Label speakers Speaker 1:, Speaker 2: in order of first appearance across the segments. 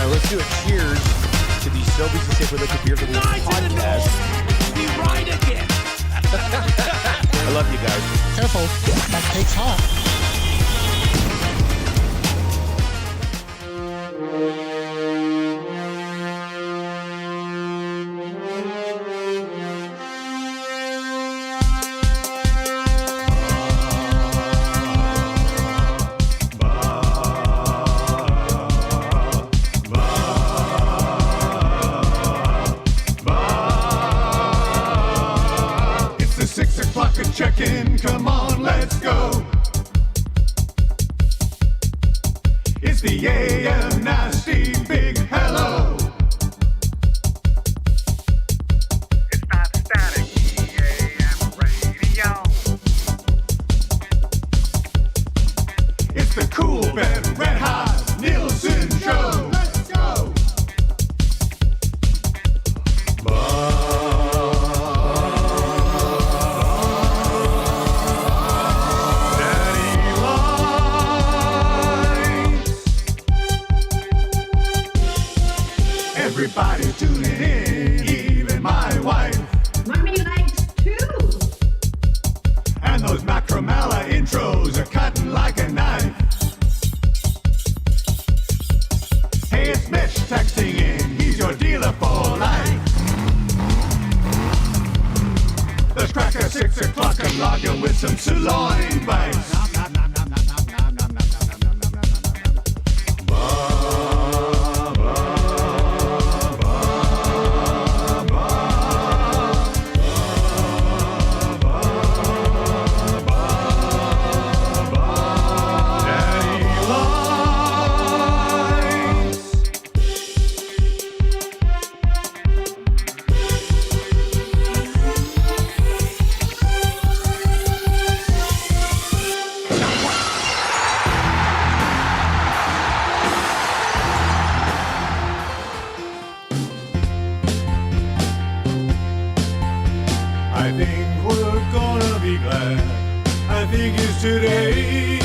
Speaker 1: let's do a cheers to the Sobeys and Safer Liquid Beer for the podcast.
Speaker 2: Be right again.
Speaker 1: I love you guys.
Speaker 3: Careful, that cake's hot.
Speaker 4: Check-in, come on, let's go. It's the AM Nasty Big Hello.
Speaker 5: It's not static, AM radio.
Speaker 4: It's the Coolbet Red Hot Nielson Show. Let's go. Everybody tuning in, even my wife.
Speaker 6: Mommy likes too.
Speaker 4: And those Macromella intros are cutting like a knife. Hey, it's Mitch texting in, he's your dealer for life. Let's crack at 6 o'clock and log you with some sirloin bites. I think we're gonna be glad. I think it's today,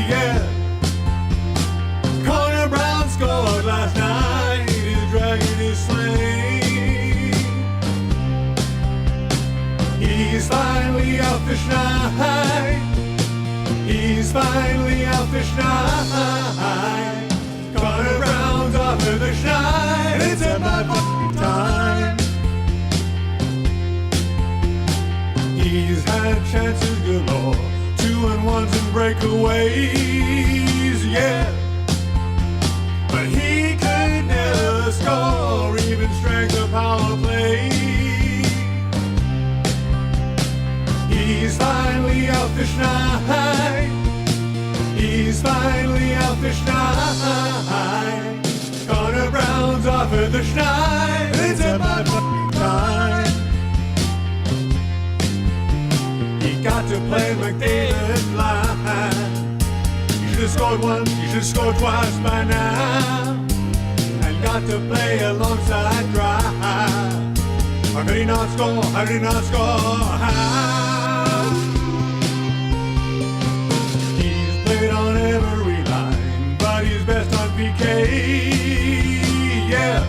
Speaker 4: yeah. Connor Brown scored last night. His dragon is slain. He's finally out the schneid. He's finally out the schneid. Connor Brown's off to the schneid. It's about fucking time. He's had chances galore, 2-1s and breakaways, yeah. But he could never score, even strength of power play. He's finally out the schneid. He's finally out the schneid. Connor Brown's off at the schneid. It's about fucking time. Got to play McDavid line. You should have scored once, you should have scored twice by now. And got to play alongside Drive. How could he not score? How did he not score? How? He's played on every line, but he's best on PK. Yeah.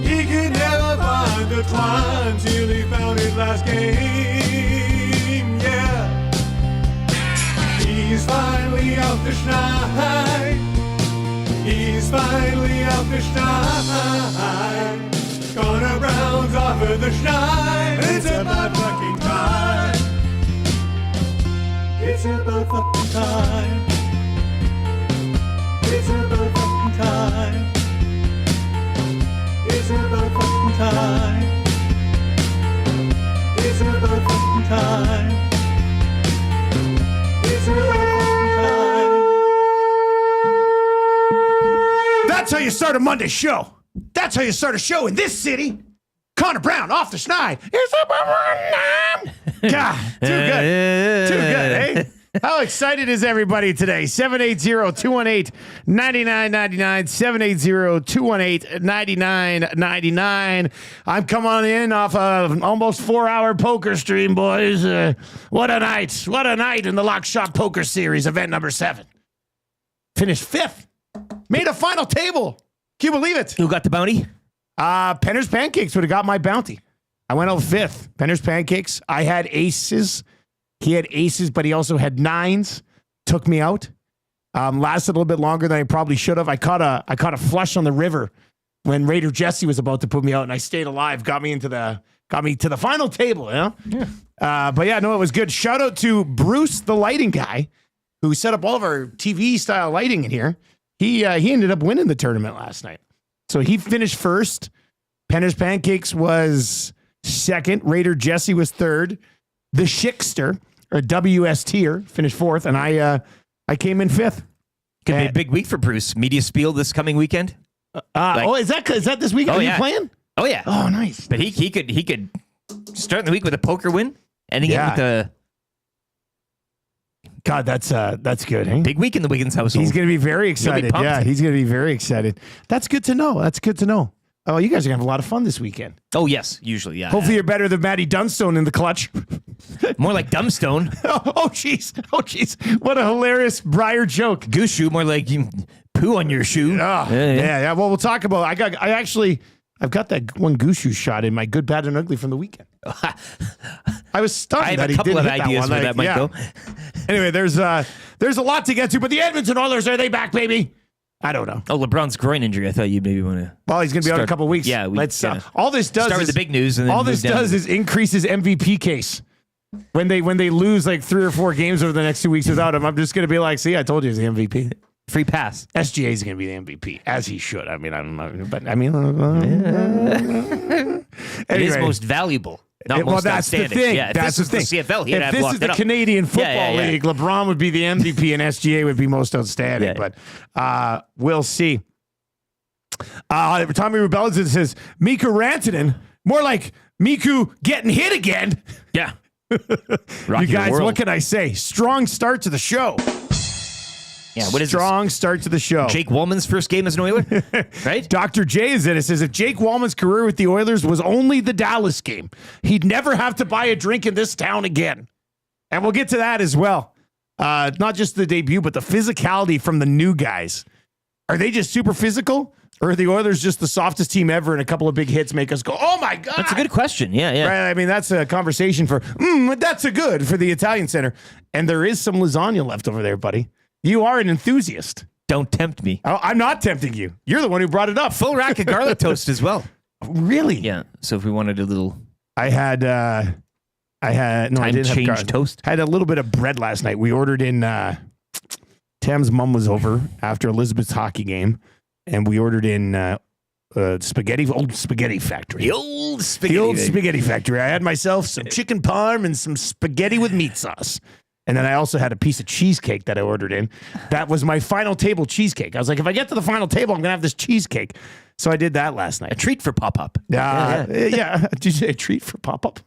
Speaker 4: He could never find the twine till he found his last game. Yeah. He's finally out the schneid. He's finally out the schneid. Connor Brown's off of the schneid. It's about fucking time. It's about fucking time. It's about fucking time. It's about fucking time. It's about fucking time. It's about fucking time. That's how you start a Monday show. That's how you start a show in this city. Connor Brown off the schneid. It's about one. God, too good. Too good, eh? How excited is everybody today? 780-218-9999, 780-218-9999. I'm coming in off an almost 4-hour poker stream, boys. What a night. What a night in the Lock Shot Poker Series, event number 7. Finished 5th.
Speaker 1: Made a final table. Can you believe it?
Speaker 7: Who got the bounty?
Speaker 1: Penner's Pancakes would have got my bounty. I went out 5th. Penner's Pancakes. I had aces. He had aces, but he also had 9s. Took me out. Lasted a little bit longer than I probably should have. I caught a flush on the river when Raider Jesse was about to put me out, and I stayed alive. Got me to the final table. You know? Yeah. But yeah, no, it was good. Shout out to Bruce, the lighting guy, who set up all of our TV style lighting in here. He ended up winning the tournament last night. So he finished 1st. Penner's Pancakes was 2nd. Raider Jesse was 3rd. The Schickster, or WSTer, finished 4th, and I came in 5th.
Speaker 7: Could be a big week for Bruce. Media Spiel this coming weekend.
Speaker 1: Is that this weekend? Are you playing?
Speaker 7: Oh yeah.
Speaker 1: Oh, nice.
Speaker 7: But he could start the week with a poker win, ending it with a.
Speaker 1: God, that's good. Eh?
Speaker 7: Big week in the Wiggins household.
Speaker 1: He's going to be very excited. He's going to be very excited. That's good to know. Oh, you guys are going to have a lot of fun this weekend.
Speaker 7: Oh, yes. Usually, yeah.
Speaker 1: Hopefully you're better than Matty Dunstone in the clutch.
Speaker 7: More like Dumbstone.
Speaker 1: Oh, jeez. What a hilarious Brier joke.
Speaker 7: Goose shoe, more like you poo on your shoe.
Speaker 1: Oh, yeah. Well, we'll talk about I've got that one goose shoe shot in my good, bad, and ugly from the weekend. I was stunned.
Speaker 7: I have a couple of ideas where that might go.
Speaker 1: Anyway, there's a lot to get to, but the Edmonton Oilers, are they back, baby? I don't know.
Speaker 7: Oh, LeBron's groin injury. I thought you maybe want to.
Speaker 1: Well, he's going to be out in a couple of weeks.
Speaker 7: Yeah,
Speaker 1: all this does
Speaker 7: start with the big news, and then
Speaker 1: all this does is increase his MVP case. When they lose like 3 or 4 games over the next 2 weeks without him, I'm just going to be like, see, I told you he's the MVP.
Speaker 7: Free pass.
Speaker 1: SGA is going to be the MVP, as he should. I mean, I don't know, but I mean,
Speaker 7: it is most valuable. Not most
Speaker 1: that's the thing.
Speaker 7: Yeah,
Speaker 1: that's the thing.
Speaker 7: The CFL,
Speaker 1: if this is the Canadian Football League, LeBron would be the MVP and SGA would be most outstanding.
Speaker 7: Yeah.
Speaker 1: But we'll see. Tommy Rebellin says, Miku Rantanen, more like Miku getting hit again.
Speaker 7: Yeah.
Speaker 1: You guys, what can I say? Strong start to the show.
Speaker 7: Yeah, what is
Speaker 1: strong start to the show?
Speaker 7: Jake Wallman's first game as an Oiler, right?
Speaker 1: Dr. J is in it. Says if Jake Wallman's career with the Oilers was only the Dallas game, he'd never have to buy a drink in this town again. And we'll get to that as well. Not just the debut, but the physicality from the new guys. Are they just super physical? Or are the Oilers just the softest team ever and a couple of big hits make us go, oh my God?
Speaker 7: That's a good question. Yeah.
Speaker 1: Right? I mean, that's a conversation for, that's a good for the Italian Center. And there is some lasagna left over there, buddy. You are an enthusiast.
Speaker 7: Don't tempt me.
Speaker 1: Oh, I'm not tempting you. You're the one who brought it up.
Speaker 7: Full rack of garlic toast as well.
Speaker 1: Really?
Speaker 7: Yeah. So if we wanted a little...
Speaker 1: I didn't have
Speaker 7: toast.
Speaker 1: I had a little bit of bread last night. We ordered in, Tam's mom was over after Elizabeth's hockey game, and we ordered in old spaghetti factory.
Speaker 7: The old spaghetti
Speaker 1: Factory. I had myself some chicken parm and some spaghetti with meat sauce. And then I also had a piece of cheesecake that I ordered in. That was my final table cheesecake. I was like, if I get to the final table, I'm going to have this cheesecake. So I did that last night.
Speaker 7: A treat for Pop-Up.
Speaker 1: Yeah. Did you say a treat for Pop-Up?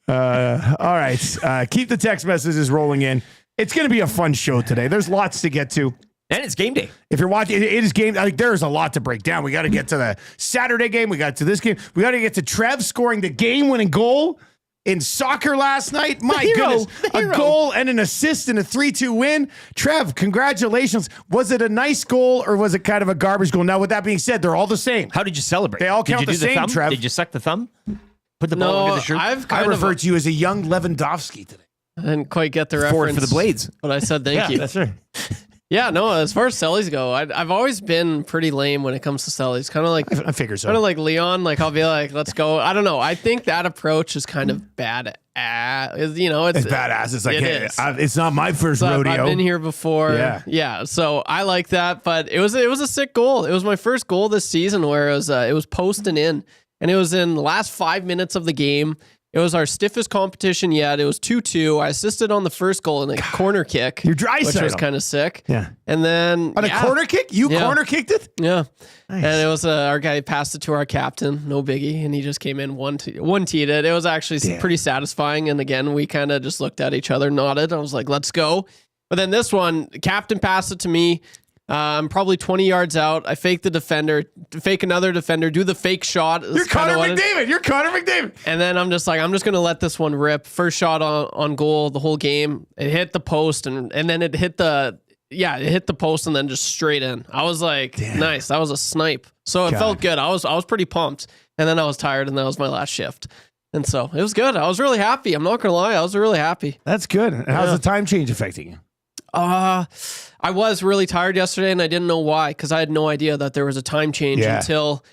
Speaker 1: All right. Keep the text messages rolling in. It's going to be a fun show today. There's lots to get to.
Speaker 7: And it's game day.
Speaker 1: If you're watching, it is game. Like there's a lot to break down. We got to get to the Saturday game. We got to this game. We got to get to Trev scoring the game-winning goal in soccer last night. My goodness, a goal and an assist in a 3-2 win. Trev, congratulations. Was it a nice goal or was it kind of a garbage goal? Now, with that being said, they're all the same.
Speaker 7: How did you celebrate?
Speaker 1: They all count the same,
Speaker 7: thumb?
Speaker 1: Trev.
Speaker 7: Did you suck the thumb? Put the ball under the shirt?
Speaker 1: I refer to you as a young Lewandowski today.
Speaker 8: I didn't quite get the
Speaker 7: Forward
Speaker 8: reference
Speaker 7: for the Blades.
Speaker 8: But I said thank you.
Speaker 1: That's right.
Speaker 8: Yeah, no, as far as Sellies go, I've always been pretty lame when it comes to Sellies. Kind of like
Speaker 1: I figure so.
Speaker 8: Kind of like Leon. Like I'll be like, let's go. I don't know. I think that approach is kind of bad. It's
Speaker 1: badass. It's like, it's not my first rodeo.
Speaker 8: I've been here before. Yeah. So I like that, but it was a sick goal. It was my first goal this season where it was posting in, and it was in the last 5 minutes of the game. It was our stiffest competition yet. It was 2-2. I assisted on the first goal in a corner kick.
Speaker 1: You're dry
Speaker 8: which was kind of sick.
Speaker 1: Yeah.
Speaker 8: And then
Speaker 1: on a corner kick? You corner kicked it?
Speaker 8: Yeah.
Speaker 1: Nice.
Speaker 8: And it was our guy passed it to our captain, no biggie, and he just came in one-teed it. It was actually pretty satisfying. And again, we kind of just looked at each other, nodded. I was like, let's go. But then this one, captain passed it to me. I'm probably 20 yards out. I fake the defender, fake another defender, do the fake shot.
Speaker 1: You're Connor McDavid.
Speaker 8: And then I'm just going to let this one rip. First shot on goal the whole game. It hit the post and then it hit the yeah, it hit the post and then just straight in. I was like, nice. That was a snipe. So it felt good. I was pretty pumped. And then I was tired, and that was my last shift. And so it was good. I was really happy. I'm not going to lie. I was really happy.
Speaker 1: That's good. And how's the time change affecting you?
Speaker 8: I was really tired yesterday, and I didn't know why, because I had no idea that there was a time change until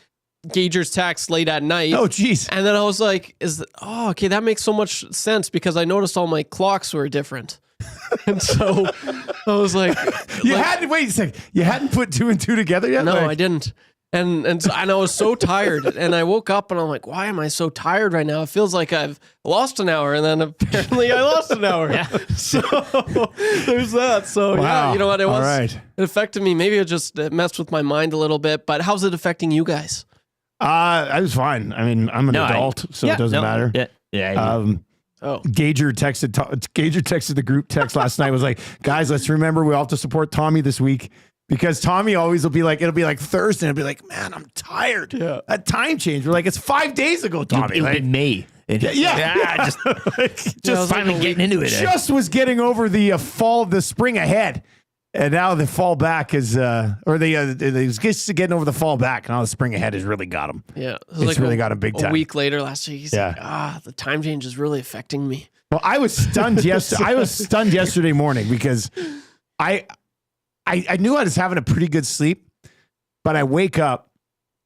Speaker 8: Gager's text late at night.
Speaker 1: Oh, geez.
Speaker 8: And then I was like, okay, that makes so much sense, because I noticed all my clocks were different. And so I was like,
Speaker 1: wait a second. You hadn't put 2 and 2 together yet?
Speaker 8: No, I didn't. And I was so tired, and I woke up and I'm like, why am I so tired right now? It feels like I've lost an hour, and then apparently I lost an hour. So there's that. So yeah, you know what? It was. It affected me. Maybe it messed with my mind a little bit. But how's it affecting you guys?
Speaker 1: I was fine. I mean, I'm an adult, so it doesn't matter. Gager texted the group text last night. Was like, guys, let's remember we all have to support Tommy this week. Because Tommy always will be like, it'll be like Thursday, and it'll be like, man, I'm tired. Yeah. That time change. We're like, it's 5 days ago, Tommy.
Speaker 7: It was in May. Just finally getting into it.
Speaker 1: Just was getting over the spring ahead. And now the fall back is, he's just getting over the fall back. Now the spring ahead has really got him.
Speaker 8: Yeah.
Speaker 1: It's really got him big time.
Speaker 8: A week later last week, he's like, the time change is really affecting me.
Speaker 1: Well, I was stunned yesterday morning because I knew I was having a pretty good sleep, but I wake up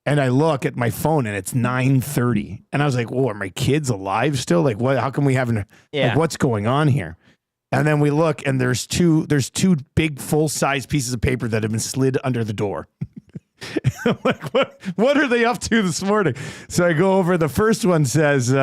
Speaker 1: and I look at my phone and it's 9:30, and I was like, "Whoa, are my kids alive still? Like, what? How come we haven't? Like, what's going on here?" And then we look, and there's two big full size pieces of paper that have been slid under the door. I'm like, what are they up to this morning? So I go over. The first one says,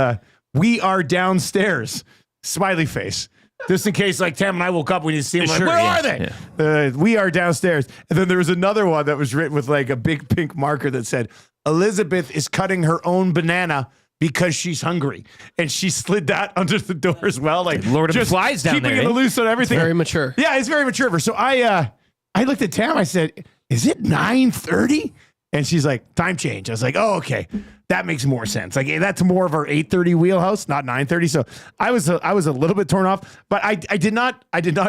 Speaker 1: "We are downstairs." Smiley face. Just in case, like, Tam and I woke up, we need to see them. Where are they? Yeah. We are downstairs. And then there was another one that was written with like a big pink marker that said, Elizabeth is cutting her own banana because she's hungry. And she slid that under the door as well. Like,
Speaker 7: Lord of the Flies down there.
Speaker 1: Keeping it loose on everything.
Speaker 8: It's very mature.
Speaker 1: Yeah, it's very mature of her. So I looked at Tam. I said, is it 9:30? And she's like, time change. I was like, oh, okay. That makes more sense. Like, that's more of our 8:30 wheelhouse, not 9:30. So I was a little bit torn off, but I did not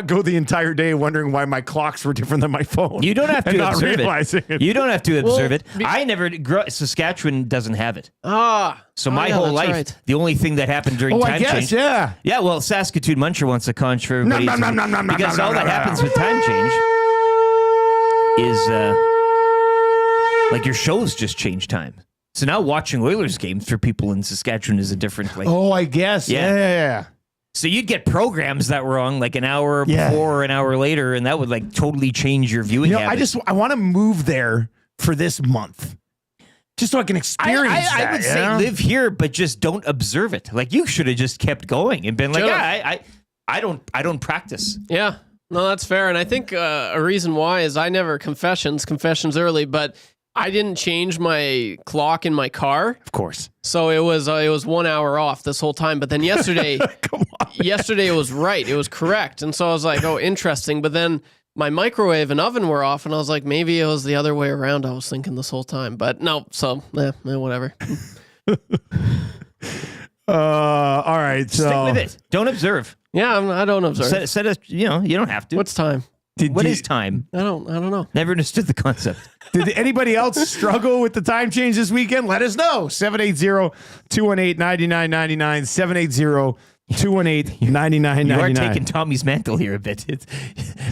Speaker 1: go the entire day wondering why my clocks were different than my phone.
Speaker 7: You don't have to observe it. You don't have to observe it.
Speaker 8: I
Speaker 7: never Saskatchewan doesn't have it. So my
Speaker 8: yeah,
Speaker 7: whole life,
Speaker 8: right.
Speaker 7: The only thing that happened during time change.
Speaker 1: Yeah.
Speaker 7: Yeah, well, Saskatoon Muncher wants to conch for everybody. Because all that happens with time change is like your shows just change time. So now watching Oilers games for people in Saskatchewan is a different like.
Speaker 1: Oh, I guess. Yeah.
Speaker 7: So you'd get programs that were on like an hour before or an hour later, and that would like totally change your viewing habits.
Speaker 1: I want to move there for this month. Just so I can experience that.
Speaker 7: I would say live here, but just don't observe it. Like you should have just kept going and been like, I don't practice.
Speaker 8: Yeah. No, that's fair. And I think a reason why is I never confessions early, but I didn't change my clock in my car.
Speaker 1: Of course.
Speaker 8: So it was 1 hour off this whole time. But then yesterday, yesterday it was right. It was correct. And so I was like, oh, interesting. But then my microwave and oven were off. And I was like, maybe it was the other way around. I was thinking this whole time. But no, so whatever.
Speaker 1: All right. So
Speaker 7: stick with it. Don't observe.
Speaker 8: Yeah, I don't observe.
Speaker 7: Set a, you don't have to.
Speaker 8: What's time?
Speaker 7: What is time?
Speaker 8: I don't know.
Speaker 7: Never understood the concept.
Speaker 1: Did anybody else struggle with the time change this weekend? Let us know. 780-218-9999. 780-218-9999.
Speaker 7: You are taking Tommy's mantle here a bit. It's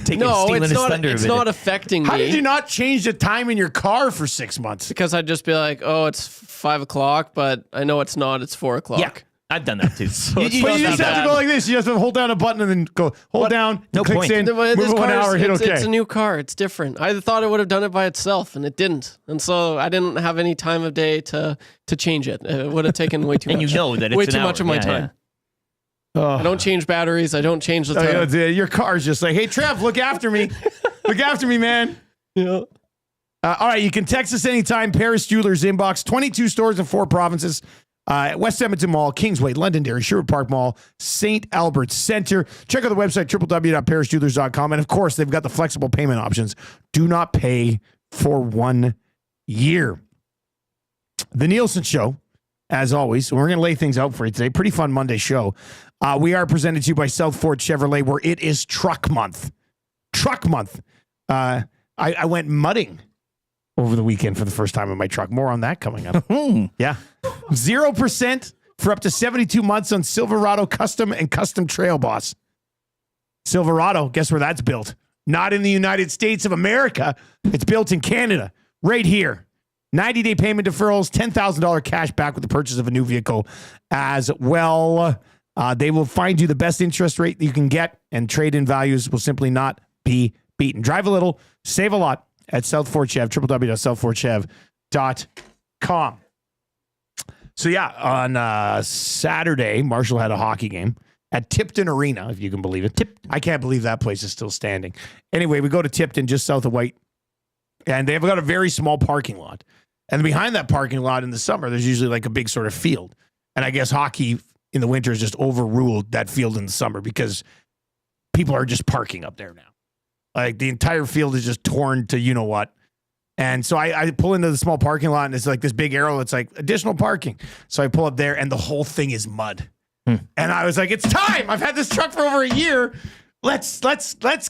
Speaker 7: stealing his thunder a bit.
Speaker 8: It's not affecting me.
Speaker 1: How did you not change the time in your car for 6 months?
Speaker 8: Because I'd just be like, oh, it's 5 o'clock, but I know it's not. It's 4 o'clock.
Speaker 7: Yeah. I've done that too.
Speaker 1: But you just have to go like this. You just have to hold down a button and then go hold down.
Speaker 7: No
Speaker 1: clicks
Speaker 7: point.
Speaker 1: in. Move 1 hour. Hit okay.
Speaker 8: It's a new car. It's different. I thought it would have done it by itself, and it didn't. And so I didn't have any time of day to change it. It would have taken way too much.
Speaker 7: And you know that it's
Speaker 8: way too much of my time. I don't change batteries. I don't change the time.
Speaker 1: Your car's just like, hey, Trev, look after me. Look after me, man.
Speaker 8: Yeah.
Speaker 1: All right, you can text us anytime. Paris Jewelers inbox, 22 stores in 4 provinces. West Edmonton Mall, Kingsway, Londonderry, Sherwood Park Mall, St. Albert's Center. Check out the website, www.parisjewelers.com. And, of course, they've got the flexible payment options. Do not pay for 1 year. The Nielson Show, as always. We're going to lay things out for you today. Pretty fun Monday show. We are presented to you by South Fort Chevrolet, where it is Truck Month. Truck Month. I went mudding over the weekend for the first time in my truck. More on that coming up. Yeah. 0% for up to 72 months on Silverado Custom and Custom Trail Boss. Silverado, guess where that's built? Not in the United States of America. It's built in Canada, right here. 90-day payment deferrals, $10,000 cash back with the purchase of a new vehicle as well. They will find you the best interest rate you can get, and trade-in values will simply not be beaten. Drive a little, save a lot at South Fort Chev, www.southfortchev.com. So, yeah, on Saturday, Marshall had a hockey game at Tipton Arena, if you can believe it. I can't believe that place is still standing. Anyway, we go to Tipton, just south of White, and they've got a very small parking lot. And behind that parking lot in the summer, there's usually like a big sort of field. And I guess hockey in the winter has just overruled that field in the summer because people are just parking up there now. Like the entire field is just torn to you know what. And so I pull into the small parking lot and it's like this big arrow. It's like additional parking. So I pull up there and the whole thing is mud. And I was like, it's time. I've had this truck for over a year. Let's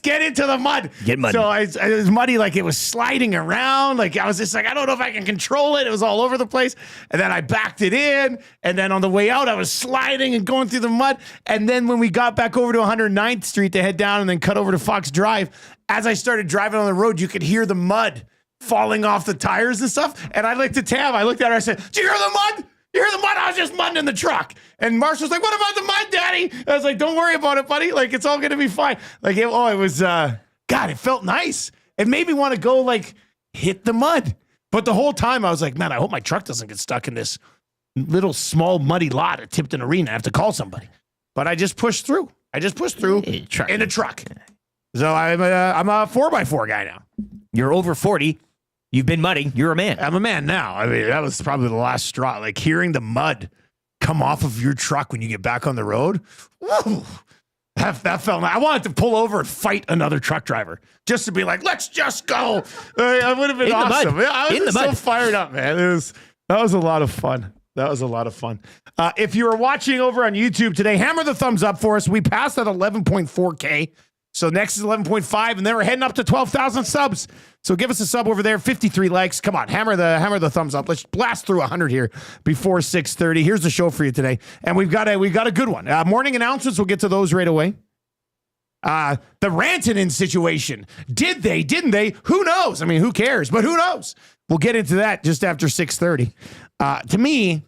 Speaker 1: get into the mud.
Speaker 7: Get muddy.
Speaker 1: So it was muddy, like it was sliding around. Like I was just like, I don't know if I can control it. It was all over the place. And then I backed it in. And then on the way out, I was sliding and going through the mud. And then when we got back over to 109th Street to head down and then cut over to Fox Drive, as I started driving on the road, you could hear the mud falling off the tires and stuff. And I looked at Tam. I looked at her. I said, "Do you hear the mud? You hear the mud? I was just mudding in the truck." And Marshall's like, "What about the mud, Daddy?" I was like, "Don't worry about it, buddy. Like, it's all going to be fine." Like, it was, God, it felt nice. It made me want to go, like, hit the mud. But the whole time I was like, man, I hope my truck doesn't get stuck in this little small muddy lot at Tipton Arena. I have to call somebody. But I just pushed through. In a truck. So I'm a 4x4 guy now.
Speaker 7: You're over 40. You've been mudding. You're a man.
Speaker 1: I'm a man now. I mean, that was probably the last straw. Like hearing the mud come off of your truck when you get back on the road. Woo, that felt nice. I wanted to pull over and fight another truck driver just to be like, let's just go. I would have been awesome. I was so fired up, man. That was a lot of fun. If you were watching over on YouTube today, hammer the thumbs up for us. We passed at 11.4K. So next is 11.5, and then we're heading up to 12,000 subs. So give us a sub over there, 53 likes. Come on, hammer the thumbs up. Let's blast through 100 here before 6:30. Here's the show for you today, and we've got a good one. Morning announcements. We'll get to those right away. The Rantanen situation. Did they? Didn't they? Who knows? I mean, who cares? But who knows? We'll get into that just after 6:30. To me,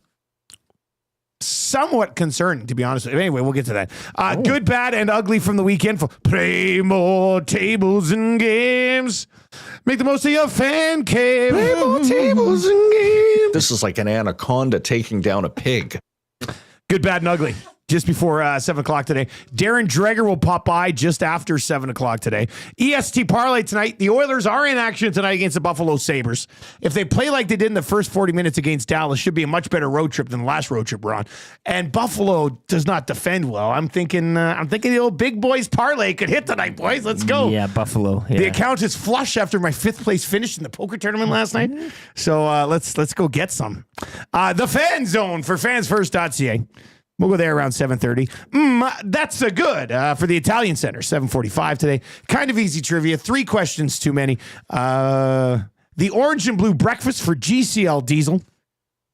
Speaker 1: somewhat concerning, to be honest with you. Anyway, we'll get to that. Good, bad, and ugly from the weekend. Play more tables and games. Make the most of your fan cave. Play more tables and games.
Speaker 9: This is like an anaconda taking down a pig.
Speaker 1: Good, bad, and ugly. Just before 7 o'clock today. Darren Dreger will pop by just after 7 o'clock today. EST Parlay tonight. The Oilers are in action tonight against the Buffalo Sabres. If they play like they did in the first 40 minutes against Dallas, should be a much better road trip than the last road trip we're on. And Buffalo does not defend well. I'm thinking the old big boys parlay could hit tonight, boys. Let's go.
Speaker 7: Yeah, Buffalo. Yeah.
Speaker 1: The account is flush after my 5th place finish in the poker tournament last night. So let's go get some. The Fan Zone for fansfirst.ca. We'll go there around 7:30. That's a good for the Italian Center, 7:45 today. Kind of easy trivia. 3 questions too many. The orange and blue breakfast for GCL Diesel.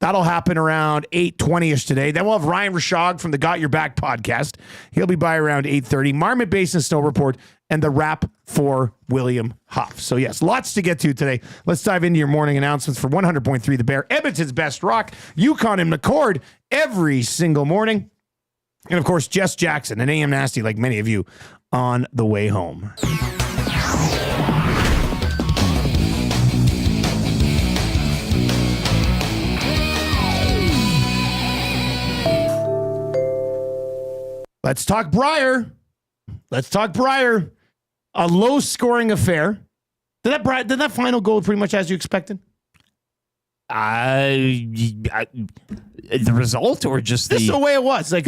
Speaker 1: That'll happen around 8:20ish today. Then we'll have Ryan Rishaug from the Got Your Back podcast. He'll be by around 8:30. Marmot Basin Snow Report and the wrap for William Huff. So yes, lots to get to today. Let's dive into your morning announcements for 100.3 The Bear, Edmonton's best rock, Yukon and McCord every single morning. And of course, Jess Jackson and AM Nasty, like many of you, on the way home. Let's talk Brier. A low-scoring affair. Did that final go pretty much as you expected?
Speaker 7: The result or just
Speaker 1: this is the way it was? Like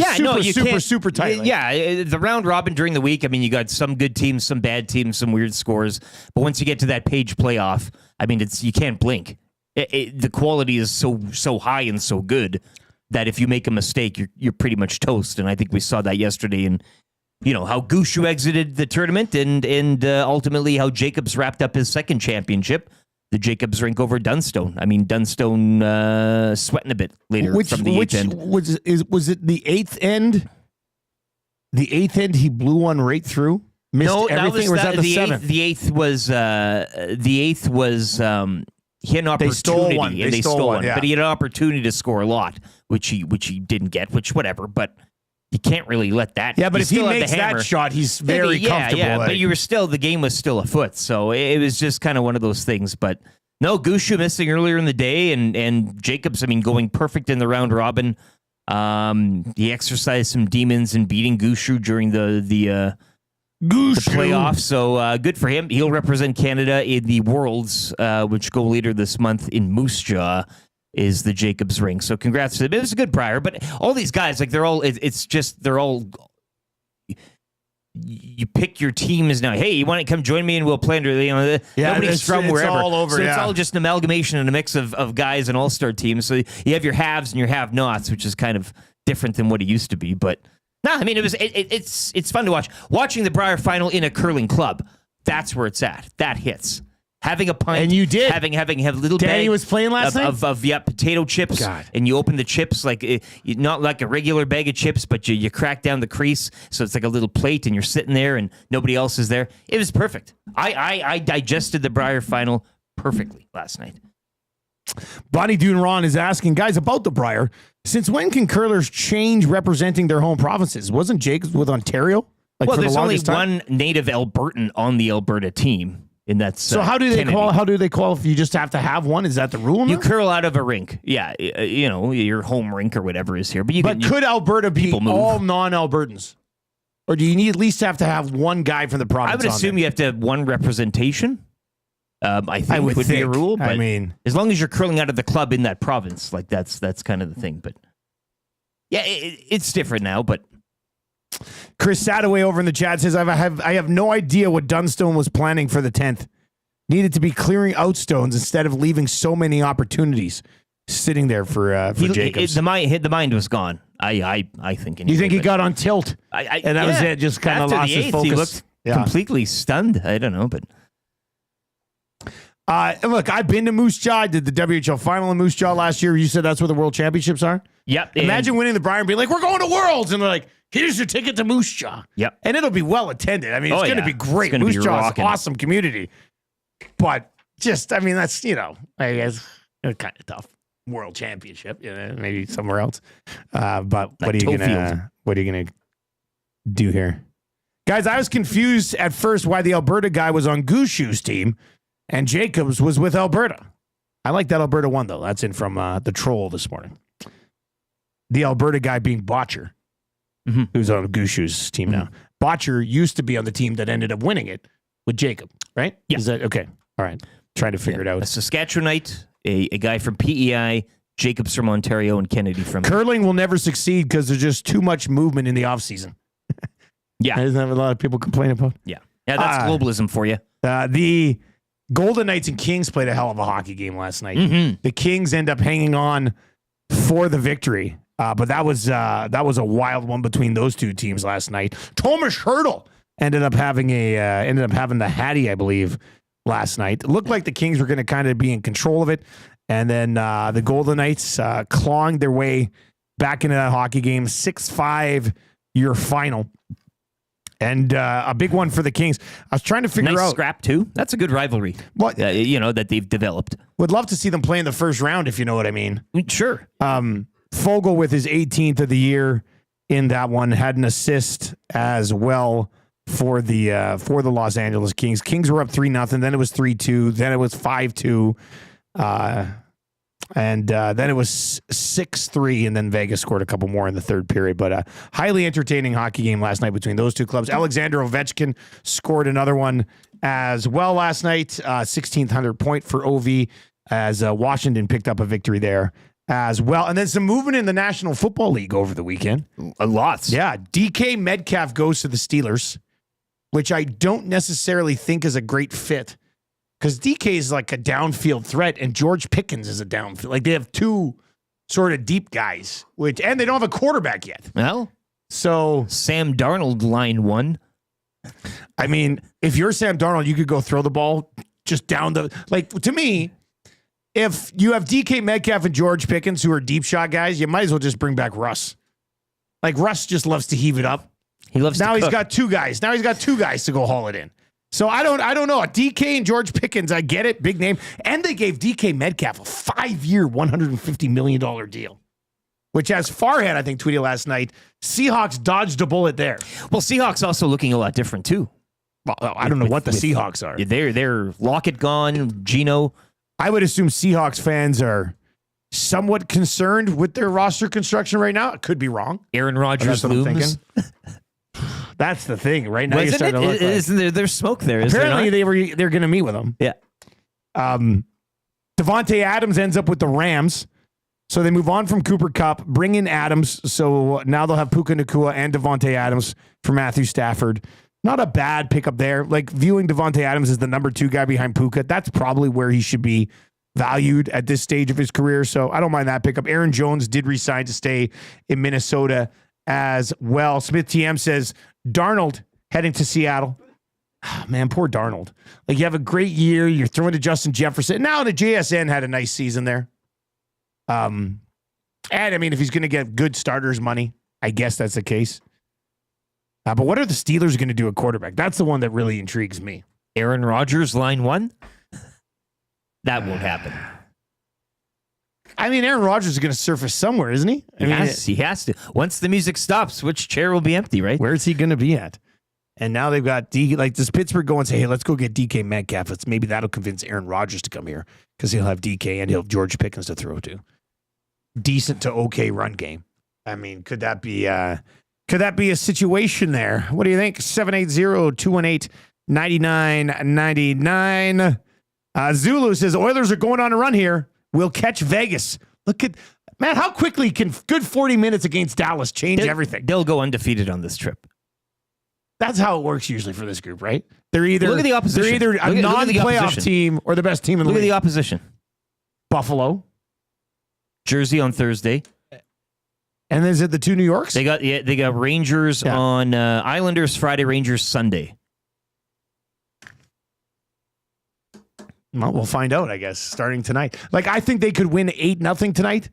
Speaker 1: super tight.
Speaker 7: Yeah, the round robin during the week. I mean, you got some good teams, some bad teams, some weird scores. But once you get to that page playoff, I mean, you can't blink. The quality is so high and so good that if you make a mistake, you're pretty much toast. And I think we saw that yesterday in how Gushu exited the tournament and ultimately how Jacobs wrapped up his second championship, the Jacobs rink over Dunstone. I mean, Dunstone sweating a bit later from the eighth end.
Speaker 1: Was it the eighth end? The eighth end, he blew one right through. Missed everything. Or was that the seventh?
Speaker 7: The eighth was he had an opportunity.
Speaker 1: They stole one, yeah.
Speaker 7: But he had an opportunity to score a lot, which he didn't get. Which whatever, but. You can't really let that.
Speaker 1: Yeah, but if he makes that shot, he's very comfortable.
Speaker 7: Yeah, but the game was still afoot, so it was just kind of one of those things. But no, Gushu missing earlier in the day, and Jacobs, going perfect in the round robin. He exercised some demons in beating Gushu during the playoffs, so good for him. He'll represent Canada in the Worlds, which go later this month in Moose Jaw. Is the Jacobs ring. So congrats to them. It was a good Brier, but all these guys, they're all, you pick your teams now. Hey, you want to come join me and we'll play under, nobody's from wherever.
Speaker 1: All over,
Speaker 7: so it's all just an amalgamation and a mix of guys and all-star teams. So you have your haves and your have-nots, which is kind of different than what it used to be. But no, it's fun to watch. Watching the Brier final in a curling club, that's where it's at. That hits. Having a pint,
Speaker 1: and you did
Speaker 7: have a little
Speaker 1: Danny
Speaker 7: bag
Speaker 1: was playing last night
Speaker 7: of potato chips.
Speaker 1: God.
Speaker 7: And you open the chips not like a regular bag of chips, but you crack down the crease, so it's like a little plate, and you're sitting there, and nobody else is there. It was perfect. I digested the Brier final perfectly last night.
Speaker 1: Bonnie Dunron is asking, guys, about the Brier. Since when can curlers change representing their home provinces? Wasn't Jacobs with Ontario?
Speaker 7: Well, there's only one native Albertan on the Alberta team. And that's
Speaker 1: so. How do they call? How do they qualify? You just have to have one. Is that the rule?
Speaker 7: You curl out of a rink. Yeah, your home rink or whatever is here. But
Speaker 1: could Alberta be all non-Albertans, or do you at least have to have one guy from the province?
Speaker 7: I would assume you have to have one representation. I think would be a rule. But as long as you're curling out of the club in that province, that's kind of the thing. But yeah, it's different now. But.
Speaker 1: Chris Sadaway over in the chat says, I have no idea what Dunstone was planning for the 10th. Needed to be clearing out stones instead of leaving so many opportunities sitting there for Jacobs.
Speaker 7: The mind was gone. I think.
Speaker 1: You think he got on tilt? And that was it, just kind of lost his focus.
Speaker 7: He looked completely stunned. I don't know, but...
Speaker 1: Look, I've been to Moose Jaw. I did the WHL final in Moose Jaw last year. You said that's where the World Championships are?
Speaker 7: Yep.
Speaker 1: Imagine winning the Brier and being like, we're going to Worlds. And they're like, here's your ticket to Moose Jaw.
Speaker 7: Yep.
Speaker 1: And it'll be well attended. It's going to be great. Moose Jaw is an awesome community. But that's, I guess it's kind of tough. World Championship, maybe somewhere else. But what are you gonna do here? Guys, I was confused at first why the Alberta guy was on Gushu's team and Jacobs was with Alberta. I like that Alberta one, though. That's in from the Troll this morning. The Alberta guy being Botcher, who's on Gushu's team now. Botcher used to be on the team that ended up winning it with Jacob, right?
Speaker 7: Yeah.
Speaker 1: Is that okay? All right. Trying to figure it out.
Speaker 7: A Saskatchewanite, a guy from PEI, Jacobs from Ontario, and Kennedy from...
Speaker 1: Curling will never succeed because there's just too much movement in the offseason.
Speaker 7: Yeah.
Speaker 1: Doesn't have a lot of people complain about.
Speaker 7: Yeah. Yeah, that's globalism for you.
Speaker 1: The Golden Knights and Kings played a hell of a hockey game last night. The Kings end up hanging on for the victory. But that was a wild one between those two teams last night. Tomas Hertl ended up having the Hattie, I believe, last night. It looked like the Kings were going to kind of be in control of it. And then the Golden Knights clawing their way back into that hockey game. 6-5 your final. And a big one for the Kings. I was trying to figure out.
Speaker 7: Nice scrap, too. That's a good rivalry.
Speaker 1: What
Speaker 7: that they've developed.
Speaker 1: Would love to see them play in the first round, if you know what I mean.
Speaker 7: Sure.
Speaker 1: Fogle with his 18th of the year in that one had an assist as well for the Los Angeles Kings. Kings were up 3-0. Then it was 3-2. Then it was 5-2. And then it was 6-3, and then Vegas scored a couple more in the third period. But highly entertaining hockey game last night between those two clubs. Alexander Ovechkin scored another one as well last night. 1600 point for OV as Washington picked up a victory there as well. And then some movement in the National Football League over the weekend.
Speaker 7: Lots.
Speaker 1: Yeah. DK Metcalf goes to the Steelers, which I don't necessarily think is a great fit. Because DK is like a downfield threat, and George Pickens is a downfield. Like they have two sort of deep guys, and they don't have a quarterback yet.
Speaker 7: Well,
Speaker 1: So,
Speaker 7: Sam Darnold, line 1.
Speaker 1: I mean, if you're Sam Darnold, you could go throw the ball just down the, like, to me, if you have DK Metcalf and George Pickens, who are deep shot guys, you might as well just bring back Russ. Like, Russ just loves to heave it up.
Speaker 7: He loves
Speaker 1: now
Speaker 7: to
Speaker 1: he's
Speaker 7: cook.
Speaker 1: got 2 guys. Now he's got 2 guys to go haul it in. So I don't know. DK and George Pickens, I get it, big name. And they gave DK Metcalf a 5-year, $150 million deal, which, as Farhead, I think, tweeted last night, Seahawks dodged a bullet there.
Speaker 7: Well, Seahawks also looking a lot different, too.
Speaker 1: Well, I don't know what the Seahawks are.
Speaker 7: They're Lockett gone, Geno.
Speaker 1: I would assume Seahawks fans are somewhat concerned with their roster construction right now. It could be wrong.
Speaker 7: Aaron Rodgers
Speaker 1: That's what I'm
Speaker 7: looms.
Speaker 1: That's the thing. Right now,
Speaker 7: Isn't it? Isn't there's smoke there? Is
Speaker 1: apparently
Speaker 7: there not?
Speaker 1: they're going to meet with them.
Speaker 7: Yeah.
Speaker 1: Devontae Adams ends up with the Rams. So they move on from Cooper Kupp, bring in Adams. So now they'll have Puka Nacua and Devontae Adams for Matthew Stafford. Not a bad pickup there. Like, viewing Devontae Adams as the number 2 guy behind Puka, that's probably where he should be valued at this stage of his career. So I don't mind that pickup. Aaron Jones did resign to stay in Minnesota as well. Smith TM says Darnold heading to Seattle. Oh, man, poor Darnold. Like, you have a great year. You're throwing to Justin Jefferson. Now the JSN had a nice season there. And I mean, if he's going to get good starters money, I guess that's the case. But what are the Steelers going to do at quarterback? That's the one that really intrigues me.
Speaker 7: Aaron Rodgers, line 1? That won't happen.
Speaker 1: I mean, Aaron Rodgers is going to surface somewhere, isn't he? I mean,
Speaker 7: He has to. Once the music stops, which chair will be empty, right?
Speaker 1: where's he going to be at? And now they've got does Pittsburgh go and say, hey, let's go get DK Metcalf. Maybe that'll convince Aaron Rodgers to come here because he'll have DK and he'll have George Pickens to throw to. Decent to okay run game. I mean, could that be a situation there? What do you think? 780-218-9999. Zulu says, Oilers are going on a run here. We'll catch Vegas. Look at, man, how quickly can good 40 minutes against Dallas change everything?
Speaker 7: They'll go undefeated on this trip.
Speaker 1: That's how it works usually for this group, right? They're either
Speaker 7: Look at the opposition.
Speaker 1: They're either a
Speaker 7: Look at the
Speaker 1: non-playoff
Speaker 7: opposition.
Speaker 1: team or the best team in the
Speaker 7: Look at
Speaker 1: league.
Speaker 7: the opposition.
Speaker 1: Buffalo.
Speaker 7: Jersey on Thursday.
Speaker 1: And is it the 2 New Yorks?
Speaker 7: They got Rangers on Islanders Friday, Rangers Sunday.
Speaker 1: Well, we'll find out, I guess, starting tonight. Like, I think they could win 8-0 tonight,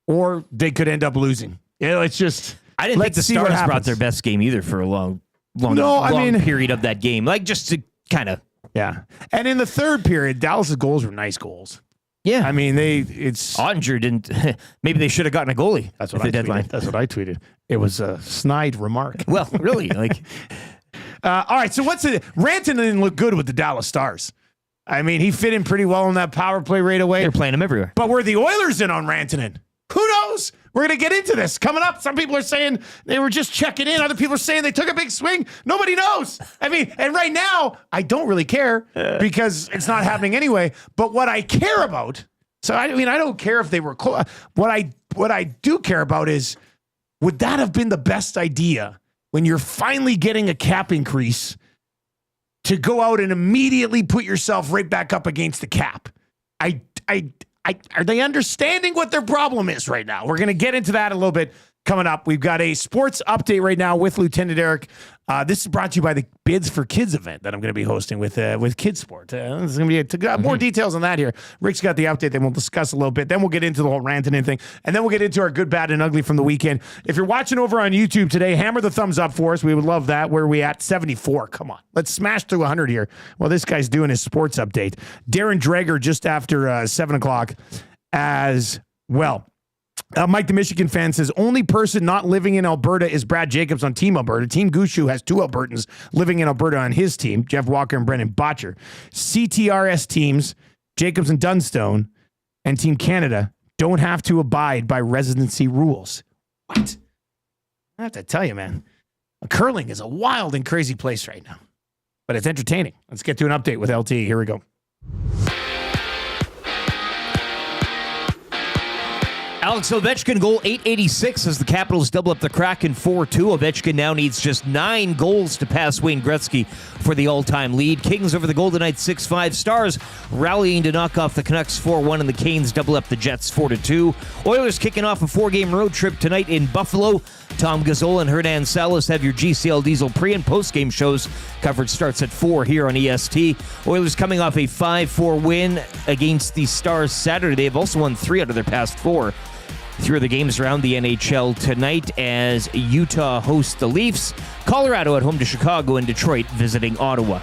Speaker 1: or they could end up losing. You know, it's just.
Speaker 7: I didn't think the
Speaker 1: see what
Speaker 7: Stars brought
Speaker 1: happens.
Speaker 7: their best game either for a long period of that game. Like, just to kind of.
Speaker 1: Yeah. And in the third period, Dallas's goals were nice goals.
Speaker 7: Yeah.
Speaker 1: I mean, it's.
Speaker 7: Ottinger didn't. Maybe they should have gotten a goalie.
Speaker 1: That's
Speaker 7: at
Speaker 1: what
Speaker 7: the deadline.
Speaker 1: That's what I tweeted. It was a snide remark.
Speaker 7: Well, really, like.
Speaker 1: All right, so Rantanen didn't look good with the Dallas Stars. I mean, he fit in pretty well in that power play right away.
Speaker 7: They're playing him everywhere.
Speaker 1: But were the Oilers in on Rantanen? Who knows? We're going to get into this coming up. Some people are saying they were just checking in. Other people are saying they took a big swing. Nobody knows. I mean, and right now, I don't really care because it's not happening anyway. But what I care about, I don't care if they were close. What I do care about is, would that have been the best idea when you're finally getting a cap increase to go out and immediately put yourself right back up against the cap? Are they understanding what their problem is right now? We're going to get into that a little bit coming up. We've got a sports update right now with Lieutenant Eric. This is brought to you by the Bids for Kids event that I'm going to be hosting with Kids Sport. There's going to be more details on that here. Rick's got the update. Then we'll discuss a little bit. Then we'll get into the whole Rantanen thing. And then we'll get into our good, bad, and ugly from the weekend. If you're watching over on YouTube today, hammer the thumbs up for us. We would love that. Where are we at? 74. Come on. Let's smash through 100 here. Well, this guy's doing his sports update. Darren Dreger just after 7 o'clock as well. Mike, the Michigan fan, says, only person not living in Alberta is Brad Jacobs on Team Alberta. Team Gushu has 2 Albertans living in Alberta on his team, Jeff Walker and Brendan Botcher. CTRS teams, Jacobs and Dunstone, and Team Canada don't have to abide by residency rules. What? I have to tell you, man, curling is a wild and crazy place right now, but it's entertaining. Let's get to an update with LT. Here we go.
Speaker 7: Alex Ovechkin goal 886 as the Capitals double up the Kraken 4-2. Ovechkin now needs just 9 goals to pass Wayne Gretzky for the all-time lead. Kings over the Golden Knights 6-5. Stars rallying to knock off the Canucks 4-1, and the Canes double up the Jets 4-2. Oilers kicking off a 4-game road trip tonight in Buffalo. Tom Gazzola and Hernan Salas have your GCL Diesel pre- and post-game shows. Coverage starts at 4 here on EST. Oilers coming off a 5-4 win against the Stars Saturday. They have also won 3 out of their past 4. 3 of the games around the NHL tonight as Utah hosts the Leafs. Colorado at home to Chicago, and Detroit visiting Ottawa.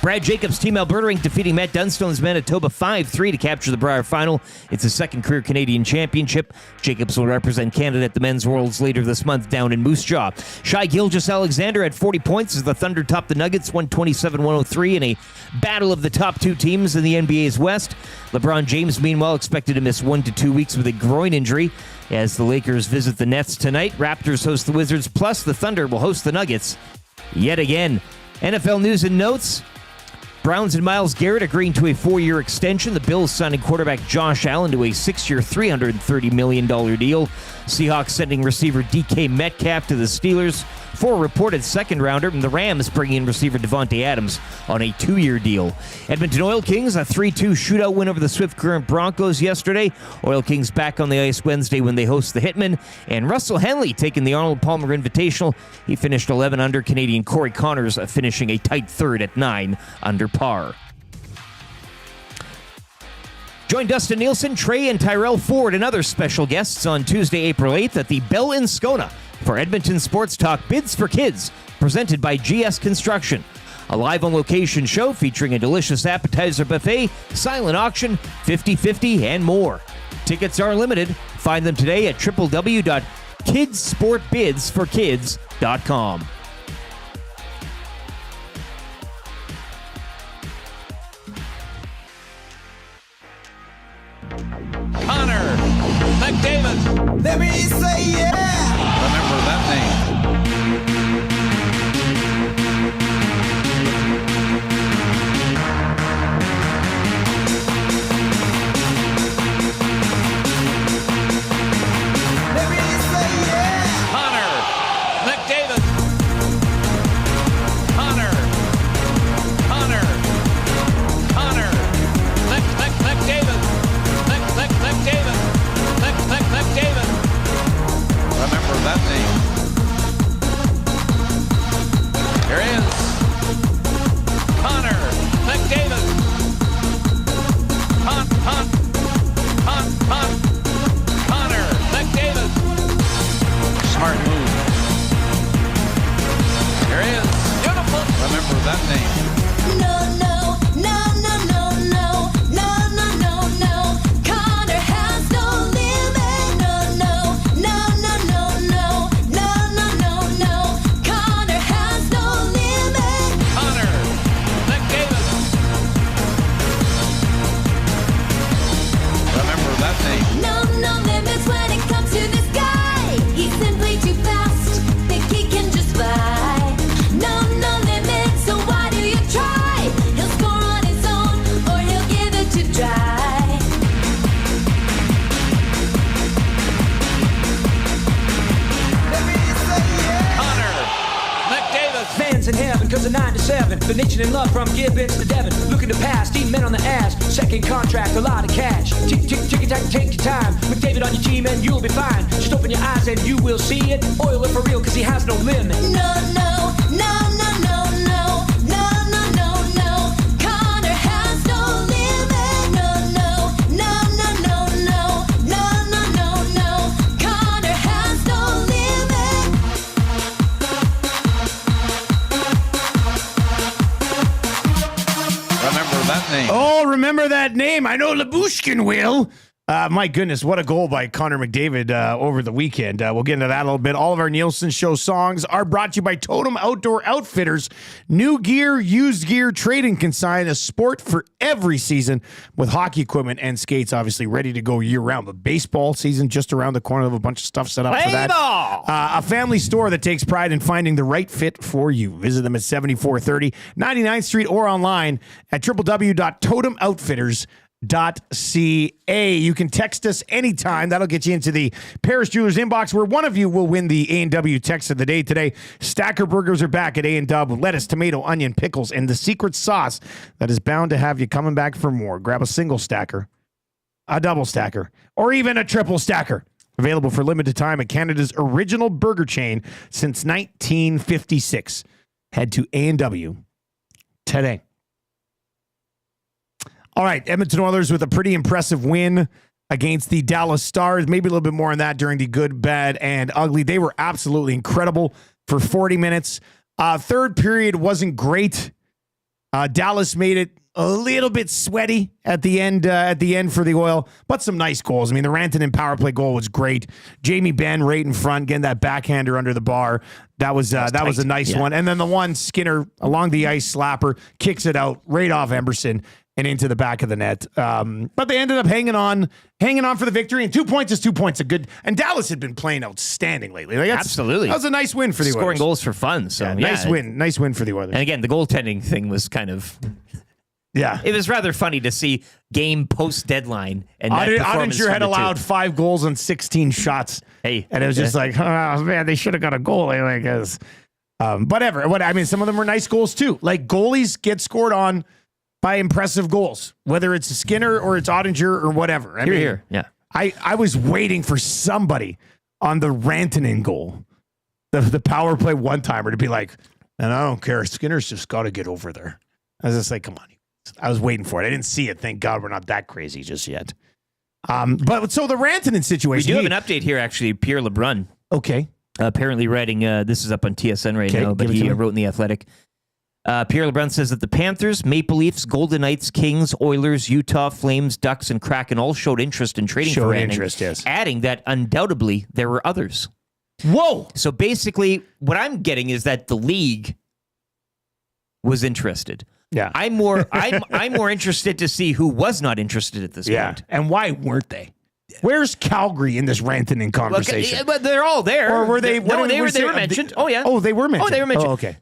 Speaker 7: Brad Jacobs' Team Alberta Inc. defeating Matt Dunstone's Manitoba 5-3 to capture the Brier final. It's his second career Canadian championship. Jacobs will represent Canada at the Men's Worlds later this month down in Moose Jaw. Shai Gilgeous-Alexander had 40 points as the Thunder topped the Nuggets 127-103 in a battle of the top 2 teams in the NBA's West. LeBron James, meanwhile, expected to miss 1 to 2 weeks with a groin injury as the Lakers visit the Nets tonight. Raptors host the Wizards, plus the Thunder will host the Nuggets yet again. NFL news and notes. Browns and Myles Garrett agreeing to a 4-year extension. The Bills signing quarterback Josh Allen to a 6-year, $330 million deal. Seahawks sending receiver DK Metcalf to the Steelers for a reported second-rounder. And the Rams bringing in receiver Devontae Adams on a 2-year deal. Edmonton Oil Kings, a 3-2 shootout win over the Swift Current Broncos yesterday. Oil Kings back on the ice Wednesday when they host the Hitmen. And Russell Henley taking the Arnold Palmer Invitational. He finished 11 under. Canadian Corey Connors finishing a tight third at 9 under par. Join Dustin Nielsen, Trey, and Tyrell Ford and other special guests on Tuesday, April 8th at the Bell in Scona for Edmonton Sports Talk Bids for Kids, presented by GS Construction. A live-on-location show featuring a delicious appetizer buffet, silent auction, 50-50, and more. Tickets are limited. Find them today at www.kidsportbidsforkids.com.
Speaker 2: Connor McDavid.
Speaker 4: Let me say yeah.
Speaker 2: Remember that name.
Speaker 4: Let me say yeah.
Speaker 2: Connor McDavid. Connor McDavid. McDavid. Remember that name. Here is Connor McDavid. Connor McDavid. Smart move. Here is beautiful. Remember that name.
Speaker 10: No, no, no, no, no, no, no, no, no, no. Connor has no limit. No, no, no, no, no, no, no, no, no, no. Connor has no limit.
Speaker 2: Connor McDavid. Remember that name.
Speaker 10: No, no limits when it comes to this guy. He's simply too fast. Think he can just fly. No, no limits. So why do you try? He'll score on his own, or he'll give it to dry.
Speaker 2: Connor McDavid.
Speaker 11: Fans in heaven, cause of 9 to 7. The nation in love from Gibbons to Devon. Looking to pass, team men on the ass. Second contract, a lot of cash. Tick, tick, tick, tack, take your time. With David on your team and you'll be fine. Just open your eyes and you will see it. Oil it for real, cause he has no limit.
Speaker 10: No, no, no, no, no, no, no, no, no, no. Connor has no limit. No, no, no, no, no, no, no, no, no, no. Connor has no limit.
Speaker 2: Remember that name.
Speaker 1: Oh, remember that name. I know Labushkin will. My goodness, what a goal by Connor McDavid over the weekend. We'll get into that a little bit. All of our Nielsen Show songs are brought to you by Totem Outdoor Outfitters. New gear, used gear, trade and consign, a sport for every season with hockey equipment and skates, obviously ready to go year-round. But baseball season just around the corner. Of a bunch of stuff set up for that. A family store that takes pride in finding the right fit for you. Visit them at 7430 99th Street or online at www.totemoutfitters.com. You can text us anytime. That'll get you into the Paris Jewelers inbox, where one of you will win the A&W text of the day today. Stacker burgers are back at A&W. Lettuce, tomato, onion, pickles, and the secret sauce that is bound to have you coming back for more. Grab a single stacker, a double stacker, or even a triple stacker. Available for limited time at Canada's original burger chain since 1956. Head to A&W today. All right, Edmonton Oilers with a pretty impressive win against the Dallas Stars. Maybe a little bit more on that during the good, bad, and ugly. They were absolutely incredible for 40 minutes. Third period wasn't great. Dallas made it a little bit sweaty at the end for the Oil, but some nice goals. I mean, the Rantanen power play goal was great. Jamie Benn right in front, getting that backhander under the bar. That was a nice one. And then the one Skinner along the ice slapper kicks it out right off Emerson and into the back of the net. But they ended up hanging on for the victory. And 2 points is 2 points. And Dallas had been playing outstanding lately.
Speaker 7: Absolutely.
Speaker 1: That was a nice win for the Oilers.
Speaker 7: Scoring goals for fun. So
Speaker 1: nice win for the Oilers.
Speaker 7: And again, the goaltending thing was kind of...
Speaker 1: Yeah.
Speaker 7: It was rather funny to see game post-deadline. And
Speaker 1: Ottinger had allowed 5 goals on 16 shots.
Speaker 7: Hey.
Speaker 1: And it was just like, oh, man, they should have got a goal. Whatever. I mean, some of them were nice goals, too. Like, goalies get scored on by impressive goals, whether it's Skinner or it's Ottinger or whatever. I mean,
Speaker 7: yeah.
Speaker 1: I was waiting for somebody on the Rantanen goal, the power play one-timer, to be like, and I don't care, Skinner's just got to get over there. I was just like, come on. I was waiting for it. I didn't see it. Thank God we're not that crazy just yet. But so the Rantanen situation.
Speaker 7: We do have an update here, actually. Pierre LeBrun.
Speaker 1: Okay.
Speaker 7: Apparently writing, this is up on TSN right now, but he wrote in The Athletic. Pierre LeBrun says that the Panthers, Maple Leafs, Golden Knights, Kings, Oilers, Utah, Flames, Ducks, and Kraken all showed interest in trading for Rantanen,
Speaker 1: yes.
Speaker 7: Adding that undoubtedly there were others.
Speaker 1: Whoa!
Speaker 7: So basically, what I'm getting is that the league was interested.
Speaker 1: Yeah,
Speaker 7: I'm more interested to see who was not interested at this point.
Speaker 1: And why weren't they? Where's Calgary in this Rantanen conversation?
Speaker 7: But they're all there.
Speaker 1: Or were they?
Speaker 7: No, they were mentioned. Oh yeah.
Speaker 1: Oh, they were mentioned.
Speaker 7: Oh, they were mentioned.
Speaker 1: Oh, okay.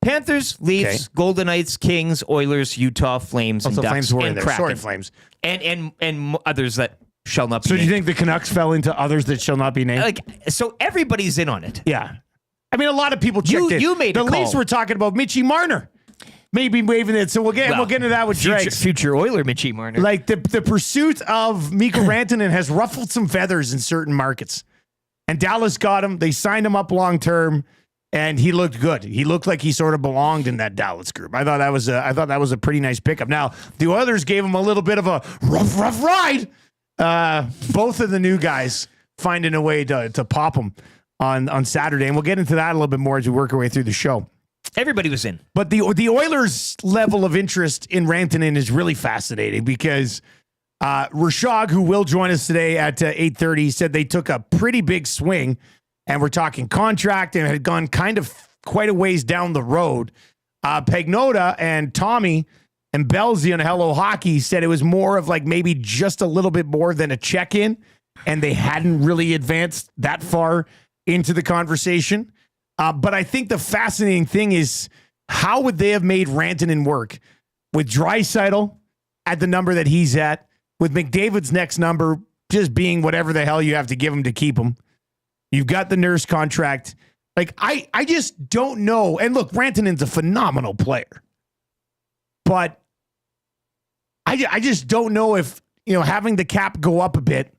Speaker 7: Panthers, Leafs, Golden Knights, Kings, Oilers, Utah, Flames, and Ducks,
Speaker 1: Flames were
Speaker 7: and
Speaker 1: in there.
Speaker 7: Kraken.
Speaker 1: Sorry, Flames,
Speaker 7: and others that shall not be.
Speaker 1: So
Speaker 7: named.
Speaker 1: do you think the Canucks fell into others that shall not be named?
Speaker 7: So everybody's in on it.
Speaker 1: Yeah, I mean, a lot of people checked in.
Speaker 7: You made
Speaker 1: the
Speaker 7: a call.
Speaker 1: Leafs were talking about Mitchie Marner. Maybe waving it. So we'll get into that with Dregs.
Speaker 7: Future Oiler Mitchie Marner.
Speaker 1: Like the pursuit of Mikko Rantanen has ruffled some feathers in certain markets. And Dallas got him. They signed him up long term, and he looked good. He looked like he sort of belonged in that Dallas group. I thought that was a pretty nice pickup. Now, the Oilers gave him a little bit of a rough ride. Both of the new guys finding a way to pop him on Saturday. And we'll get into that a little bit more as we work our way through the show.
Speaker 7: Everybody was in.
Speaker 1: But the Oilers' level of interest in Rantanen is really fascinating because Rishaug, who will join us today at 8:30, said they took a pretty big swing, and we're talking contract and had gone kind of quite a ways down the road. Pagnotta and Tommy and Belzy on Hello Hockey said it was more of like maybe just a little bit more than a check-in, and they hadn't really advanced that far into the conversation. But I think the fascinating thing is how would they have made Rantanen work with Draisaitl at the number that he's at, with McDavid's next number just being whatever the hell you have to give him to keep him. You've got the Nurse contract. Like, I just don't know. And look, Rantanen's a phenomenal player. But I just don't know if, having the cap go up a bit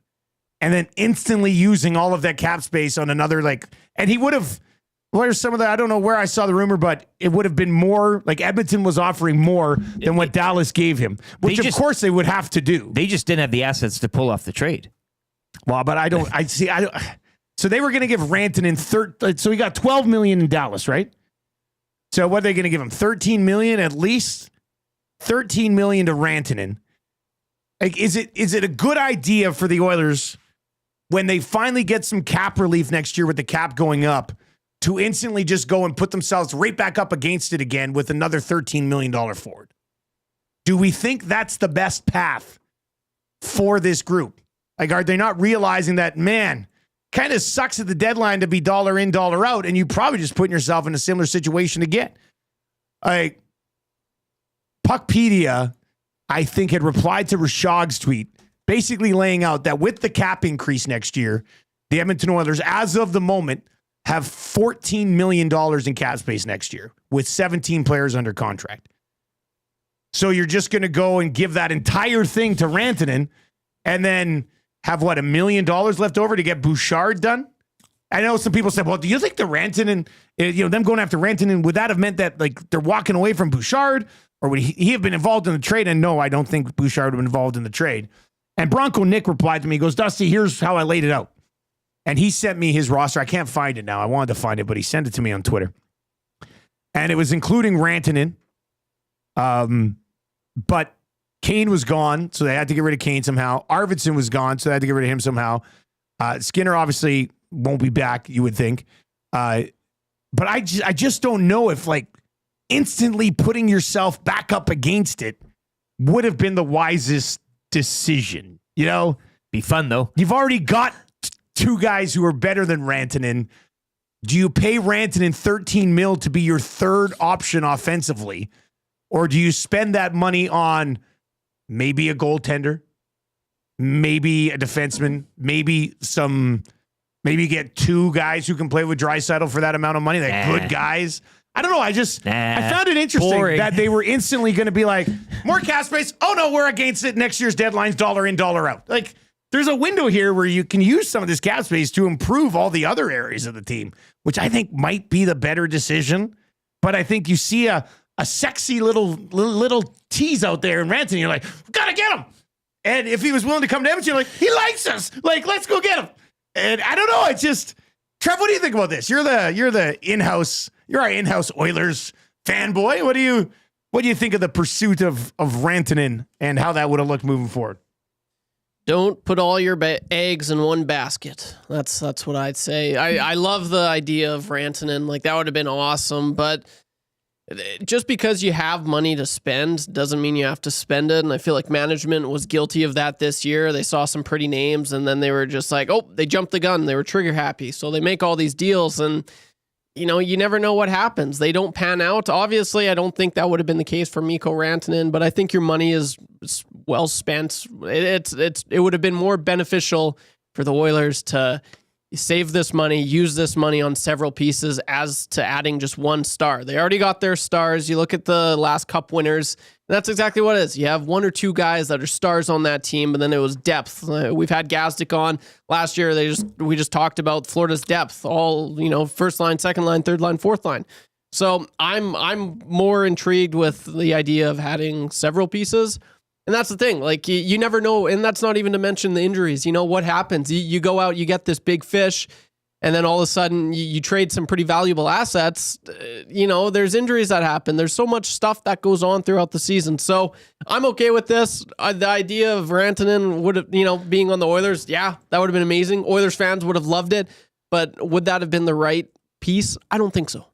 Speaker 1: and then instantly using all of that cap space on another, and he would have... Where's some of that? I don't know where I saw the rumor, but it would have been more, like Edmonton was offering more than what Dallas gave him, which of course they would have to do.
Speaker 7: They just didn't have the assets to pull off the trade.
Speaker 1: Well, but so they were going to give Rantanen so he got $12 million in Dallas, right? So what are they going to give him? $13 million at least? $13 million to Rantanen. Like, is it a good idea for the Oilers when they finally get some cap relief next year with the cap going up to instantly just go and put themselves right back up against it again with another $13 million forward? Do we think that's the best path for this group? Like, are they not realizing that, man, kind of sucks at the deadline to be dollar in, dollar out, and you probably just putting yourself in a similar situation again? Like, Puckpedia I think, had replied to Rishaug's tweet, basically laying out that with the cap increase next year, the Edmonton Oilers, as of the moment, have $14 million in cap space next year with 17 players under contract. So you're just going to go and give that entire thing to Rantanen and then have, $1 million left over to get Bouchard done? I know some people said, well, do you think the Rantanen, them going after Rantanen, would that have meant that like they're walking away from Bouchard? Or would he have been involved in the trade? And no, I don't think Bouchard would have been involved in the trade. And Bronco Nick replied to me, he goes, Dusty, here's how I laid it out. And he sent me his roster. I can't find it now. I wanted to find it, but he sent it to me on Twitter. And it was including Rantanen. But Kane was gone, so they had to get rid of Kane somehow. Arvidsson was gone, so they had to get rid of him somehow. Skinner obviously won't be back, you would think. But I just don't know if like instantly putting yourself back up against it would have been the wisest decision. You know?
Speaker 7: Be fun, though.
Speaker 1: You've already got two guys who are better than Rantanen. Do you pay Rantanen $13 million to be your third option offensively? Or do you spend that money on maybe a goaltender, maybe a defenseman, maybe get two guys who can play with Draisaitl for that amount of money? They're good guys. I don't know. I found it interesting that they were instantly going to be like, more cap space. Oh, no, we're against it. Next year's deadline's dollar in, dollar out. Like, there's a window here where you can use some of this cap space to improve all the other areas of the team, which I think might be the better decision. But I think you see a sexy little tease out there in Rantanen. You're like, gotta get him. And if he was willing to come to Edmonton, you're like, he likes us. Like, let's go get him. And I don't know. It's just, Trev, what do you think about this? You're our in-house Oilers fanboy. What do you think of the pursuit of Rantanen and how that would have looked moving forward?
Speaker 8: Don't put all your eggs in one basket. That's what I'd say. I love the idea of Rantanen. Like, that would have been awesome, but just because you have money to spend doesn't mean you have to spend it. And I feel like management was guilty of that this year. They saw some pretty names and then they were just like, oh, they jumped the gun. They were trigger happy. So they make all these deals and, you never know what happens. They don't pan out. Obviously, I don't think that would have been the case for Mikko Rantanen, but I think your money is well spent. It would have been more beneficial for the Oilers to save this money, use this money on several pieces as to adding just one star. They already got their stars. You look at the last cup winners, and that's exactly what it is. You have one or two guys that are stars on that team, and then it was depth. We've had Gazdic on last year. We just talked about Florida's depth, all, first line, second line, third line, fourth line. So I'm more intrigued with the idea of adding several pieces. And that's the thing, like you never know, and that's not even to mention the injuries. What happens? You go out, you get this big fish, and then all of a sudden you trade some pretty valuable assets. There's injuries that happen. There's so much stuff that goes on throughout the season. So I'm okay with this. The idea of Rantanen would have, being on the Oilers, yeah, that would have been amazing. Oilers fans would have loved it, but would that have been the right piece? I don't think so.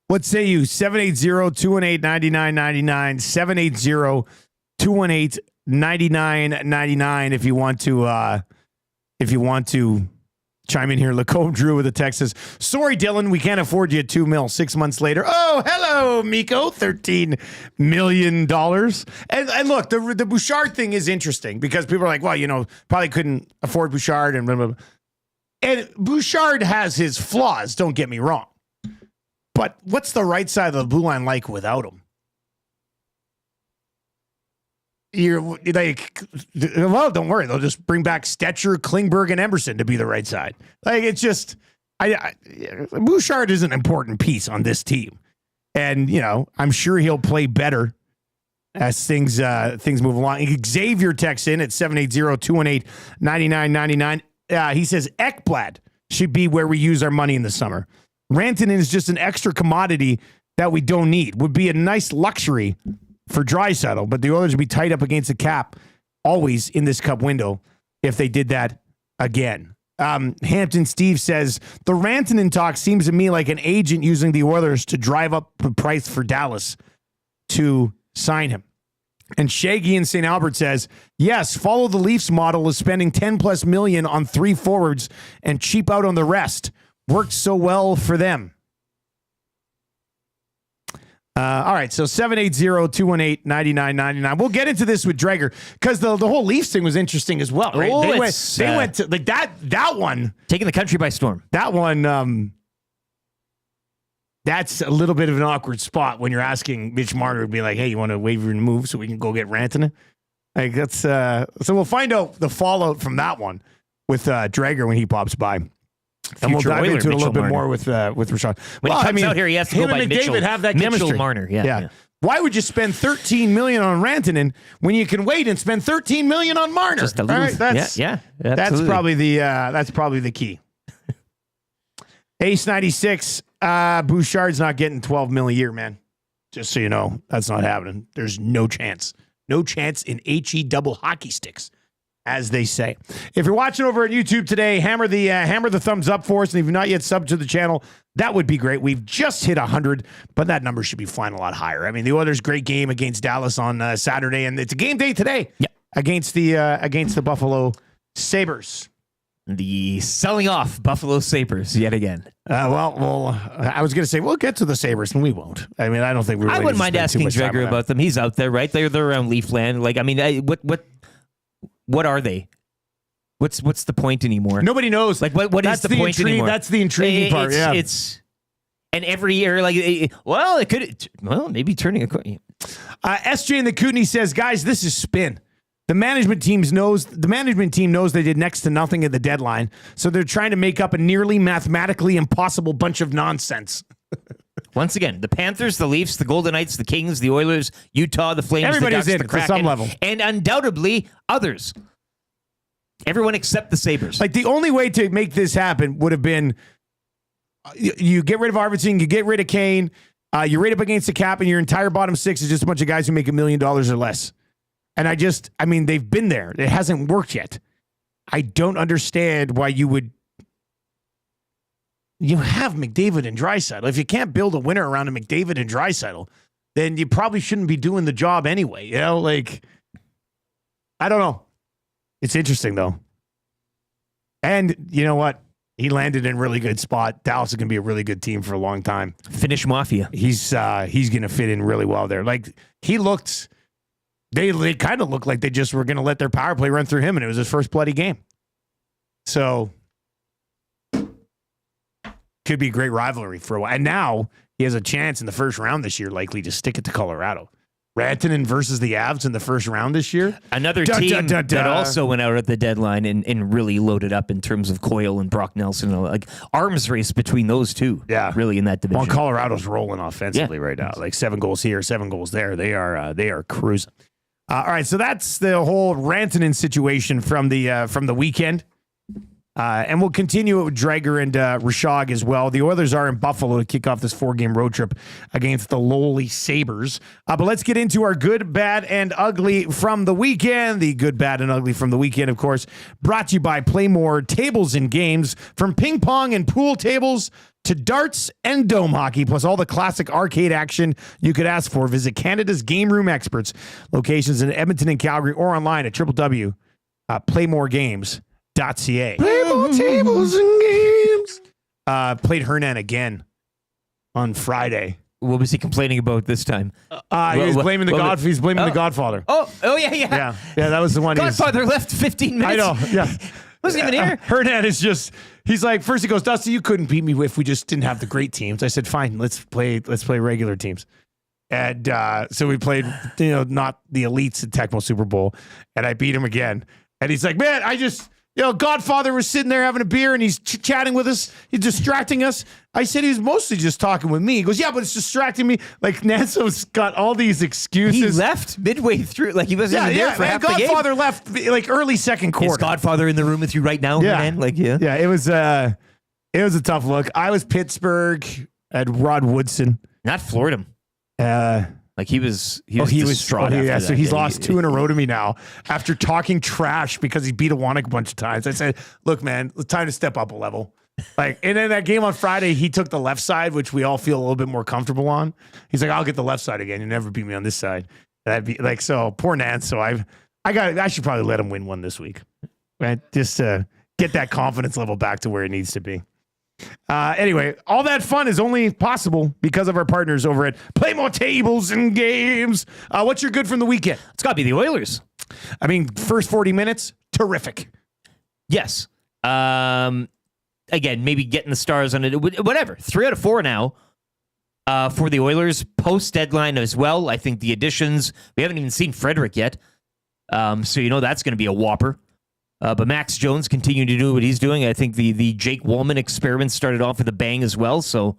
Speaker 1: What say you? 780-218-9999, 780-218-9999 if you want to chime in here. Lacombe Drew with a text says, sorry, Dylan, we can't afford you $2 million 6 months later. Oh, hello, Mikko, $13 million. And look, the Bouchard thing is interesting because people are like, well, probably couldn't afford Bouchard and blah, blah, blah. And Bouchard has his flaws, don't get me wrong. But what's the right side of the blue line like without him? You're like, well, don't worry. They'll just bring back Stetcher, Klingberg, and Emerson to be the right side. Like, it's just, Bouchard is an important piece on this team. And, I'm sure he'll play better as things move along. Xavier texts in at 780-218-9999. He says, Ekblad should be where we use our money in the summer. Rantanen is just an extra commodity that we don't need. Would be a nice luxury for Draisaitl, but the Oilers would be tied up against the cap always in this cup window if they did that again. Hampton Steve says, the Rantanen talk seems to me like an agent using the Oilers to drive up the price for Dallas to sign him. And Shaggy in St. Albert says, yes, follow the Leafs model of spending $10+ million on 3 forwards and cheap out on the rest. Worked so well for them. All right, so 780-218-9999. We'll get into this with Dreger because the whole Leafs thing was interesting as well. Right?
Speaker 7: Oh,
Speaker 1: they
Speaker 7: it's,
Speaker 1: went to like that one.
Speaker 7: Taking the country by storm.
Speaker 1: That one, that's a little bit of an awkward spot when you're asking Mitch Marner to be like, hey, you want to waive your move so we can go get Rantanen? Like that's so we'll find out the fallout from that one with Dreger when he pops by. And we'll dive into it a little bit more with Rishaug.
Speaker 7: When he comes out here, he has to go by
Speaker 1: and
Speaker 7: Mitchell.
Speaker 1: McDavid have that
Speaker 7: Mitchell
Speaker 1: chemistry.
Speaker 7: Marner, yeah.
Speaker 1: Why would you spend $13 million on Rantanen when you can wait and spend $13 million on Marner?
Speaker 7: Just a little,
Speaker 1: all right, that's probably the key. Ace 96, Bouchard's not getting $12 million a year, man. Just so you know, that's not happening. There's no chance. No chance in HE double hockey sticks, as they say. If you're watching over at YouTube today, hammer the thumbs up for us. And if you're not yet subbed to the channel, that would be great. We've just hit 100, but that number should be flying a lot higher. I mean, the Oilers' great game against Dallas on Saturday, and it's a game day today against the Buffalo Sabres.
Speaker 7: The selling off Buffalo Sabres yet again.
Speaker 1: Well, I was going to say we'll get to the Sabres, and we won't. I mean, I don't think we're.
Speaker 7: I wouldn't mind asking Dreger about them. He's out there, right? They're around Leafland. Like, I mean, what are they? What's the point anymore?
Speaker 1: Nobody knows.
Speaker 7: Like, what is the point anymore?
Speaker 1: That's the intriguing part.
Speaker 7: It's and every year, like, it could. Well, maybe turning a coin.
Speaker 1: SJ in the Kootenai says, guys, this is spin. The management team knows they did next to nothing at the deadline, so they're trying to make up a nearly mathematically impossible bunch of nonsense.
Speaker 7: Once again, the Panthers, the Leafs, the Golden Knights, the Kings, the Oilers, Utah, the Flames,
Speaker 1: everybody's
Speaker 7: the Ducks,
Speaker 1: in
Speaker 7: the
Speaker 1: it
Speaker 7: Kraken,
Speaker 1: to some level,
Speaker 7: and undoubtedly others. Everyone except the Sabres.
Speaker 1: Like, the only way to make this happen would have been you get rid of Arvidsson, you get rid of Kane, you rate up against the cap, and your entire bottom six is just a bunch of guys who make $1 million or less. And I mean, they've been there. It hasn't worked yet. I don't understand why you have McDavid and Draisaitl. If you can't build a winner around a McDavid and Draisaitl, then you probably shouldn't be doing the job anyway. You know, like, I don't know. It's interesting, though. And you know what? He landed in a really good spot. Dallas is going to be a really good team for a long time.
Speaker 7: Finnish Mafia.
Speaker 1: He's going to fit in really well there. Like, he looked... They kind of looked like they just were going to let their power play run through him, and it was his first bloody game. So, could be a great rivalry for a while. And now, he has a chance in the first round this year, likely to stick it to Colorado. Rantanen versus the Avs in the first round this year.
Speaker 7: Another team that also went out at the deadline and really loaded up in terms of Coyle and Brock Nelson. Like, arms race between those two.
Speaker 1: Yeah.
Speaker 7: Really in that division.
Speaker 1: Well, Colorado's rolling offensively right now. Like 7 goals here, 7 goals there. They are cruising. All right, so that's the whole Rantanen situation from the weekend. And we'll continue it with Dreger and Rishaug as well. The Oilers are in Buffalo to kick off this 4-game road trip against the lowly Sabres. But let's get into our good, bad, and ugly from the weekend. The good, bad, and ugly from the weekend, of course, brought to you by Play More Tables and Games. From ping pong and pool tables to darts and dome hockey, plus all the classic arcade action you could ask for. Visit Canada's Game Room Experts. Locations in Edmonton and Calgary, or online at www.playmoregames.ca. Play more tables and games. Played Hernan again on Friday.
Speaker 7: What was he complaining about this time?
Speaker 1: He was blaming the Godfather.
Speaker 7: Oh, yeah.
Speaker 1: Yeah, that was the one.
Speaker 7: Godfather left 15 minutes.
Speaker 1: I know. Yeah.
Speaker 7: Wasn't even here.
Speaker 1: Hernan is just, he's like, first he goes, Dusty, you couldn't beat me if we just didn't have the great teams. I said, fine, let's play regular teams. And so we played, not the elites at Tecmo Super Bowl, and I beat him again. And he's like, man, Godfather was sitting there having a beer and he's chatting with us. He's distracting us. I said he was mostly just talking with me. He goes, yeah, but it's distracting me. Like, Nanso's got all these excuses.
Speaker 7: He left midway through. Like, he wasn't even there for half the game.
Speaker 1: Godfather left like early second quarter.
Speaker 7: Is Godfather in the room with you right now, man? Like,
Speaker 1: yeah. It was a tough look. I was Pittsburgh at Rod Woodson.
Speaker 7: Not Florida. Like he was distraught.
Speaker 1: So he's lost 2 in a row to me now after talking trash because he beat Awanek a bunch of times. I said, look, man, it's time to step up a level. Like, and then that game on Friday, he took the left side, which we all feel a little bit more comfortable on. He's like, I'll get the left side again. You never beat me on this side. That'd be like, so poor Nance. So I should probably let him win one this week. Right? Just to get that confidence level back to where it needs to be. Anyway, all that fun is only possible because of our partners over at Play More Tables and Games. What's your good from the weekend?
Speaker 7: It's got to be the Oilers.
Speaker 1: I mean, first 40 minutes, terrific.
Speaker 7: Yes. Again, maybe getting the stars on it. Whatever. 3 out of 4 now for the Oilers. Post-deadline as well. I think the additions, we haven't even seen Frederick yet. So you know that's going to be a whopper. But Max Jones continuing to do what he's doing. I think the Jake Woolman experiment started off with a bang as well. So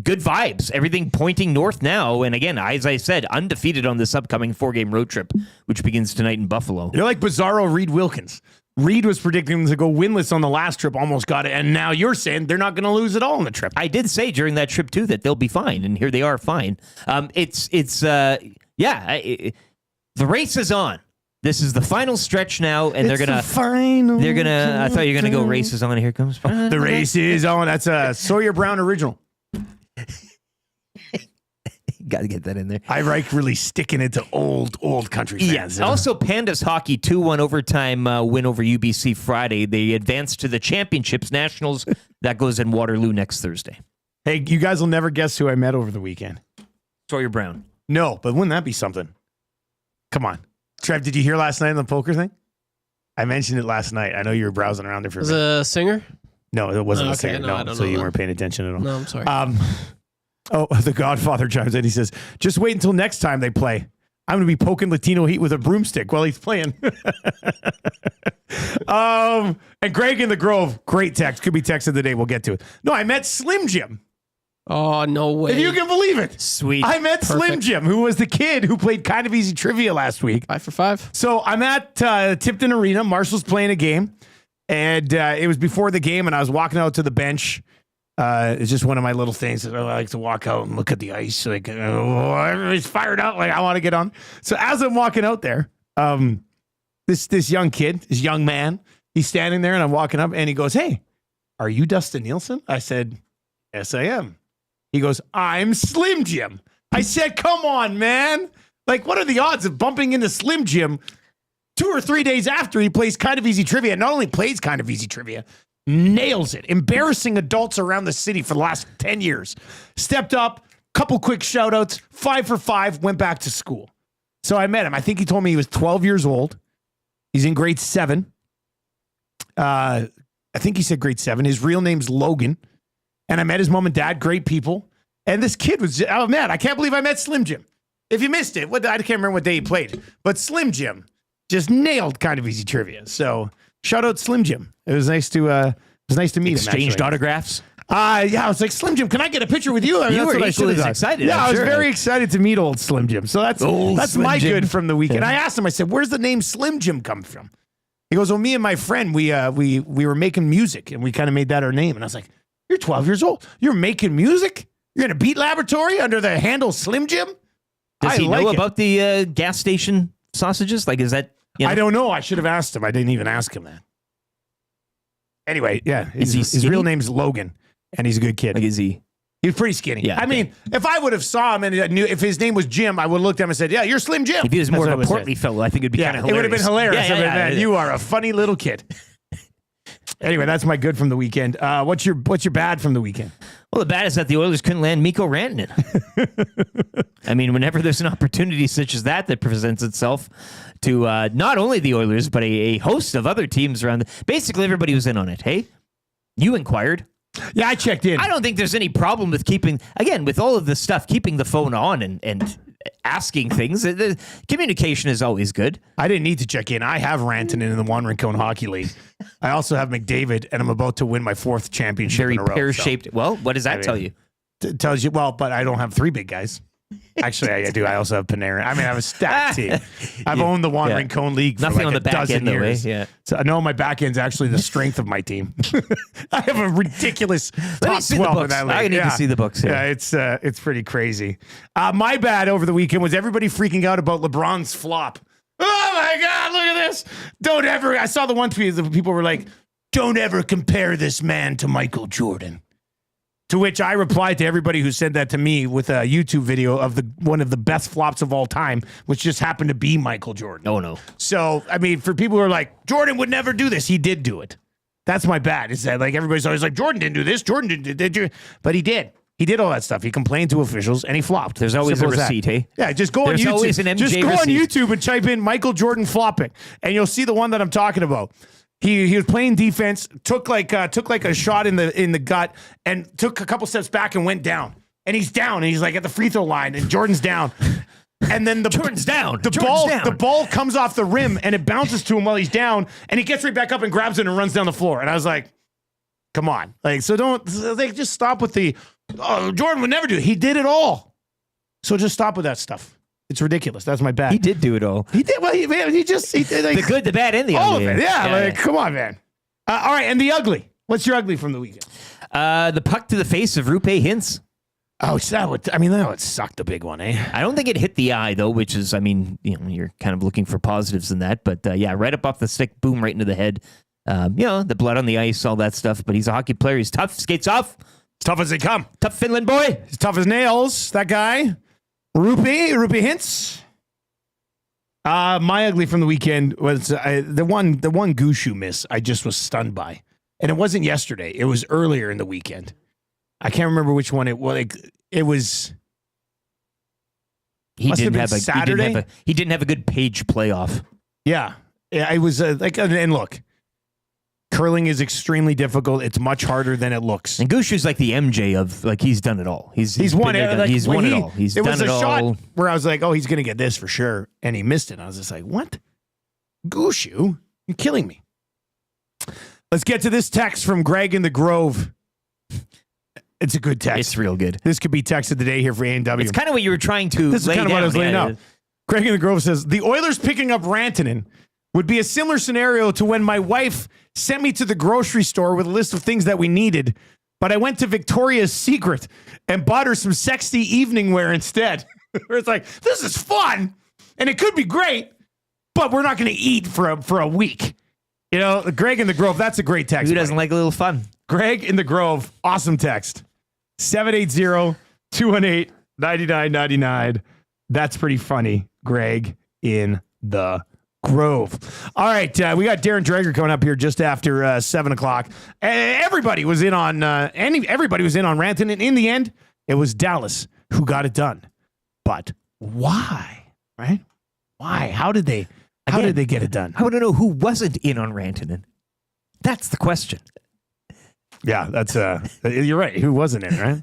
Speaker 7: good vibes. Everything pointing north now. And again, as I said, undefeated on this upcoming 4-game road trip, which begins tonight in Buffalo.
Speaker 1: You're like Bizarro Reed Wilkins. Reed was predicting them to go winless on the last trip, almost got it. And now you're saying they're not going to lose at all on the trip.
Speaker 7: I did say during that trip, too, that they'll be fine. And here they are fine. The race is on. This is the final stretch now, and they're gonna. I thought you were gonna go race is on. Here comes
Speaker 1: the race is on. That's a Sawyer Brown original.
Speaker 7: Got to get that in there.
Speaker 1: I like really sticking it to old country fans.
Speaker 7: Yeah. Also, Pandas hockey 2-1 overtime win over UBC Friday. They advance to the championships nationals. That goes in Waterloo next Thursday.
Speaker 1: Hey, you guys will never guess who I met over the weekend.
Speaker 7: Sawyer Brown.
Speaker 1: No, but wouldn't that be something? Come on. Trev, did you hear last night on the poker thing? I mentioned it last night. I know you were browsing around there for a minute.
Speaker 8: Was it a singer?
Speaker 1: No, it wasn't a singer.
Speaker 8: No, I don't
Speaker 1: so
Speaker 8: know
Speaker 1: you
Speaker 8: that.
Speaker 1: weren't paying attention at all.
Speaker 8: No, I'm sorry.
Speaker 1: The Godfather chimes in. He says, just wait until next time they play. I'm going to be poking Latino Heat with a broomstick while he's playing. And Greg in the Grove, great text. Could be text of the day. We'll get to it. No, I met Slim Jim.
Speaker 8: Oh, no way.
Speaker 1: If you can believe it.
Speaker 7: Sweet.
Speaker 1: I met Slim Jim, who was the kid who played Kind of Easy Trivia last week.
Speaker 8: 5 for 5.
Speaker 1: So I'm at Tipton Arena. Marshall's playing a game. And it was before the game, and I was walking out to the bench. It's just one of my little things that I like to walk out and look at the ice. Like, everybody's fired up. Like, I want to get on. So as I'm walking out there, this young kid, this young man, he's standing there, and I'm walking up, and he goes, "Hey, are you Dustin Nielson?" I said, "Yes, I am." He goes, "I'm Slim Jim." I said, "Come on, man. Like, what are the odds of bumping into Slim Jim 2 or 3 days after he plays Kind of Easy Trivia?" Not only plays Kind of Easy Trivia, nails it. Embarrassing adults around the city for the last 10 years. Stepped up, couple quick shout outs, 5 for 5, went back to school. So I met him. I think he told me he was 12 years old. He's in grade 7. I think he said grade 7. His real name's Logan. And I met his mom and dad, great people. And this kid was, oh man, I can't believe I met Slim Jim. If you missed it, I can't remember what day he played, but Slim Jim just nailed Kind of Easy Trivia. So shout out Slim Jim. It was nice to meet him.
Speaker 7: Exchanged autographs.
Speaker 1: Yeah, I was like, Slim Jim, can I get a picture with you? I mean,
Speaker 7: You
Speaker 1: that's
Speaker 7: were
Speaker 1: what I
Speaker 7: equally
Speaker 1: should have done.
Speaker 7: excited,
Speaker 1: Yeah,
Speaker 7: I'm
Speaker 1: I was
Speaker 7: sure.
Speaker 1: very excited to meet old Slim Jim. So that's
Speaker 7: Slim
Speaker 1: my
Speaker 7: Jim.
Speaker 1: good from the weekend. I asked him, I said, "Where's the name Slim Jim come from?" He goes, "Well, me and my friend, we were making music, and we kind of made that our name." And I was like, "You're 12 years old. You're making music? You're in a beat laboratory under the handle Slim Jim?"
Speaker 7: Does he know
Speaker 1: it.
Speaker 7: about the gas station sausages? Like, is that...
Speaker 1: I don't know. I should have asked him. I didn't even ask him that. Anyway, yeah.
Speaker 7: Is he
Speaker 1: His real
Speaker 7: skinny?
Speaker 1: name's Logan, and he's a good kid.
Speaker 7: Like, is he...
Speaker 1: He was pretty skinny.
Speaker 7: Yeah,
Speaker 1: I
Speaker 7: okay.
Speaker 1: mean, if I would have saw him and I knew if his name was Jim, I would have looked at him and said, "Yeah, you're Slim Jim."
Speaker 7: If he was
Speaker 1: That's
Speaker 7: more
Speaker 1: what I
Speaker 7: of a
Speaker 1: would've
Speaker 7: portly
Speaker 1: said.
Speaker 7: fellow, I think it'd be kind of
Speaker 1: it would
Speaker 7: hilarious.
Speaker 1: have been hilarious.
Speaker 7: Yeah,
Speaker 1: I mean,
Speaker 7: yeah,
Speaker 1: man,
Speaker 7: yeah.
Speaker 1: you are a funny little kid. Anyway, that's my good from the weekend. What's your bad from the weekend?
Speaker 7: Well, the bad is that the Oilers couldn't land Mikko Rantanen. I mean, whenever there's an opportunity such as that presents itself to not only the Oilers, but a host of other teams around. Basically, everybody was in on it. Hey, you inquired.
Speaker 1: Yeah, I checked in.
Speaker 7: I don't think there's any problem with with all of this stuff, keeping the phone on and asking things. The communication is always good.
Speaker 1: I didn't need to check in. I have Rantanen in the One Rincon Hockey League. I also have McDavid, and I'm about to win my 4th championship
Speaker 7: Very
Speaker 1: in a row.
Speaker 7: pear-shaped. Well, what does that tell you?
Speaker 1: It tells you, well, but I don't have 3 big guys. Actually, I do. I also have Panarin. I mean, I have a stacked team. I've owned the One Rincon League for
Speaker 7: Nothing
Speaker 1: like
Speaker 7: on the
Speaker 1: a
Speaker 7: back
Speaker 1: dozen
Speaker 7: end, though, eh?
Speaker 1: years.
Speaker 7: Yeah.
Speaker 1: So no, my back end's actually the strength of my team. I have a ridiculous
Speaker 7: Let me
Speaker 1: top
Speaker 7: see the
Speaker 1: 12 in
Speaker 7: books.
Speaker 1: that league.
Speaker 7: I need to see the books here.
Speaker 1: Yeah, it's pretty crazy. My bad over the weekend was everybody freaking out about LeBron's flop. Oh my God, look at this. Don't ever, I saw the one tweet that people were like, "Don't ever compare this man to Michael Jordan." To which I replied to everybody who said that to me with a YouTube video of one of the best flops of all time, which just happened to be Michael Jordan.
Speaker 7: Oh, no.
Speaker 1: So, I mean, for people who are like, "Jordan would never do this," he did do it. That's my bad. Is that like everybody's always like, Jordan didn't do this, Jordan didn't do, but he did. He did all that stuff. He complained to officials and he flopped.
Speaker 7: There's always
Speaker 1: Simple
Speaker 7: a
Speaker 1: as that.
Speaker 7: receipt, hey?
Speaker 1: Yeah, just go
Speaker 7: There's
Speaker 1: on YouTube.
Speaker 7: always an MJ
Speaker 1: just go on
Speaker 7: receipt.
Speaker 1: YouTube and type in Michael Jordan flopping, and you'll see the one that I'm talking about. He was playing defense, took like a shot in the gut, and took a couple steps back and went down. And he's down, and he's like at the free throw line, and Jordan's down. And then
Speaker 7: Jordan's down.
Speaker 1: The ball comes off the rim and it bounces to him while he's down, and he gets right back up and grabs it and runs down the floor. And I was like, come on. Like, so don't just stop with the Jordan would never do it. He did it all. So just stop with that stuff. It's ridiculous. That's my bad.
Speaker 7: He did do it all.
Speaker 1: He did. Well, he did like,
Speaker 7: The good, the bad, and the
Speaker 1: all
Speaker 7: ugly.
Speaker 1: of it. Yeah, come on, man. All right, and the ugly. What's your ugly from the weekend?
Speaker 7: The puck to the face of Rupe Hintz.
Speaker 1: Oh, that would suck, the big one, eh?
Speaker 7: I don't think it hit the eye, though, which is, you're kind of looking for positives in that. But, right up off the stick, boom, right into the head. The blood on the ice, all that stuff. But he's a hockey player. He's tough, skates off.
Speaker 1: As tough as they come.
Speaker 7: Tough Finland boy.
Speaker 1: He's tough as nails, that guy. Rupe Hintz. My ugly from the weekend was the one Gushu miss I just was stunned by. And it wasn't yesterday. It was earlier in the weekend. I can't remember which one it was. It was.
Speaker 7: He
Speaker 1: Must have
Speaker 7: didn't
Speaker 1: been
Speaker 7: have a
Speaker 1: Saturday?
Speaker 7: he didn't have a good page playoff.
Speaker 1: Yeah. It was and look, curling is extremely difficult. It's much harder than it looks.
Speaker 7: And Gushu's like the MJ of, like, he's done it all. He's
Speaker 1: won
Speaker 7: been
Speaker 1: it.
Speaker 7: there,
Speaker 1: Like,
Speaker 7: he's
Speaker 1: when
Speaker 7: won it all. He's
Speaker 1: it
Speaker 7: done
Speaker 1: was
Speaker 7: it
Speaker 1: a
Speaker 7: all.
Speaker 1: shot where I was like, oh, he's going to get this for sure. And he missed it. I was just like, what? Gushu? You're killing me. Let's get to this text from Greg in the Grove. It's a good text.
Speaker 7: It's real good.
Speaker 1: This could be text of the day here for A&W.
Speaker 7: It's kind of what you were trying to
Speaker 1: This is
Speaker 7: lay
Speaker 1: kind of what I
Speaker 7: down.
Speaker 1: was laying
Speaker 7: Yeah,
Speaker 1: out. Greg in the Grove says, the Oilers picking up Rantanen would be a similar scenario to when my wife sent me to the grocery store with a list of things that we needed, but I went to Victoria's Secret and bought her some sexy evening wear instead. Where it's like, this is fun, and it could be great, but we're not going to eat for a week. You know, Greg in the Grove, that's a great text.
Speaker 7: Who doesn't like a little fun?
Speaker 1: Greg in the Grove, awesome text. 780-218-9999. That's pretty funny. Greg in the Grove. All right, we got Darren Dreger coming up here just after 7 o'clock. Everybody was in on Rantanen. In the end, it was Dallas who got it done. But why? Right? Why? How did they get it done?
Speaker 7: I want to know who wasn't in on Rantanen. That's the question.
Speaker 1: Yeah, that's you're right. Who wasn't in, right?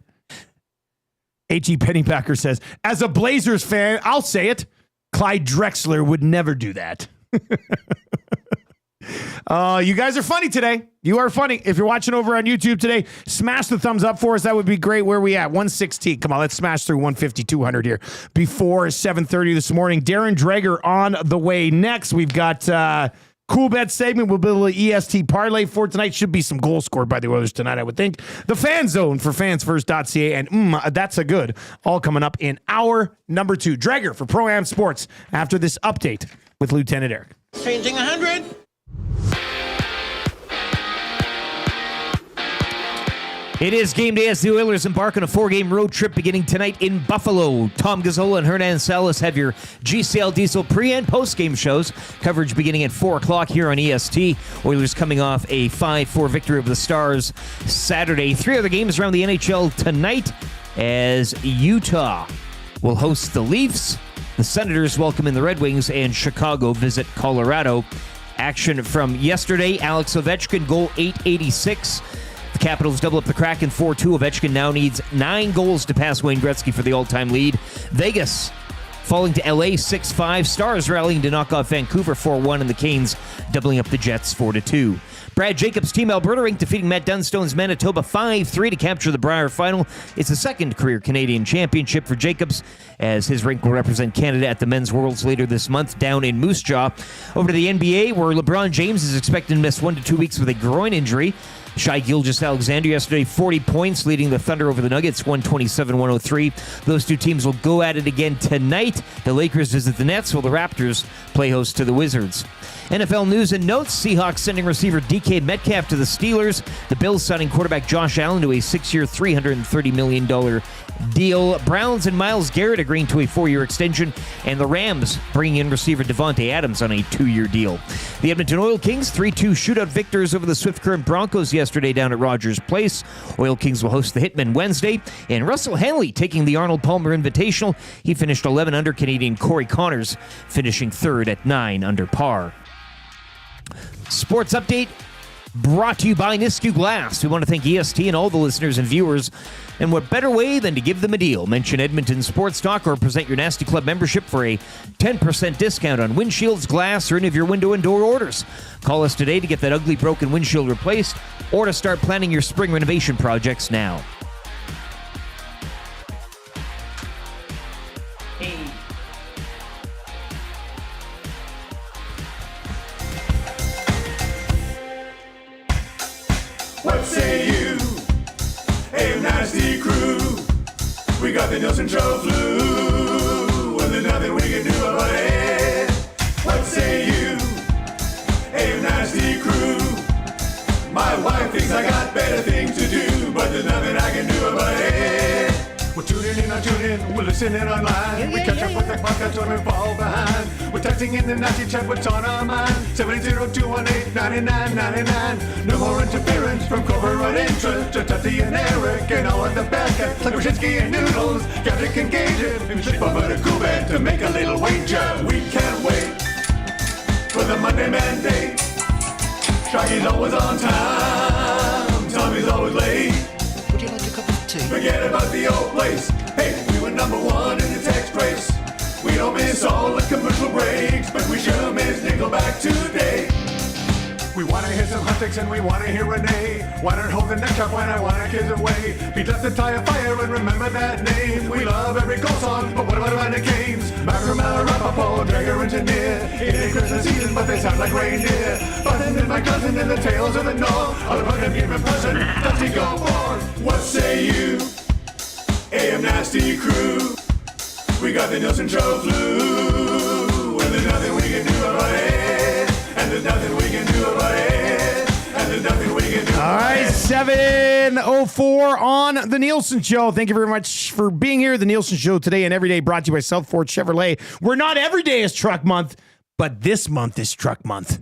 Speaker 1: H.E. Pennypacker says, as a Blazers fan, I'll say it. Clyde Drexler would never do that. You guys are funny today. You are funny. If you're watching over on YouTube today, smash the thumbs up for us. That would be great. Where are we at? 116. Come on, let's smash through 150, 200 here before 7:30 this morning. Darren Dreger on the way next. We've got Coolbet segment. We'll build an EST parlay for tonight. Should be some goals scored by the Oilers tonight, I would think. The Fan Zone for fansfirst.ca and that's a good. All coming up in hour number 2. Dreger for Pro-Am Sports after this update with Lieutenant Eric.
Speaker 2: Changing 100.
Speaker 7: It is game day as the Oilers embark on a 4-game road trip beginning tonight in Buffalo. Tom Gazzola and Hernan Salas have your GCL Diesel pre- and post-game shows. Coverage beginning at 4 o'clock here on EST. Oilers coming off a 5-4 victory over the Stars Saturday. 3 other games around the NHL tonight as Utah will host the Leafs. The Senators welcome in the Red Wings, and Chicago visit Colorado. Action from yesterday, Alex Ovechkin, goal 886. The Capitals double up the Kraken 4-2. Ovechkin now needs 9 goals to pass Wayne Gretzky for the all-time lead. Vegas falling to LA 6-5. Stars rallying to knock off Vancouver 4-1, and the Canes doubling up the Jets 4-2. Brad Jacobs' team Alberta Rink defeating Matt Dunstone's Manitoba 5-3 to capture the Brier final. It's the second career Canadian championship for Jacobs, as his rink will represent Canada at the Men's Worlds later this month down in Moose Jaw. Over to the NBA, where LeBron James is expected to miss 1 to 2 weeks with a groin injury. Shai Gilgeous-Alexander yesterday, 40 points, leading the Thunder over the Nuggets, 127-103. Those two teams will go at it again tonight. The Lakers visit the Nets, while the Raptors play host to the Wizards. NFL news and notes. Seahawks sending receiver DK Metcalf to the Steelers. The Bills signing quarterback Josh Allen to a 6-year, $330 million deal. Browns and Myles Garrett agreeing to a 4-year extension, and the Rams bringing in receiver Devontae Adams on a 2-year deal. The Edmonton Oil Kings 3-2 shootout victors over the Swift Current Broncos yesterday down at Rogers Place. Oil Kings will host the Hitmen Wednesday, and Russell Henley taking the Arnold Palmer Invitational. He finished 11 under. Canadian Corey Connors finishing 3rd at 9 under par. Sports update brought to you by Nisku Glass. We want to thank EST and all the listeners and viewers. And what better way than to give them a deal? Mention Edmonton Sports Talk or present your Nasty Club membership for a 10% discount on windshields, glass, or any of your window and door orders. Call us today to get that ugly broken windshield replaced or to start planning your spring renovation projects now.
Speaker 4: What say you? Hey, nasty crew. We got the Nielson Show flu. And there's nothing we can do about it. What say you? Hey, nasty crew. My wife thinks I got better things to do, but there's nothing I can do about it. We're tuning in on TuneIn, we're listening online. We catch up with the podcast when we fall behind. We're texting in the nasty chat, what's on our mind. 780-218-9999. No more interference from corporate interest. Just Tati and Eric and all of the bad cats like Brzezinski and Noodles. Gadget can gauge it. Maybe slip over to Coolbet to make a little wager. We can't wait for the Monday Mandate. Shaggy's always on time. Tommy's always late.
Speaker 3: Would you like a cup of tea?
Speaker 4: Forget about the old place. Hey, we were number 1 in the text race. We don't miss all the commercial breaks, but we sure miss Nickelback today. We wanna hear some hot takes and we wanna hear Renee. Why not hold the neck up when I wanna kiss away? Beat up the tire fire and remember that name. We love every goal song, but what about the games? Macramel, Rapaport, Dreger, Engineer. It ain't Christmas season, but they sound like reindeer. Button and my cousin and the tales of the North. I'll put them here in person, Dusty go forth. What say you? AM Nasty Crew. We got the Nielson Show flu. And there's nothing we can do about it. And there's nothing we can do about it. And there's nothing we can do about it.
Speaker 1: All right, 7:04 on the Nielson Show. Thank you very much for being here. The Nielson Show today and every day brought to you by South Fort Chevrolet. Where not every day is truck month, but this month is truck month.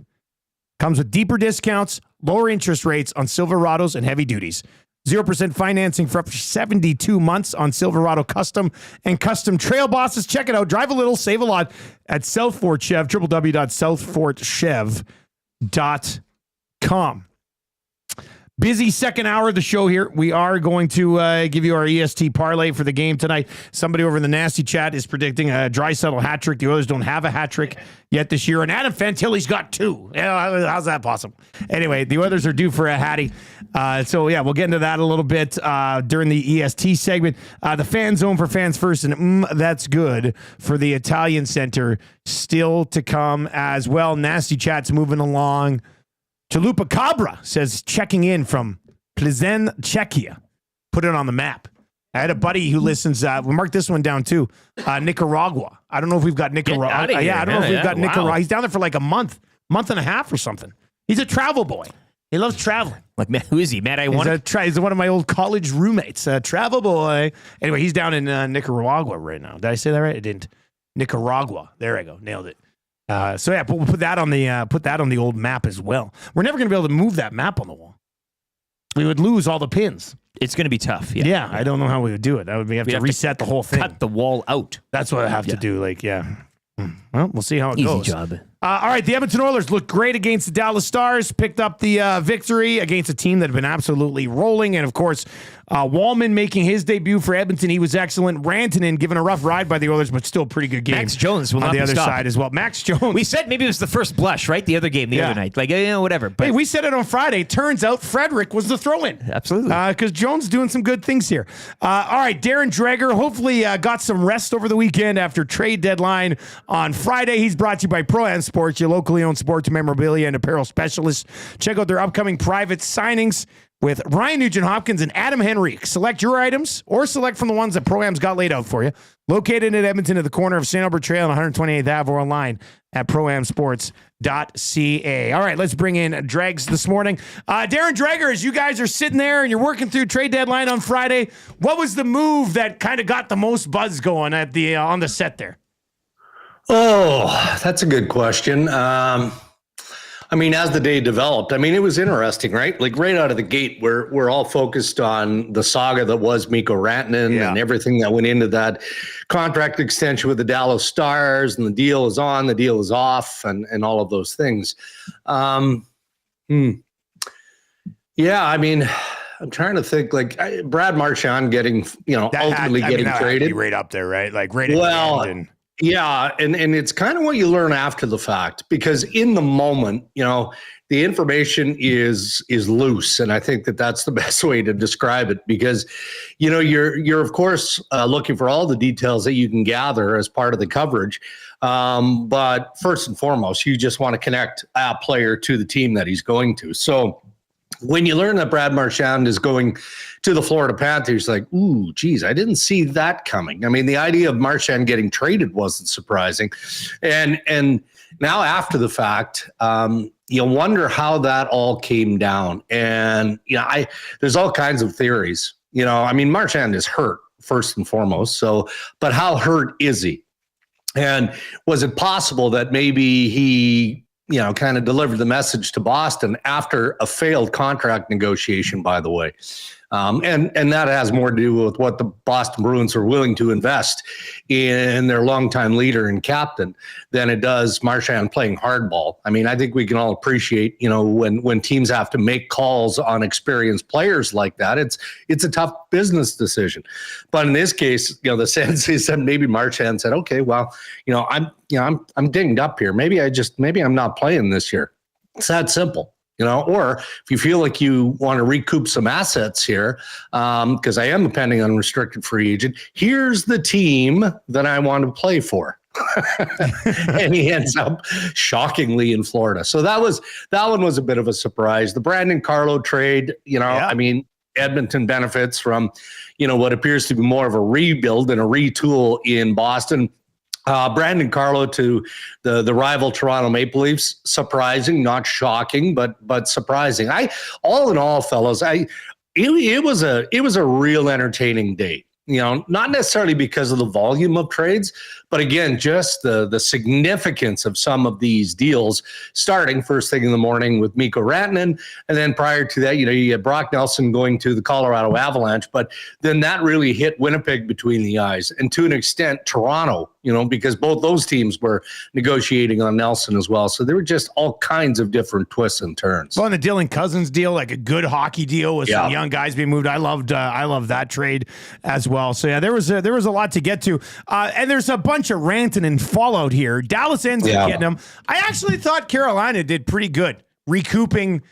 Speaker 1: Comes with deeper discounts, lower interest rates on Silverados and heavy duties. 0% financing for up to 72 months on Silverado Custom and Custom Trail Bosses. Check it out. Drive a little, save a lot at South Fort Chev, www.southfortchev.com. Busy second hour of the show here. We are going to give you our EST parlay for the game tonight. Somebody over in the nasty chat is predicting a Draisaitl hat trick. The Oilers don't have a hat trick yet this year, and Adam Fantilli's got 2. Yeah, how's that possible? Anyway, the Oilers are due for a hattie. So yeah, we'll get into that a little bit during the EST segment. The fan zone for fans first, and that's good for the Italian Center still to come as well. Nasty chat's moving along. Chalupa Cabra says, checking in from Plzeň, Czechia. Put it on the map. I had a buddy who listens. We marked this one down too. Nicaragua. I don't know if we've got Nicaragua. Yeah, I don't know if we've got Nicaragua.
Speaker 7: Wow.
Speaker 1: He's down there for like a month and a half or something. He's a travel boy. He loves traveling.
Speaker 7: Like, man, who is he? Matt,
Speaker 1: He's one of my old college roommates. Travel boy. Anyway, he's down in Nicaragua right now. Did I say that right? I didn't. Nicaragua. There I go. Nailed it. So yeah, we'll put that on the old map as well. We're never going to be able to move that map on the wall. We would lose all the pins.
Speaker 7: It's going to be tough.
Speaker 1: Yeah, I don't know how we would do it. We have to reset the whole thing.
Speaker 7: Cut the wall out.
Speaker 1: That's what I have to do. Like, yeah. Well, we'll see how it goes.
Speaker 7: Easy job.
Speaker 1: All right, the Edmonton Oilers looked great against the Dallas Stars, picked up the victory against a team that had been absolutely rolling. And, of course, Wallman making his debut for Edmonton. He was excellent. Rantanen given a rough ride by the Oilers, but still a pretty good game.
Speaker 7: Max Jones will
Speaker 1: on
Speaker 7: not
Speaker 1: the
Speaker 7: be
Speaker 1: other
Speaker 7: stopped.
Speaker 1: side as well. Max Jones.
Speaker 7: We said maybe it was the first blush, right? The other game, the other night. Like, whatever. But
Speaker 1: hey, we said it on Friday. Turns out Frederick was the throw-in.
Speaker 7: Absolutely.
Speaker 1: Because Jones doing some good things here. All right, Darren Dreger hopefully got some rest over the weekend after trade deadline on Friday. He's brought to you by Pro-Am Sports, your locally owned sports memorabilia and apparel specialists. Check out their upcoming private signings. with Ryan Nugent-Hopkins and Adam Henrique. Select your items or select from the ones that Pro-Am's got laid out for you. Located in Edmonton at the corner of St. Albert Trail and 128th Ave or online at proamsports.ca. All right, let's bring in Dregs this morning. Darren Dreger, as you guys are sitting there and you're working through trade deadline on Friday, what was the move that kind of got the most buzz going at the on the set there?
Speaker 12: Oh, that's a good question. I mean, as the day developed, I mean, it was interesting, right? Like right out of the gate, we're all focused on the saga that was Mikko Rantanen and everything that went into that contract extension with the Dallas Stars, and the deal is on, the deal is off, and all of those things. Yeah, I mean, I'm trying to think, like Brad Marchand getting, ultimately getting traded.
Speaker 1: Right up there, right? Like right at the end.
Speaker 12: Yeah, and it's kind of what you learn after the fact, because in the moment, the information is loose, and I think that's the best way to describe it, because you're of course looking for all the details that you can gather as part of the coverage, but first and foremost, you just want to connect a player to the team that he's going to. So when you learn that Brad Marchand is going to the Florida Panthers, like, ooh, geez, I didn't see that coming. I mean, the idea of Marchand getting traded wasn't surprising. And now after the fact, you wonder how that all came down. And, there's all kinds of theories. I mean, Marchand is hurt first and foremost. So, but how hurt is he? And was it possible that maybe he kind of delivered the message to Boston after a failed contract negotiation, by the way. And that has more to do with what the Boston Bruins are willing to invest in their longtime leader and captain than it does Marchand playing hardball. I mean, I think we can all appreciate, when teams have to make calls on experienced players like that, it's a tough business decision. But in this case, the sense is that maybe Marchand said, okay, well, I'm dinged up here. Maybe I'm not playing this year. It's that simple. Or if you feel like you want to recoup some assets here, because I am a pending unrestricted free agent, here's the team that I want to play for. And he ends up shockingly in Florida. So that one was a bit of a surprise. The Brandon Carlo trade, I mean, Edmonton benefits from, what appears to be more of a rebuild and a retool in Boston. Brandon Carlo to the rival Toronto Maple Leafs, surprising, not shocking, but surprising. All in all, fellas, it was a real entertaining day. Not necessarily because of the volume of trades, but again, just the significance of some of these deals, starting first thing in the morning with Mikko Rantanen. And then prior to that, you had Brock Nelson going to the Colorado Avalanche, but then that really hit Winnipeg between the eyes, and to an extent, Toronto, because both those teams were negotiating on Nelson as well. So there were just all kinds of different twists and turns.
Speaker 1: Well, and the Dylan Cousins deal, like a good hockey deal with some young guys being moved. I loved that trade as well. So yeah, there was a lot to get to, and there's a bunch of Rantanen fallout here. Dallas ends up getting him. I actually thought Carolina did pretty good recouping.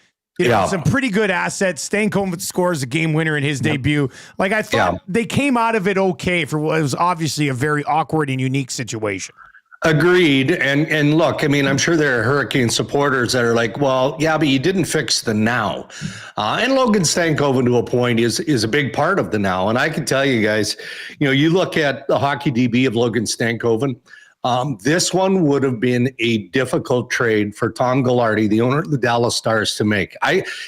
Speaker 1: Some pretty good assets. Stankoven scores a game winner in his debut. Like I thought they came out of it okay for what was obviously a very awkward and unique situation.
Speaker 12: Agreed. And look, I mean, I'm sure there are Hurricane supporters that are like, well, yeah, but you didn't fix the now. And Logan Stankoven, to a point, is a big part of the now. And I can tell you guys, you look at the hockey DB of Logan Stankoven, this one would have been a difficult trade for Tom Ghilardi, the owner of the Dallas Stars, to make.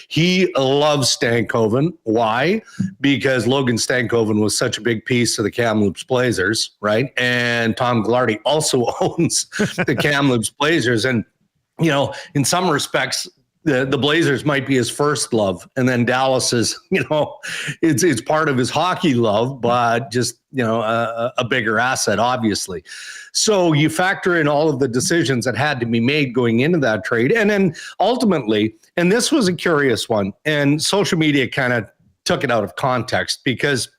Speaker 12: He loves Stankoven. Why? Because Logan Stankoven was such a big piece of the Kamloops Blazers, right? And Tom Ghilardi also owns the Kamloops Blazers. And, in some respects, the Blazers might be his first love, and then Dallas is, it's part of his hockey love, but just, a bigger asset, obviously. So you factor in all of the decisions that had to be made going into that trade. And then ultimately, and this was a curious one, and social media kind of took it out of context because,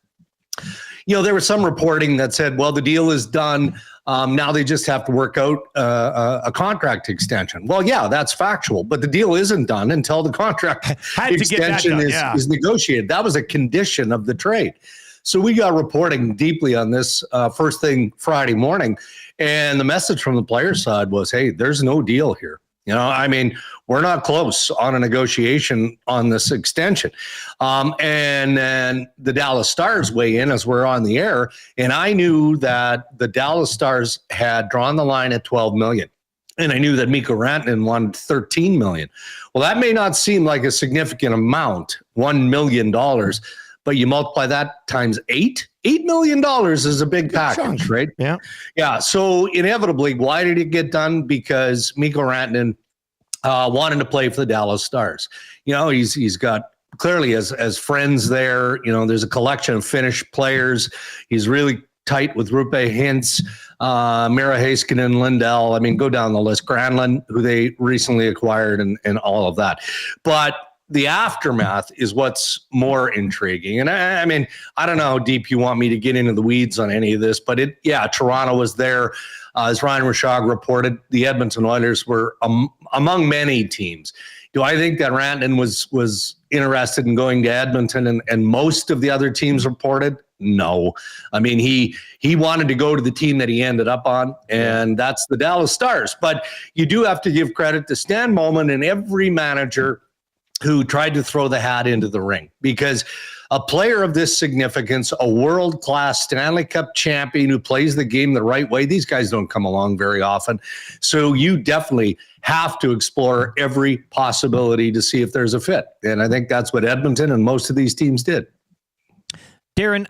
Speaker 12: there was some reporting that said, well, the deal is done. Now they just have to work out a contract extension. Well, yeah, that's factual, but the deal isn't done until the contract extension is negotiated. That was a condition of the trade. So we got reporting deeply on this first thing Friday morning, and the message from the player side was, hey, there's no deal here. I mean, we're not close on a negotiation on this extension. And then the Dallas Stars weigh in as we're on the air. And I knew that the Dallas Stars had drawn the line at $12 million. And I knew that Mikko Rantanen wanted $13 million. Well, that may not seem like a significant amount, $1 million, but you multiply that times $8 million is a big package, right?
Speaker 1: Yeah.
Speaker 12: Yeah. So inevitably, why did it get done? Because Mikko Rantanen wanted to play for the Dallas Stars. He's got clearly as friends there. There's a collection of Finnish players. He's really tight with Rupe Hintz, Mira Heiskanen, Lindell. I mean, go down the list. Granlund, who they recently acquired, and all of that. But the aftermath is what's more intriguing. And I mean, I don't know how deep you want me to get into the weeds on any of this, but Toronto was there. As Ryan Rishaug reported, the Edmonton Oilers were among many teams. Do I think that Rantanen was interested in going to Edmonton and most of the other teams reported? No. I mean, he wanted to go to the team that he ended up on, and that's the Dallas Stars. But you do have to give credit to Stan Bowman and every manager who tried to throw the hat into the ring, because a player of this significance, a world-class Stanley Cup champion who plays the game the right way, these guys don't come along very often. So you definitely have to explore every possibility to see if there's a fit. And I think that's what Edmonton and most of these teams did.
Speaker 7: Darren,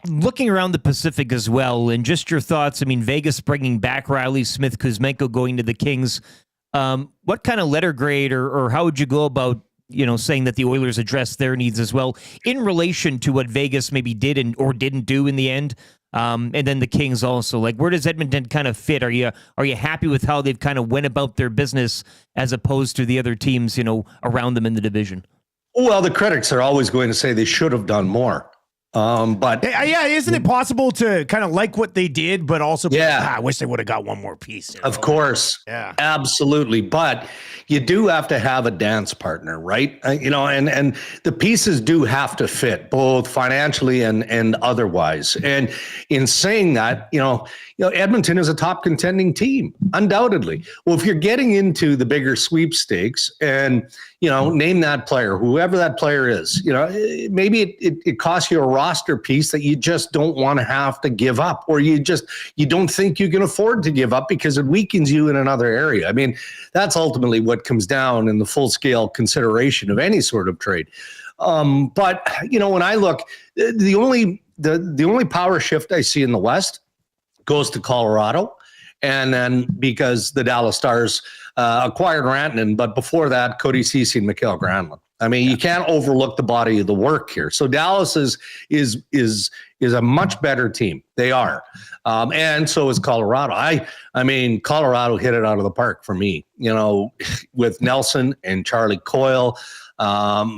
Speaker 7: looking around the Pacific as well, and just your thoughts. I mean, Vegas bringing back Riley Smith, Kuzmenko going to the Kings. What kind of letter grade or how would you go about, saying that the Oilers address their needs as well in relation to what Vegas maybe did or didn't do in the end? And then the Kings also, like, where does Edmonton kind of fit? Are you happy with how they've kind of went about their business as opposed to the other teams, around them in the division?
Speaker 12: Well, the critics are always going to say they should have done more. But
Speaker 1: isn't it possible to kind of like what they did, but also, I wish they would have got one more piece.
Speaker 12: Of course.
Speaker 1: Yeah,
Speaker 12: absolutely. But you do have to have a dance partner, right? And the pieces do have to fit both financially and otherwise. And in saying that, Edmonton is a top contending team, undoubtedly. Well, if you're getting into the bigger sweepstakes and, name that player, whoever that player is, maybe it costs you a roster piece that you just don't want to have to give up, or you don't think you can afford to give up because it weakens you in another area. I mean, that's ultimately what comes down in the full scale consideration of any sort of trade. But when I look, the only power shift I see in the West goes to Colorado. And then because the Dallas Stars acquired Rantanen, but before that, Cody Ceci and Mikael Granlund. I mean, you can't overlook the body of the work here. So Dallas is a much better team. They are, and so is Colorado. I mean, Colorado hit it out of the park for me. With Nelson and Charlie Coyle,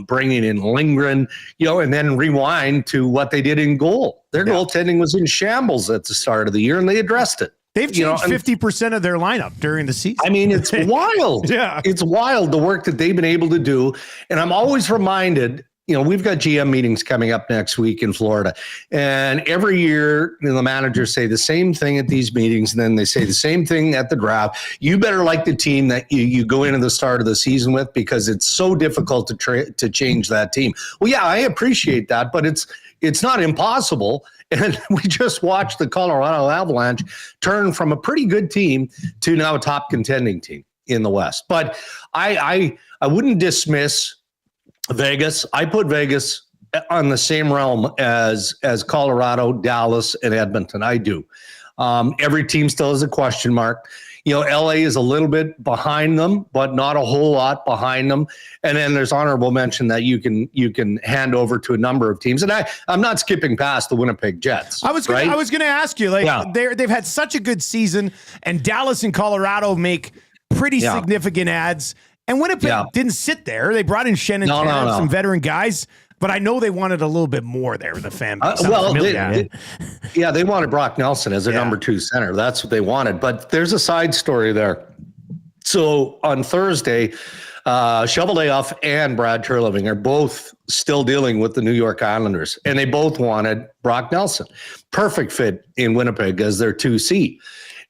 Speaker 12: bringing in Lindgren, and then rewind to what they did in goal. Their goaltending was in shambles at the start of the year, and they addressed it.
Speaker 1: They've changed 50% of their lineup during the season.
Speaker 12: I mean, it's wild.
Speaker 1: Yeah.
Speaker 12: It's wild, the work that they've been able to do. And I'm always reminded, we've got GM meetings coming up next week in Florida. And every year, the managers say the same thing at these meetings, and then they say the same thing at the draft. You better like the team that you go into the start of the season with, because it's so difficult to change that team. Well, yeah, I appreciate that, but it's not impossible. And we just watched the Colorado Avalanche turn from a pretty good team to now a top contending team in the West. But I wouldn't dismiss Vegas. I put Vegas on the same realm as Colorado, Dallas, and Edmonton. I do. Every team still has a question mark. LA is a little bit behind them, but not a whole lot behind them. And then there's honorable mention that you can hand over to a number of teams. And I'm not skipping past the Winnipeg Jets.
Speaker 1: I was going to ask you, they've had such a good season, and Dallas and Colorado make pretty significant adds. And Winnipeg didn't sit there. They brought in Shannon Tanev, some veteran guys. But I know they wanted a little bit more there with the fan base.
Speaker 12: They wanted Brock Nelson as a number 2 center. That's what they wanted. But there's a side story there. So on Thursday, Shoveldayoff and Brad Terliving are both still dealing with the New York Islanders, and they both wanted Brock Nelson. Perfect fit in Winnipeg as their 2C.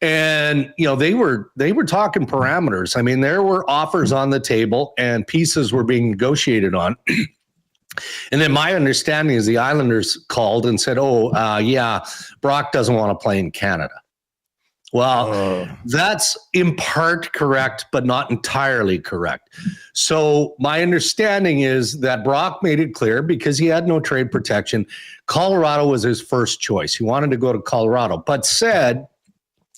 Speaker 12: And they were talking parameters. I mean, there were offers on the table and pieces were being negotiated on. And then my understanding is the Islanders called and said, yeah, Brock doesn't want to play in Canada. Well, that's in part correct, but not entirely correct. So my understanding is that Brock made it clear, because he had no trade protection, Colorado was his first choice. He wanted to go to Colorado, but said,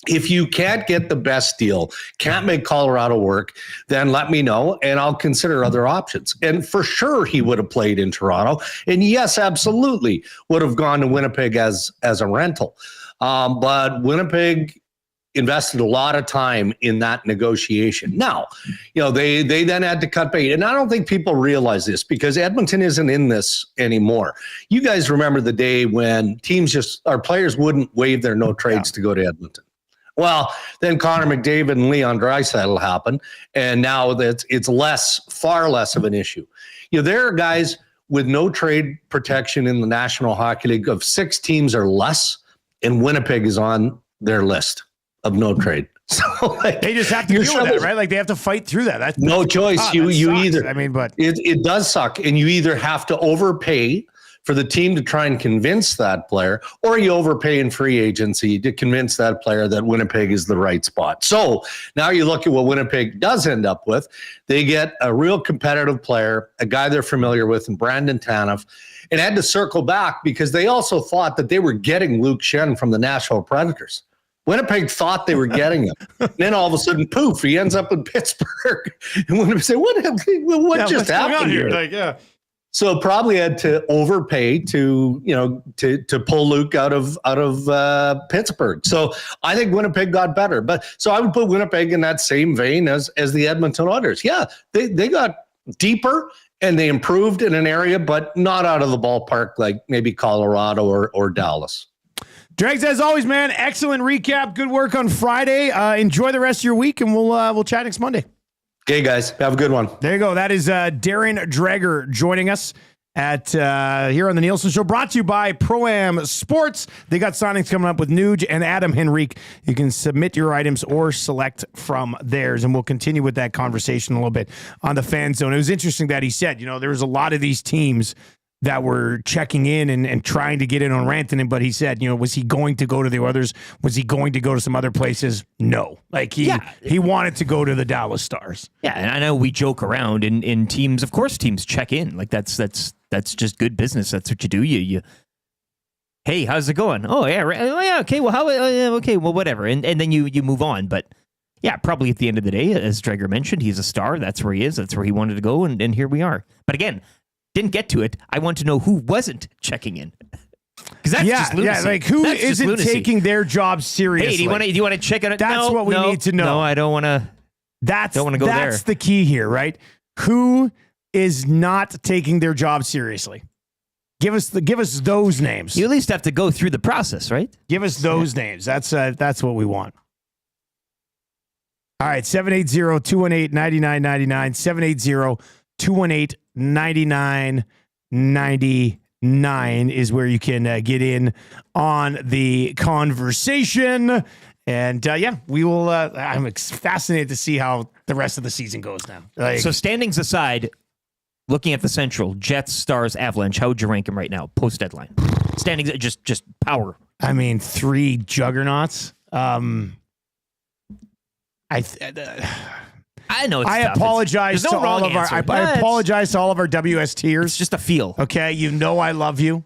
Speaker 12: if you can't get the best deal, can't make Colorado work, then let me know and I'll consider other options. And for sure, he would have played in Toronto. And yes, absolutely would have gone to Winnipeg as a rental. But Winnipeg invested a lot of time in that negotiation. Now, they then had to cut bait. And I don't think people realize this, because Edmonton isn't in this anymore. You guys remember the day when our players wouldn't waive their no trades to go to Edmonton. Well, then Connor McDavid and Leon Draisaitl happened, and now it's far less of an issue. There are guys with no trade protection in the National Hockey League of 6 teams or less, and Winnipeg is on their list of no trade. So
Speaker 1: they just have to deal with that, right? Like they have to fight through that. That's
Speaker 12: no choice. You either.
Speaker 1: But
Speaker 12: it does suck, and you either have to overpay for the team to try and convince that player, or you overpay in free agency to convince that player that Winnipeg is the right spot. So now you look at what Winnipeg does end up with. They get a real competitive player, a guy they're familiar with, and Brandon Tanev, and had to circle back because they also thought that they were getting Luke Schenn from the Nashville Predators. Winnipeg thought they were getting him. Then all of a sudden, poof, he ends up in Pittsburgh. And Winnipeg said, what just happened here? So probably had to overpay to pull Luke out of Pittsburgh. So I think Winnipeg got better. But so I would put Winnipeg in that same vein as the Edmonton Oilers. Yeah, they got deeper and they improved in an area, but not out of the ballpark like maybe Colorado or Dallas.
Speaker 1: Dregs, as always, man, excellent recap. Good work on Friday. Enjoy the rest of your week, and we'll chat next Monday.
Speaker 12: Okay, guys, have a good one.
Speaker 1: There you go. That is Darren Dreger joining us at here on the Nielson Show, brought to you by Pro-Am Sports. They got signings coming up with Nuge and Adam Henrique. You can submit your items or select from theirs, and we'll continue with that conversation a little bit on the Fan Zone. It was interesting that he said, there was a lot of these teams that were checking in and trying to get in on Rantanen, but he said, was he going to go to the Oilers? Was he going to go to some other places? No. Like he wanted to go to the Dallas Stars.
Speaker 7: Yeah, and I know we joke around in teams. Of course, teams check in. Like that's just good business. That's what you do. You hey, how's it going? Oh yeah, right. Oh yeah, okay. Well, how? Okay, well, whatever. And then you move on. But yeah, probably at the end of the day, as Dreger mentioned, he's a star. That's where he is. That's where he wanted to go, and here we are. But again, didn't get to it. I want to know who wasn't checking in. Because that's just lunacy.
Speaker 1: Yeah, like who isn't taking their job seriously?
Speaker 7: Hey, do you want to check it?
Speaker 1: That's what we need to know.
Speaker 7: No, I don't want to. Don't want to go there.
Speaker 1: That's the key here, right? Who is not taking their job seriously? Give us those names.
Speaker 7: You at least have to go through the process, right?
Speaker 1: Give us those names. That's what we want. All right, 780-218-9999, 780-218-9999 is where you can get in on the conversation. And we will. I'm fascinated to see how the rest of the season goes now.
Speaker 7: So standings aside, looking at the Central, Jets, Stars, Avalanche, how would you rank them right now, post-deadline? Standings, just power.
Speaker 1: I mean, 3 juggernauts.
Speaker 7: I know.
Speaker 1: I apologize to all of our. I apologize to all of our WSTers.
Speaker 7: It's just a feel.
Speaker 1: Okay, I love you.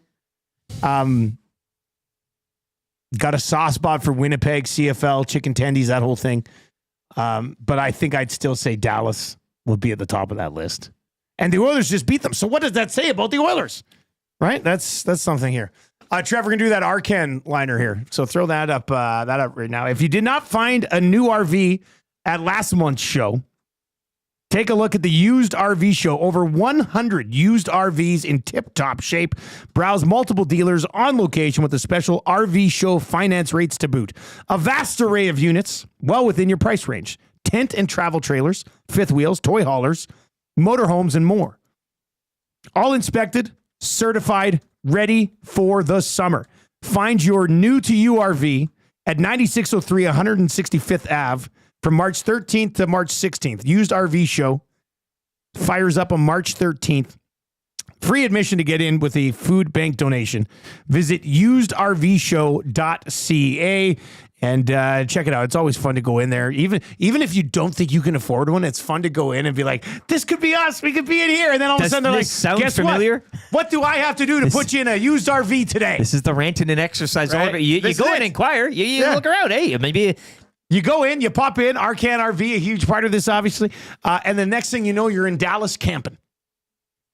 Speaker 1: Got a soft spot for Winnipeg, CFL, chicken tendies, that whole thing. But I think I'd still say Dallas would be at the top of that list. And the Oilers just beat them. So what does that say about the Oilers? Right? That's something here. Trevor, can do that Arken liner here. So throw that up right now. If you did not find a new RV at last month's show, take a look at the used RV show. Over 100 used RVs in tip-top shape. Browse multiple dealers on location with the special RV show finance rates to boot. A vast array of units, well within your price range. Tent and travel trailers, fifth wheels, toy haulers, motorhomes, and more. All inspected, certified, ready for the summer. Find your new-to-you RV at 9603 165th Ave from March 13th to March 16th. Used RV show fires up on March 13th. Free admission to get in with a food bank donation. Visit usedrvshow.ca and check it out. It's always fun to go in there. Even if you don't think you can afford one, it's fun to go in and be like, this could be us. We could be in here. And then all of a sudden they're like,
Speaker 7: sound
Speaker 1: guess
Speaker 7: familiar?
Speaker 1: What do I have to do to put you in a used RV today?
Speaker 7: This is the Rantanen exercise.
Speaker 1: Right.
Speaker 7: You
Speaker 1: This
Speaker 7: go
Speaker 1: is
Speaker 7: in and
Speaker 1: it.
Speaker 7: inquire. You look around. Hey, maybe...
Speaker 1: You go in, you pop in, Arcan RV, a huge part of this, obviously. And the next thing you know, you're in Dallas camping.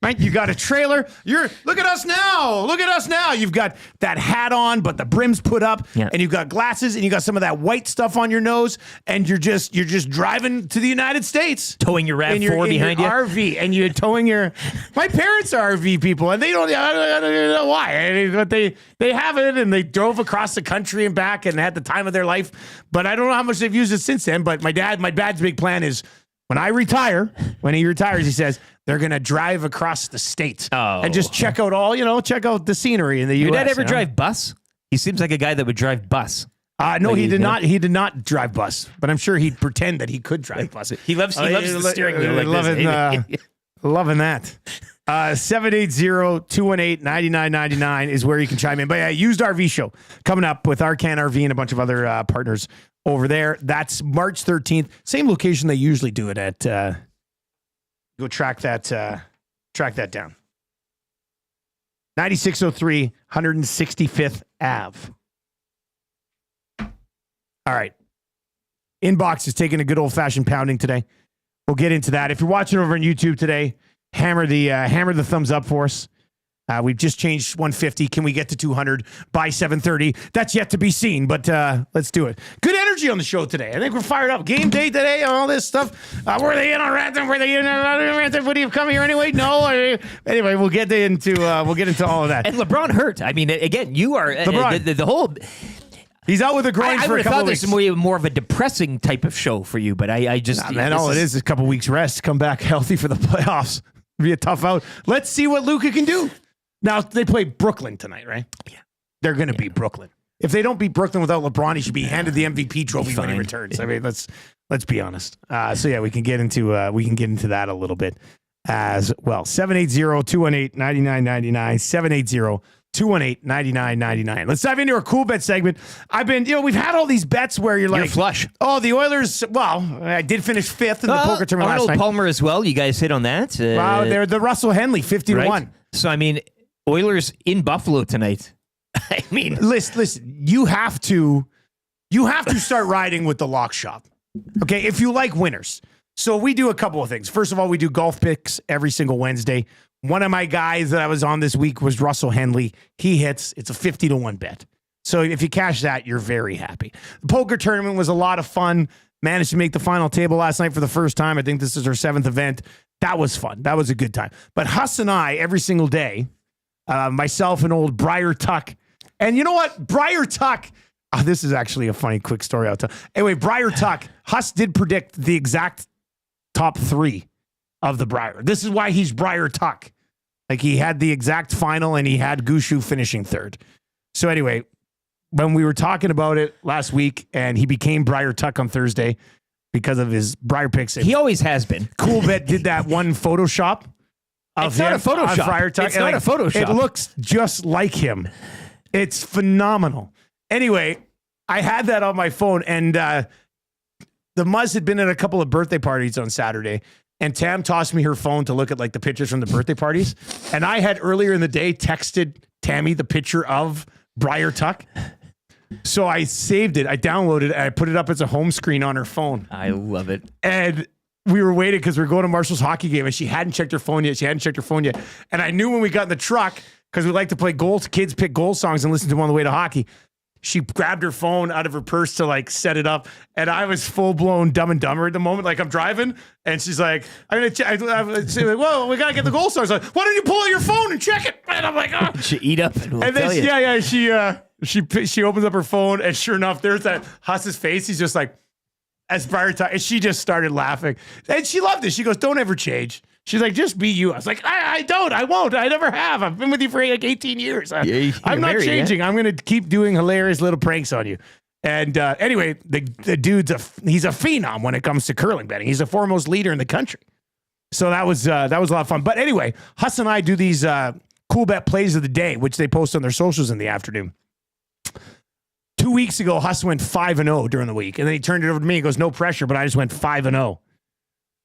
Speaker 1: Right? You got a trailer. Look at us now. Look at us now. You've got that hat on, but the brim's put up, and you've got glasses, and you got some of that white stuff on your nose, and you're just driving to the United States,
Speaker 7: towing your RAV4 behind you,
Speaker 1: RV, and you're towing your. My parents are RV people, and they don't. I don't know why, but they have it, and they drove across the country and back, and had the time of their life. But I don't know how much they've used it since then. But my dad's big plan is when I retire, when he retires, he says, they're going to drive across the state and just check out check out the scenery in the U.S.
Speaker 7: Your dad ever drive bus? He seems like a guy that would drive bus.
Speaker 1: No,
Speaker 7: Like
Speaker 1: he did not. He did not drive bus, but I'm sure he'd pretend that he could drive bus.
Speaker 7: He loves the steering wheel. Like
Speaker 1: loving that. 780-218-9999 is where you can chime in. But yeah, used RV show coming up with Arcan RV and a bunch of other partners over there. That's March 13th. Same location they usually do it at. Go track that down. 9603 165th Ave. All right. Inbox is taking a good old-fashioned pounding today. We'll get into that. If you're watching over on YouTube today, hammer the thumbs up for us. We've just changed 150. Can we get to 200 by 7:30? That's yet to be seen, but let's do it. Good energy on the show today. I think we're fired up. Game day today, all this stuff. Were they in on Rantanen? Were they in on Rantanen? Would he have come here anyway? No. Anyway, we'll get into all of that.
Speaker 7: And LeBron hurt. I mean, again, you are the whole.
Speaker 1: He's out with a groin for a couple of weeks.
Speaker 7: This is more of a depressing type of show for you, but I just
Speaker 1: all it is a couple weeks rest. Come back healthy for the playoffs. It'll be a tough out. Let's see what Luka can do. Now, they play Brooklyn tonight, right? Yeah. They're going to beat Brooklyn. If they don't beat Brooklyn without LeBron, he should be handed the MVP trophy when he returns. I mean, let's be honest. So yeah, we can get into that a little bit as well. 780-218-9999. 780-218-9999. Let's dive into our cool bet segment. We've had all these bets where you're
Speaker 7: flush.
Speaker 1: Oh, the Oilers. Well, I did finish fifth in the poker tournament last
Speaker 7: Arnold
Speaker 1: night.
Speaker 7: Palmer as well. You guys hit on that.
Speaker 1: Wow, they're the Russell Henley 50-1.
Speaker 7: So I mean, Oilers in Buffalo tonight. I mean,
Speaker 1: listen. You have to start riding with the lock shop. Okay, if you like winners. So we do a couple of things. First of all, we do golf picks every single Wednesday. One of my guys that I was on this week was Russell Henley. He hits. It's a 50-1 bet. So if you cash that, you're very happy. The poker tournament was a lot of fun. Managed to make the final table last night for the first time. I think this is our 7th event. That was fun. That was a good time. But Huss and I, every single day, myself and old Brier Tuck. And you know what? Brier Tuck, this is actually a funny quick story I'll tell. Anyway, Brier Tuck, Huss did predict the exact top 3 of the Brier. This is why he's Brier Tuck. Like he had the exact final and he had Gushu finishing 3rd. So anyway, when we were talking about it last week and he became Brier Tuck on Thursday because of his Brier picks.
Speaker 7: He always has been.
Speaker 1: Coolbet did that one Photoshop.
Speaker 7: It's not a Photoshop.
Speaker 1: Brier Tuck.
Speaker 7: It's not a Photoshop.
Speaker 1: It looks just like him. It's phenomenal. Anyway, I had that on my phone and the Muzz had been at a couple of birthday parties on Saturday. And Tam tossed me her phone to look at like the pictures from the birthday parties. And I had earlier in the day texted Tammy the picture of Brier Tuck. So I saved it. I downloaded it. And I put it up as a home screen on her phone.
Speaker 7: I love it.
Speaker 1: And we were waiting because we were going to Marshall's hockey game and she hadn't checked her phone yet. And I knew when we got in the truck, because we like to play goals, kids pick goal songs and listen to them on the way to hockey. She grabbed her phone out of her purse to like set it up. And I was full blown Dumb and Dumber at the moment. Like I'm driving and she's like, I'm going to check. Whoa, we got to get the goal songs. Like, why don't you pull out your phone and check it? And I'm like, oh.
Speaker 7: She eat up. And
Speaker 1: then she opens up her phone and sure enough, there's that Huss's face. He's just like, as Brier Tuck, and she just started laughing. And she loved it. She goes, don't ever change. She's like, just be you. I was like, I won't. I never have. I've been with you for like 18 years. I'm not changing. I'm going to keep doing hilarious little pranks on you. And anyway, the dude's he's a phenom when it comes to curling betting. He's the foremost leader in the country. So that was a lot of fun. But anyway, Huss and I do these Coolbet plays of the day, which they post on their socials in the afternoon. 2 weeks ago, Huss went 5-0 during the week. And then he turned it over to me. He goes, no pressure, but I just went 5-0.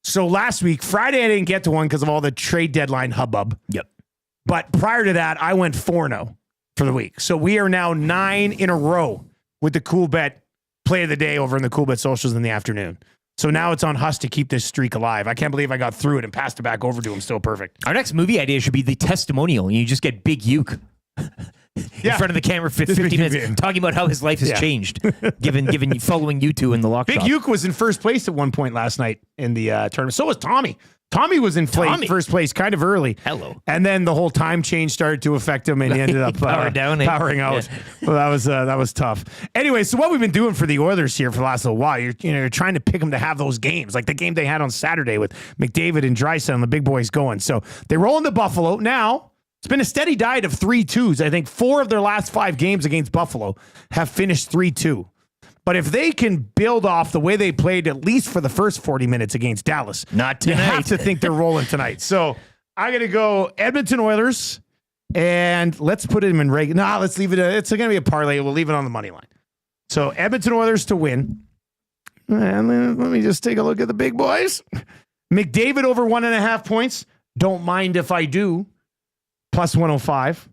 Speaker 1: So last week, Friday, I didn't get to one because of all the trade deadline hubbub.
Speaker 7: Yep.
Speaker 1: But prior to that, I went 4-0 for the week. So we are now 9 in a row with the Coolbet play of the day over in the Coolbet socials in the afternoon. So now it's on Huss to keep this streak alive. I can't believe I got through it and passed it back over to him. Still perfect.
Speaker 7: Our next movie idea should be the testimonial. And you just get Big Uke in front of the camera for 50 minutes talking about how his life has changed, given following you two in the lock
Speaker 1: Big
Speaker 7: shop.
Speaker 1: Uke was in first place at one point last night in the tournament. So was Tommy. Tommy was in first place kind of early.
Speaker 7: Hello.
Speaker 1: And then the whole time change started to affect him, and he ended up powering out. Yeah. Well, that was tough. Anyway, so what we've been doing for the Oilers here for the last little while, you're trying to pick them to have those games, like the game they had on Saturday with McDavid and Draisaitl and the big boys going. So they roll into Buffalo. Now, it's been a steady diet of 3-2s. I think 4 of their last 5 games against Buffalo have finished 3-2. But if they can build off the way they played, at least for the first 40 minutes against Dallas,
Speaker 7: not tonight.
Speaker 1: You have to think they're rolling tonight. So I'm going to go Edmonton Oilers, and let's put them in regular. Nah, let's leave it. It's going to be a parlay. We'll leave it on the money line. So Edmonton Oilers to win. And let me just take a look at the big boys. McDavid over 1.5 points. Don't mind if I do. Plus 105.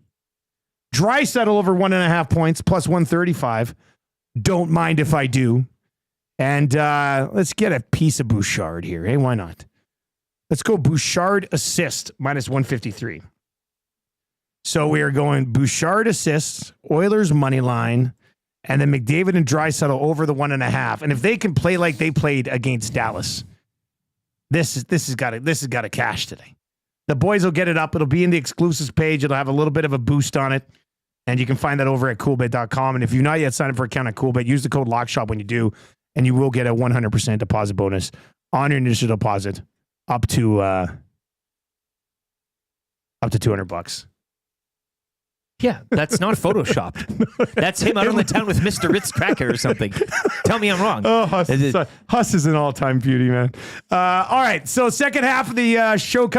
Speaker 1: Draisaitl over 1.5 points. Plus 135. Don't mind if I do. And let's get a piece of Bouchard here. Hey, why not? Let's go Bouchard assist, minus 153. So we are going Bouchard assists, Oilers money line, and then McDavid and Draisaitl over the 1.5. And if they can play like they played against Dallas, this has got to cash today. The boys will get it up. It'll be in the exclusives page. It'll have a little bit of a boost on it. And you can find that over at Coolbet.com. And if you're not yet signed up for an account at Coolbet, use the code LOCKSHOP when you do, and you will get a 100% deposit bonus on your initial deposit up to $200.
Speaker 7: Yeah, that's not photoshopped. That's him out on the town with Mr. Ritz Cracker or something. Tell me I'm wrong.
Speaker 1: Oh, Huss is an all-time beauty, man. All right, so second half of the show,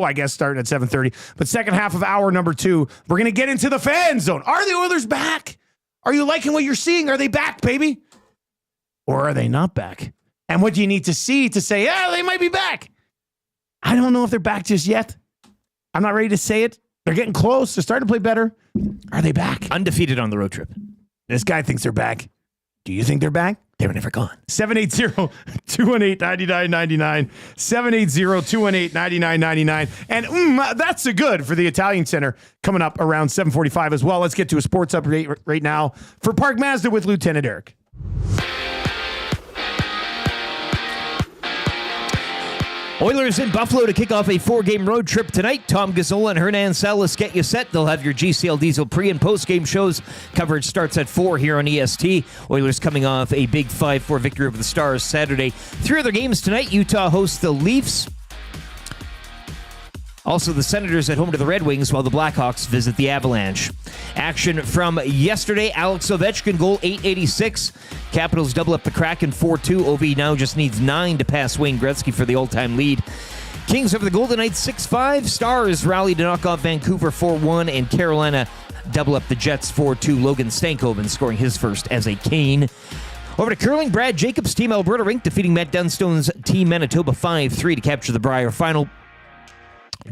Speaker 1: I guess, starting at 7:30. But second half of hour number 2, we're going to get into the fan zone. Are the Oilers back? Are you liking what you're seeing? Are they back, baby? Or are they not back? And what do you need to see to say, yeah, they might be back? I don't know if they're back just yet. I'm not ready to say it. They're getting close. They're starting to play better. Are they back?
Speaker 7: Undefeated on the road trip.
Speaker 1: This guy thinks they're back. Do you think they're back?
Speaker 7: They were never gone.
Speaker 1: 780-218-9999. 780-218-9999. And that's a good for the Italian Center coming up around 7:45 as well. Let's get to a sports update right now for Park Mazda with Lieutenant Eric.
Speaker 7: Oilers in Buffalo to kick off a 4-game road trip tonight. Tom Gazzola and Hernan Salas get you set. They'll have your GCL Diesel pre- and post-game shows. Coverage starts at 4 here on EST. Oilers coming off a big 5-4 victory over the Stars Saturday. 3 other games tonight. Utah hosts the Leafs. Also, the Senators at home to the Red Wings, while the Blackhawks visit the Avalanche. Action from yesterday, Alex Ovechkin, goal 886. Capitals double up the Kraken 4-2. OV now just needs 9 to pass Wayne Gretzky for the all-time lead. Kings over the Golden Knights 6-5. Stars rally to knock off Vancouver 4-1. And Carolina double up the Jets 4-2. Logan Stankoven scoring his first as a Kane. Over to curling, Brad Jacobs' team Alberta Rink defeating Matt Dunstone's team Manitoba 5-3 to capture the Brier final.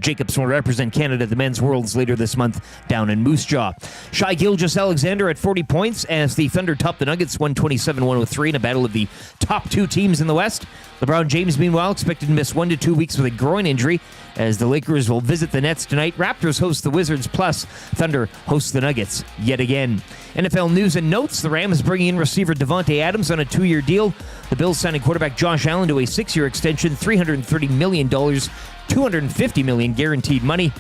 Speaker 7: Jacobs will represent Canada at the Men's Worlds later this month down in Moose Jaw. Shai Gilgeous-Alexander at 40 points as the Thunder top the Nuggets 127-103 in a battle of the top 2 teams in the West. LeBron James, meanwhile, expected to miss 1 to 2 weeks with a groin injury as the Lakers will visit the Nets tonight. Raptors host the Wizards, plus Thunder hosts the Nuggets yet again. NFL news and notes. The Rams bringing in receiver Devontae Adams on a 2-year deal. The Bills signing quarterback Josh Allen to a 6-year extension, $330 million, $250 million guaranteed money.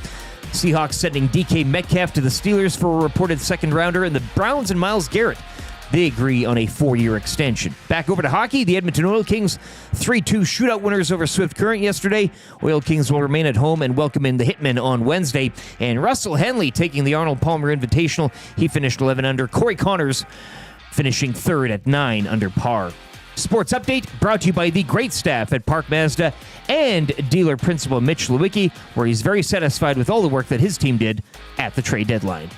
Speaker 7: Seahawks sending DK Metcalf to the Steelers for a reported second-rounder, and the Browns and Myles Garrett, they agree on a 4-year extension. Back over to hockey, the Edmonton Oil Kings 3-2 shootout winners over Swift Current yesterday. Oil Kings will remain at home and welcome in the Hitmen on Wednesday. And Russell Henley taking the Arnold Palmer Invitational. He finished 11 under. Corey Connors finishing third at 9 under par. Sports Update brought to you by the great staff at Park Mazda and dealer principal Mitch Lewicki, where he's very satisfied with all the work that his team did at the trade deadline.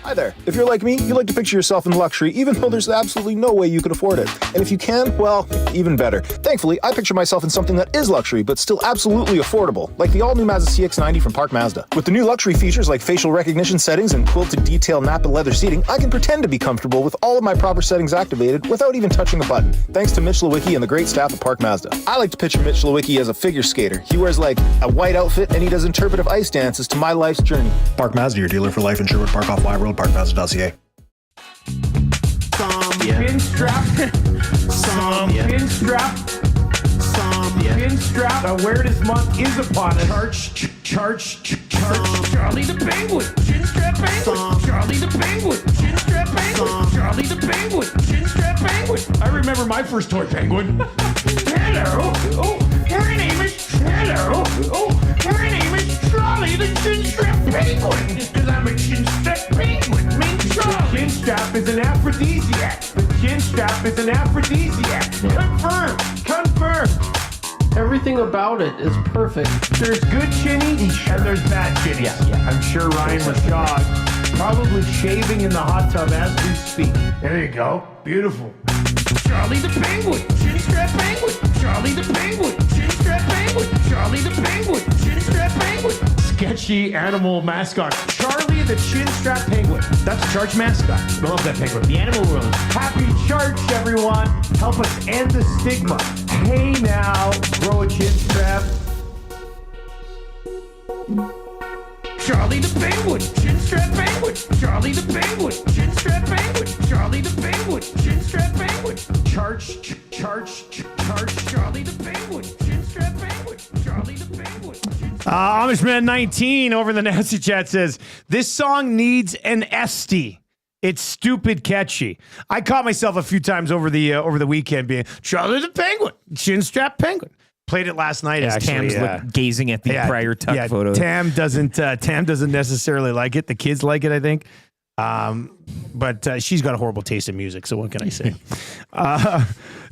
Speaker 13: Hi there. If you're like me, you like to picture yourself in luxury, even though there's absolutely no way you can afford it. And if you can, well, even better. Thankfully, I picture myself in something that is luxury, but still absolutely affordable, like the all-new Mazda CX-90 from Park Mazda. With the new luxury features like facial recognition settings and quilted detail Napa leather seating, I can pretend to be comfortable with all of my proper settings activated without even touching a button. Thanks to Mitch Lewicki and the great staff at Park Mazda. I like to picture Mitch Lewicki as a figure skater. He wears like a white outfit and he does interpretive ice dances to my life's journey.
Speaker 14: Park Mazda, your dealer for life in Sherwood Park off Live Road, parkmazda.ca.
Speaker 1: Pin strap. Pin strap. Pin strap. Awareness month is upon us. Charge. Charlie the Penguin. Chin strap Penguin. Charlie the Penguin. Chin strap Penguin. Charlie the Penguin. Chin strap Penguin. I remember my first toy penguin. Hello. Oh, my name is. Hello. Oh, my name is Charlie the Chin strap Penguin. Because I'm a chin strap penguin. Charlie. Chin strap is an aphrodisiac. The chin strap is an aphrodisiac. Confirm.
Speaker 8: Everything about it is perfect.
Speaker 1: There's good chinny and there's bad chinny. Yeah. I'm sure Ryan Rishaug probably shaving in the hot tub as we speak. There you go. Beautiful. Charlie the Penguin. Chin strap penguin. Charlie the Penguin. Chin strap penguin. Charlie the Penguin. Chin strap penguin. Sketchy animal mascot. Charlie the chin strap penguin. That's a church mascot. I love that penguin. The animal world. Happy church, everyone. Help us end the stigma. Hey now, grow a chin strap. Charlie the Penguin, chin strap penguin. Charlie the Penguin, chin strap penguin. Charlie the Penguin, chin strap penguin. Charge. Charlie the Penguin, chin strap penguin. Charlie the Penguin. Amishman 19 over in the Nasty Chat says, this song needs an Esty. It's stupid catchy. I caught myself a few times over the weekend being Charlie the Penguin, chin strap penguin. Played it last night as Tam's
Speaker 7: gazing at the prior tuck photo.
Speaker 1: Tam doesn't necessarily like it. The kids like it, I think. But she's got a horrible taste in music, so what can I say?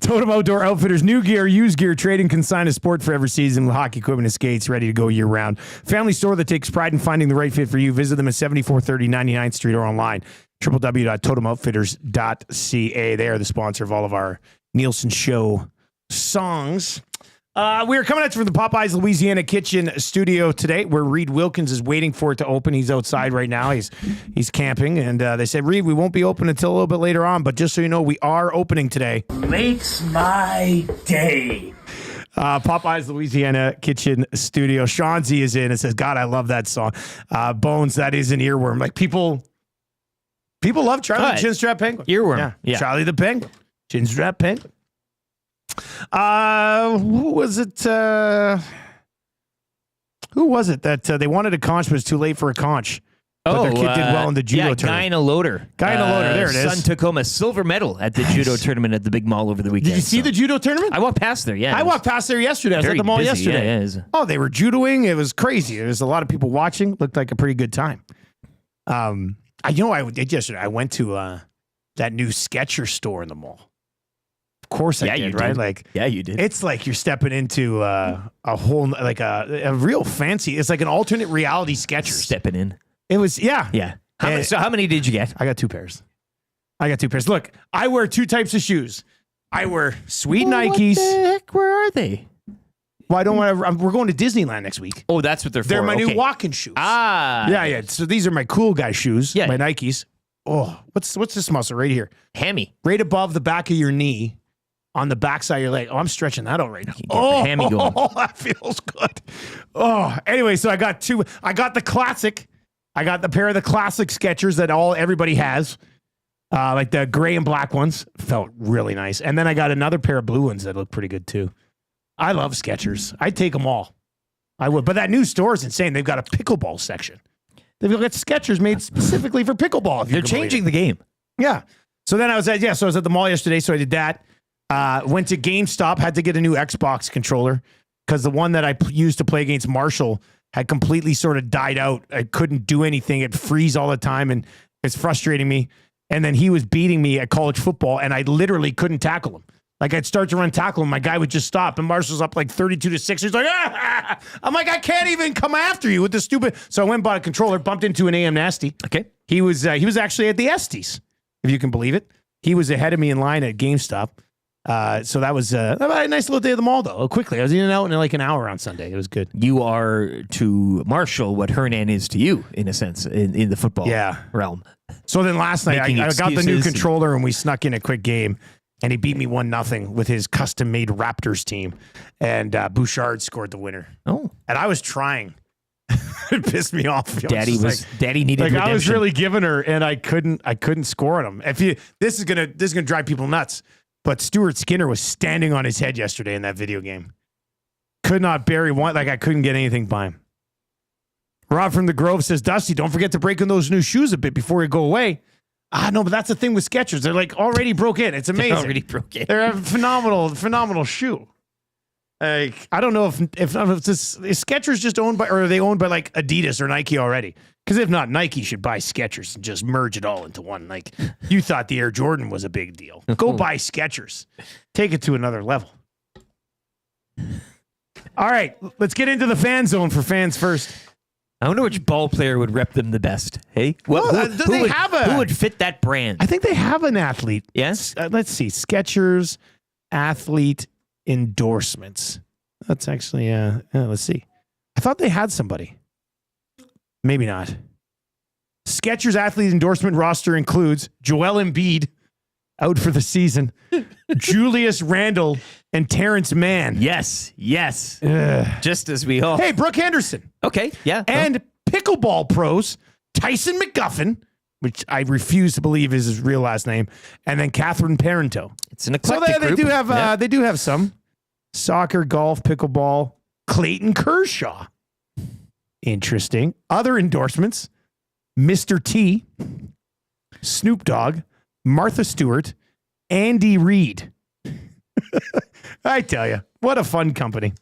Speaker 1: Totem Outdoor Outfitters, new gear, used gear, trading, consigned sport for every season with hockey equipment and skates ready to go year round. Family store that takes pride in finding the right fit for you. Visit them at 7430 99th Street or online. www.totemoutfitters.ca. They are the sponsor of all of our Nielson Show songs. We're coming at you from the Popeyes Louisiana Kitchen studio today, where Reed Wilkins is waiting for it to open. He's outside right now. He's camping, and they said, Reed, we won't be open until a little bit later on, but just so you know, we are opening today.
Speaker 11: Makes my day.
Speaker 1: Popeyes Louisiana Kitchen studio. Sean Z is in and says, God, I love that song. Bones, that is an earworm. Like people love Charlie the Chinstrap Penguin.
Speaker 7: Earworm. Yeah.
Speaker 1: Charlie the Penguin. Chinstrap Penguin. Who was it that they wanted a conch but it was too late for a conch? But their kid did well in the judo tournament.
Speaker 7: Guy in a loader.
Speaker 1: There it is.
Speaker 7: Son took home a silver medal at the judo tournament at the big mall over the weekend.
Speaker 1: Did you see the judo tournament?
Speaker 7: I walked past there, yeah.
Speaker 1: I walked past there yesterday. I was at the mall yesterday.
Speaker 7: Yeah,
Speaker 1: they were judoing. It was crazy. There was a lot of people watching. Looked like a pretty good time. I did yesterday. I went to that new Skechers store in the mall. Of course I did, right? Like,
Speaker 7: yeah, you did.
Speaker 1: It's like you're stepping into a whole, like a real fancy, it's like an alternate reality Skechers.
Speaker 7: Stepping in.
Speaker 1: It was, yeah.
Speaker 7: So how many did you get?
Speaker 1: I got 2 pairs. Look, I wear 2 types of shoes. I wear sweet Nikes.
Speaker 7: What the heck? Where are they?
Speaker 1: Well, I don't want to, we're going to Disneyland next week.
Speaker 7: Oh, that's what they're for.
Speaker 1: They're my new walking shoes. Yeah. So these are my cool guy shoes, my Nikes. Oh, what's this muscle right here?
Speaker 7: Hammy.
Speaker 1: Right above the back of your knee. On the backside of your leg. Oh, I'm stretching that out right now.
Speaker 7: The hammy going.
Speaker 1: Oh, that feels good. Oh, anyway, so I got 2. I got the classic. I got the pair of the classic Skechers that everybody has. Like the gray and black ones. Felt really nice. And then I got another pair of blue ones that look pretty good too. I love Skechers. I'd take them all. I would. But that new store is insane. They've got a pickleball section. They've got Skechers made specifically for pickleball.
Speaker 7: They're changing the game.
Speaker 1: Yeah. So then I was at the mall yesterday, so I did that. Went to GameStop, had to get a new Xbox controller because the one that I used to play against Marshall had completely sort of died out. I couldn't do anything. It'd freeze all the time, and it's frustrating me. And then he was beating me at college football, and I literally couldn't tackle him. Like, I'd start to run tackle him, my guy would just stop, and Marshall's up like 32-6. He's like, ah! I'm like, I can't even come after you with the stupid. So I went and bought a controller, bumped into an AM Nasty.
Speaker 7: Okay.
Speaker 1: He was actually at the Estes, if you can believe it. He was ahead of me in line at GameStop. So that was a nice little day at the mall, though. Quickly, I was in and out in like an hour on Sunday. It was good.
Speaker 7: You are to Marshall what Hernan is to you, in a sense, in the football realm.
Speaker 1: So then last night, I got the new
Speaker 7: excuses
Speaker 1: controller, and we snuck in a quick game. And he beat me 1-0 with his custom-made Raptors team. And Bouchard scored the winner.
Speaker 7: Oh.
Speaker 1: And I was trying. It pissed me off.
Speaker 7: Daddy needed
Speaker 1: like,
Speaker 7: redemption.
Speaker 1: I was really giving her, and I couldn't score on him. This is gonna drive people nuts. But Stuart Skinner was standing on his head yesterday in that video game. Could not bury one. Like, I couldn't get anything by him. Rob from the Grove says, Dusty, don't forget to break in those new shoes a bit before you go away. No, but that's the thing with Skechers. They're like already broke in. It's amazing.
Speaker 7: They're already broke in.
Speaker 1: They're a phenomenal shoe. Like, I don't know if is Skechers just owned by, or are they owned by like Adidas or Nike already? Because if not, Nike should buy Skechers and just merge it all into one. Like, you thought the Air Jordan was a big deal. Go buy Skechers. Take it to another level. All right, let's get into the fan zone for fans first.
Speaker 7: I wonder which ball player would rep them the best. Hey, who would fit that brand?
Speaker 1: I think they have an athlete.
Speaker 7: Yes.
Speaker 1: Let's see. Skechers athlete endorsements. That's actually, let's see. I thought they had somebody. Maybe not. Skechers athlete endorsement roster includes Joel Embiid, out for the season, Julius Randle, and Terrence Mann.
Speaker 7: Yes. Just as we all.
Speaker 1: Hey, Brooke Henderson.
Speaker 7: Okay, yeah.
Speaker 1: And pickleball pros, Tyson McGuffin, which I refuse to believe is his real last name, and then Catherine Parento.
Speaker 7: It's an eclectic
Speaker 1: group. They do have some. Soccer, golf, pickleball, Clayton Kershaw. Interesting. Other endorsements, Mr. T, Snoop Dogg, Martha Stewart, Andy Reid. I tell you, what a fun company.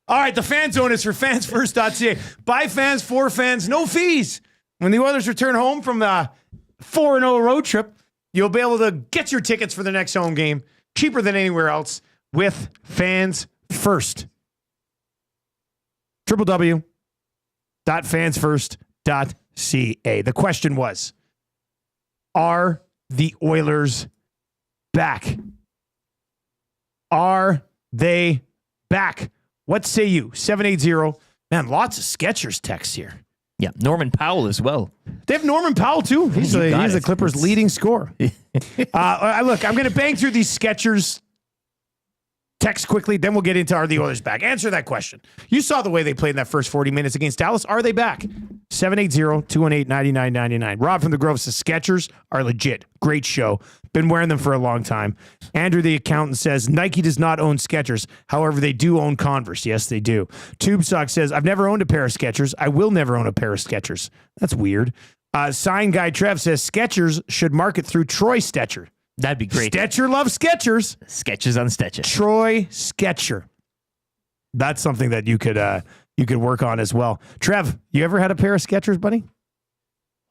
Speaker 1: All right, the fan zone is for fansfirst.ca. By fans, for fans, no fees. When the Oilers return home from the 4-0 road trip, you'll be able to get your tickets for the next home game cheaper than anywhere else with Fans First. www.fansfirst.ca. The question was, are the Oilers back? Are they back? What say you? 780. Man, lots of Skechers texts here.
Speaker 7: Yeah, Norman Powell as well.
Speaker 1: They have Norman Powell, too. He's the Clippers' leading scorer. Look, I'm going to bang through these Skechers text quickly, then we'll get into are the Oilers back. Answer that question. You saw the way they played in that first 40 minutes against Dallas. Are they back? 780-218-9999. Rob from the Grove says Skechers are legit. Great show. Been wearing them for a long time. Andrew the accountant says Nike does not own Skechers. However, they do own Converse. Yes, they do. Tube Sock says I've never owned a pair of Skechers. I will never own a pair of Skechers. That's weird. Sign Guy Trev says Skechers should market through Troy Stetcher.
Speaker 7: That'd be great.
Speaker 1: Stetcher loves Skechers.
Speaker 7: Sketches on Stetcher.
Speaker 1: Troy Stetcher. That's something that you could work on as well. Trev, you ever had a pair of Skechers, buddy?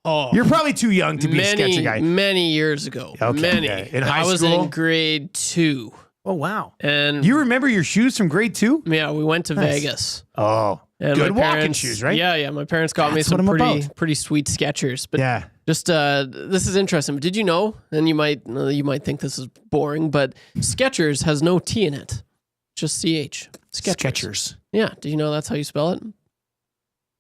Speaker 8: Oh,
Speaker 1: you're probably too young to be a Sketcher guy.
Speaker 8: Many years ago.
Speaker 1: Okay.
Speaker 8: Many.
Speaker 1: In high
Speaker 8: I was
Speaker 1: school?
Speaker 8: in grade 2.
Speaker 1: Oh, wow.
Speaker 8: And
Speaker 1: you remember your shoes from grade 2?
Speaker 8: Yeah, we went to Vegas.
Speaker 1: Oh,
Speaker 8: and
Speaker 1: good
Speaker 8: my
Speaker 1: walking
Speaker 8: parents,
Speaker 1: shoes, right?
Speaker 8: Yeah. My parents got me
Speaker 1: That's what
Speaker 8: some
Speaker 1: I'm
Speaker 8: pretty sweet Skechers. But
Speaker 1: yeah.
Speaker 8: Just this is interesting. Did you know? And you might think this is boring, but Skechers has no T in it, just CH.
Speaker 1: Skechers.
Speaker 8: Yeah. Do you know that's how you spell it?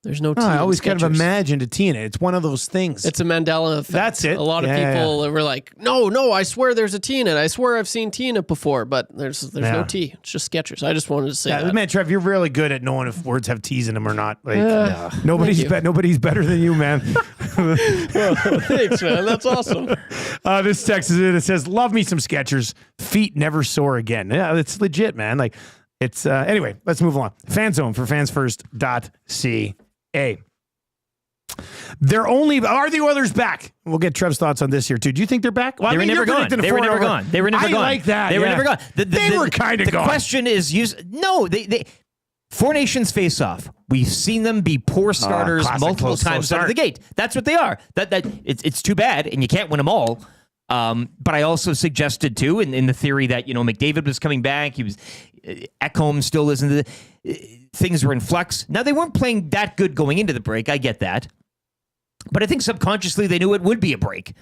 Speaker 8: There's no T.
Speaker 1: I always
Speaker 8: in
Speaker 1: kind of
Speaker 8: Skechers.
Speaker 1: imagined a T in it. It's one of those things.
Speaker 8: It's a Mandela effect.
Speaker 1: That's it.
Speaker 8: A lot of people were like, no, I swear there's a T in it. I swear I've seen T in it before, but there's no T. It's just Skechers. I just wanted to say that.
Speaker 1: Man, Trev, you're really good at knowing if words have T's in them or not. Like, nobody's better than you, man.
Speaker 8: Thanks, man. That's awesome.
Speaker 1: This text is in. It says, love me some Skechers. Feet never sore again. Yeah, it's legit, man. Like, it's anyway, let's move along. Fan zone for fansfirst.ca. They're only are the Oilers back? We'll get Trev's thoughts on this here too. Do you think they're back? Well,
Speaker 7: they were never gone. They were never gone. They were never gone.
Speaker 1: I like that.
Speaker 7: They were never gone.
Speaker 1: They were kind of gone.
Speaker 7: The question is, they Four Nations face off. We've seen them be poor starters
Speaker 1: classic
Speaker 7: multiple
Speaker 1: close, slow
Speaker 7: times out of
Speaker 1: start.
Speaker 7: the gate. That's what they are. It's too bad, and you can't win them all. But I also suggested too, in the theory that McDavid was coming back. He was Ekholm still isn't. Things were in flux. Now they weren't playing that good going into the break. I get that, but I think subconsciously they knew it would be a break.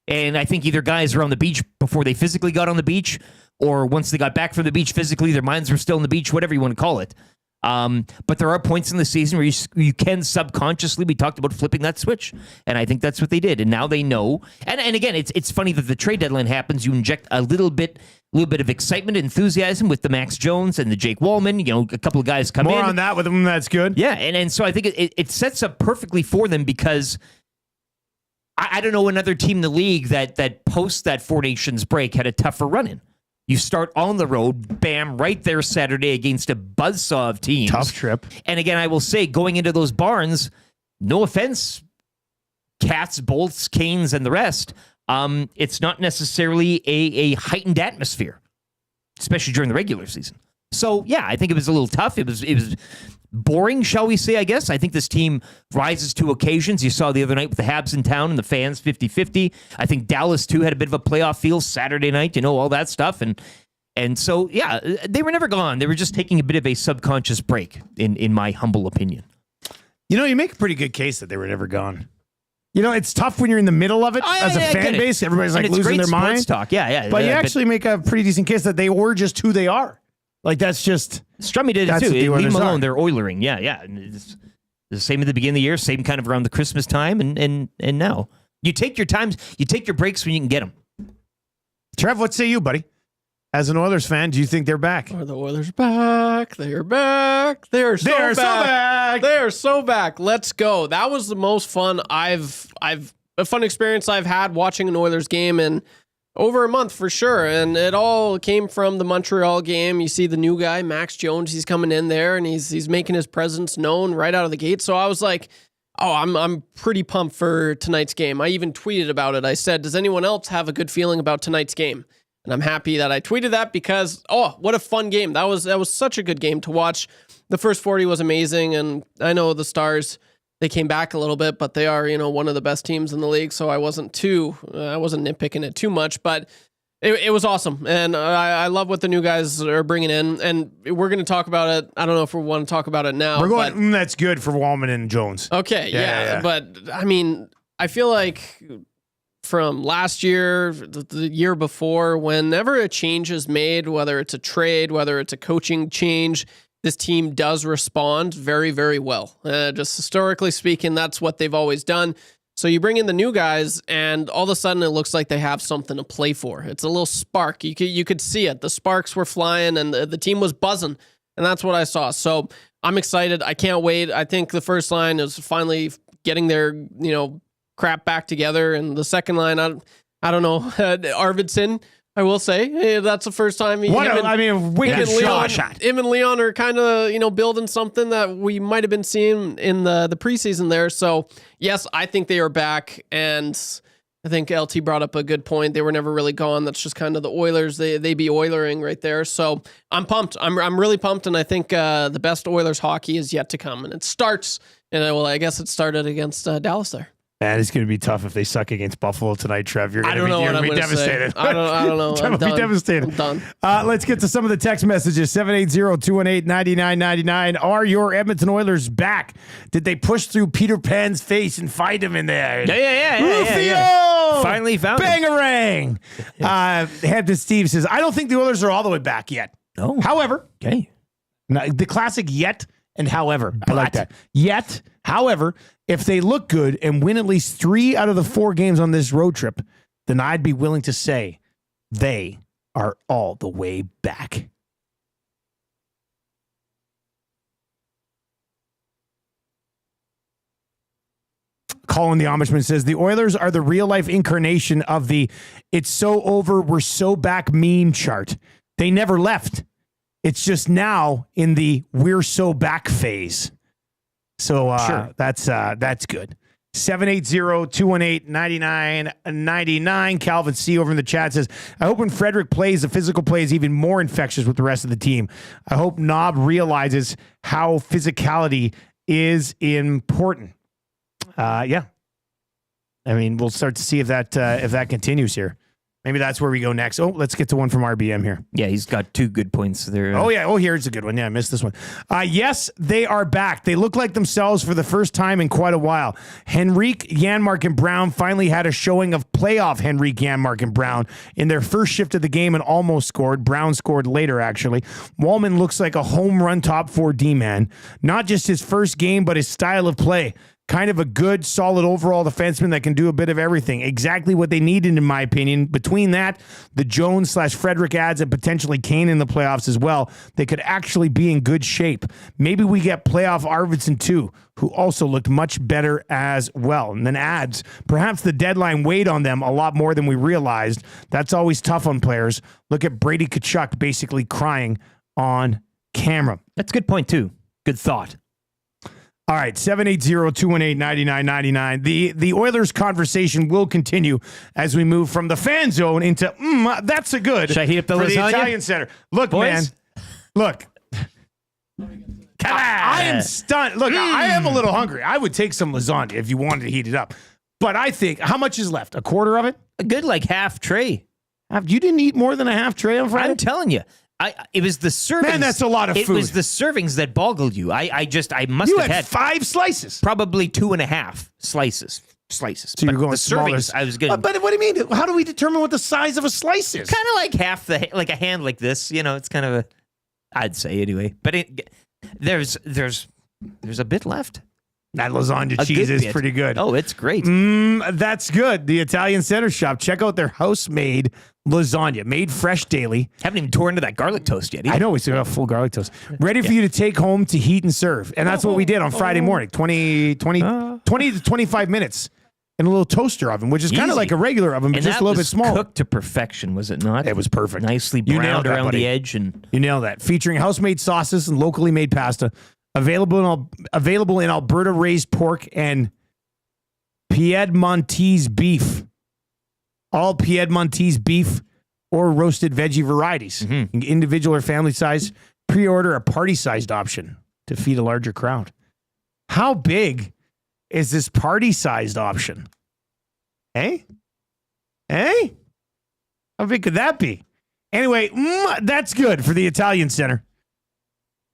Speaker 7: And I think either guys were on the beach before they physically got on the beach, or once they got back from the beach physically, their minds were still on the beach. Whatever you want to call it. But there are points in the season where you can subconsciously, we talked about flipping that switch. And I think that's what they did. And now they know. And again, it's funny that the trade deadline happens. You inject a little bit of excitement, enthusiasm with the Max Jones and the Jake Wallman. A couple of guys come in.
Speaker 1: More on that with them. That's good.
Speaker 7: Yeah. And so I think it sets up perfectly for them because I don't know another team in the league that post that Four Nations break had a tougher run in. You start on the road, bam, right there Saturday against a buzzsaw of teams.
Speaker 1: Tough trip.
Speaker 7: And again, I will say, going into those barns, no offense, Cats, Bolts, Canes, and the rest, it's not necessarily a heightened atmosphere, especially during the regular season. So, yeah, I think it was a little tough. It was boring, shall we say, I guess. I think this team rises to occasions. You saw the other night with the Habs in town and the fans 50-50. I think Dallas, too, had a bit of a playoff feel Saturday night, all that stuff. And so, yeah, they were never gone. They were just taking a bit of a subconscious break, in my humble opinion.
Speaker 1: You make a pretty good case that they were never gone. It's tough when you're in the middle of it as a fan base. Everybody's like losing their mind.
Speaker 7: Talk. Yeah.
Speaker 1: But you actually make a pretty decent case that they were just who they are. Like, that's just...
Speaker 7: Strummy did it too. Leave them alone. They're Oilering. Yeah. And it's the same at the beginning of the year, same kind of around the Christmas time, and now. You take your times, you take your breaks when you can get them.
Speaker 1: Trev, what say you, buddy? As an Oilers fan, do you think they're back?
Speaker 8: Are the Oilers back? They're back. They're so back. They're so back. Let's go. That was the most fun a fun experience I've had watching an Oilers game in over a month for sure. And it all came from the Montreal game. You see the new guy, Max Jones, he's coming in there and he's making his presence known right out of the gate. So I was like, oh, I'm pretty pumped for tonight's game. I even tweeted about it. I said, does anyone else have a good feeling about tonight's game? And I'm happy that I tweeted that because, what a fun game. That was such a good game to watch. The first 40 was amazing. And I know the Stars, they came back a little bit, but they are, one of the best teams in the league. So I wasn't nitpicking it too much, but it was awesome. And I love what the new guys are bringing in. And we're going to talk about it. I don't know if we want to talk about it now.
Speaker 1: We're going, that's good for Wallman and Jones.
Speaker 8: Okay. Yeah. But I mean, I feel like from last year, the year before, whenever a change is made, whether it's a trade, whether it's a coaching change, this team does respond very, very well. Just historically speaking, that's what they've always done. So you bring in the new guys, and all of a sudden it looks like they have something to play for. It's a little spark. You could see it. The sparks were flying, and the team was buzzing, and that's what I saw. So I'm excited. I can't wait. I think the first line is finally getting their crap back together, and the second line, I don't know, Arvidsson. I will say that's the first time. Him and Leon are kind of building something that we might have been seeing in the preseason there. So yes, I think they are back, and I think LT brought up a good point. They were never really gone. That's just kind of the Oilers. They be Oilering right there. So I'm pumped. I'm really pumped, and I think the best Oilers hockey is yet to come, and it starts. And I guess it started against Dallas there.
Speaker 1: Man, it's going to be tough if they suck against Buffalo tonight, Trev. You're going to be devastated.
Speaker 8: I don't know.
Speaker 1: Trev will be devastated.
Speaker 8: I'm done.
Speaker 1: Let's get to some of the text messages. 780-218-9999. Are your Edmonton Oilers back? Did they push through Peter Pan's face and find him in there?
Speaker 7: Yeah.
Speaker 1: Rufio!
Speaker 7: Finally found him.
Speaker 1: Bangarang! Hampton Steve says, I don't think the Oilers are all the way back yet.
Speaker 7: No.
Speaker 1: However,
Speaker 7: okay.
Speaker 1: The classic yet and however. I like that. Yet, however, if they look good and win at least 3 out of the 4 games on this road trip, then I'd be willing to say they are all the way back. Colin the Amishman says, the Oilers are the real-life incarnation of the "it's so over, we're so back" meme chart. They never left. It's just now in the "we're so back" phase. So
Speaker 7: sure.
Speaker 1: That's good. 780-218-9999. Calvin C. over in the chat says, I hope when Frederick plays, the physical play is even more infectious with the rest of the team. I hope Knob realizes how physicality is important. Yeah. I mean, we'll start to see if that continues here. Maybe that's where we go next. Oh, let's get to one from RBM here.
Speaker 7: Yeah, he's got 2 good points there.
Speaker 1: Oh, yeah. Oh, here's a good one. Yeah, I missed this one. Yes, they are back. They look like themselves for the first time in quite a while. Henrique, Janmark, and Brown finally had a showing of playoff Henrique, Janmark, and Brown in their first shift of the game and almost scored. Brown scored later, actually. Wallman looks like a home run top 4 D-man. Not just his first game, but his style of play. Kind of a good, solid overall defenseman that can do a bit of everything. Exactly what they needed, in my opinion. Between that, the Jones/Frederick ads, and potentially Kane in the playoffs as well, they could actually be in good shape. Maybe we get playoff Arvidsson too, who also looked much better as well. And then ads, perhaps the deadline weighed on them a lot more than we realized. That's always tough on players. Look at Brady Tkachuk basically crying on camera.
Speaker 7: That's a good point too. Good thought.
Speaker 1: All right, 780-218-9999. The Oilers conversation will continue as we move from the fan zone into, that's a good
Speaker 7: Should I heat up the
Speaker 1: for the
Speaker 7: lasagna?
Speaker 1: Italian Center. Look,
Speaker 7: Boys?
Speaker 1: man. Look. I am stunned. Look, I am a little hungry. I would take some lasagna if you wanted to heat it up. But I think, how much is left? A quarter of it?
Speaker 7: A good half tray.
Speaker 1: You didn't eat more than a half tray on Friday?
Speaker 7: I'm telling you. It was the servings.
Speaker 1: Man, that's a lot of food.
Speaker 7: It was the servings that boggled you. I must
Speaker 1: You
Speaker 7: have
Speaker 1: had 5 slices.
Speaker 7: probably 2.5 slices.
Speaker 1: So
Speaker 7: But
Speaker 1: you're going
Speaker 7: the
Speaker 1: smaller.
Speaker 7: servings, I was good.
Speaker 1: But what do you mean? How do we determine what the size of a slice is?
Speaker 7: Kind of like half like a hand like this. You know, it's kind of I'd say anyway. But there's a bit left.
Speaker 1: That lasagna cheese is pretty good.
Speaker 7: Oh, it's great.
Speaker 1: That's good. The Italian Center Shop. Check out their house-made lasagna, made fresh daily.
Speaker 7: Haven't even torn into that garlic toast yet.
Speaker 1: I know, we still got full garlic toast. Ready for you to take home to heat and serve. And that's what we did on Friday morning. 20 to 25 minutes in a little toaster oven, which is kind of like a regular oven, but
Speaker 7: and
Speaker 1: just a little bit smaller.
Speaker 7: Cooked to perfection, was it not?
Speaker 1: It was perfect.
Speaker 7: Nicely
Speaker 1: You nailed
Speaker 7: browned
Speaker 1: that,
Speaker 7: around
Speaker 1: buddy.
Speaker 7: the edge. And
Speaker 1: You nailed that. Featuring house-made sauces and locally made pasta. Available in Alberta raised pork and Piedmontese beef. All Piedmontese beef or roasted veggie varieties. Individual or family size. Pre-order a party-sized option to feed a larger crowd. How big is this party-sized option? Hey? How big could that be? Anyway, that's good for the Italian Center.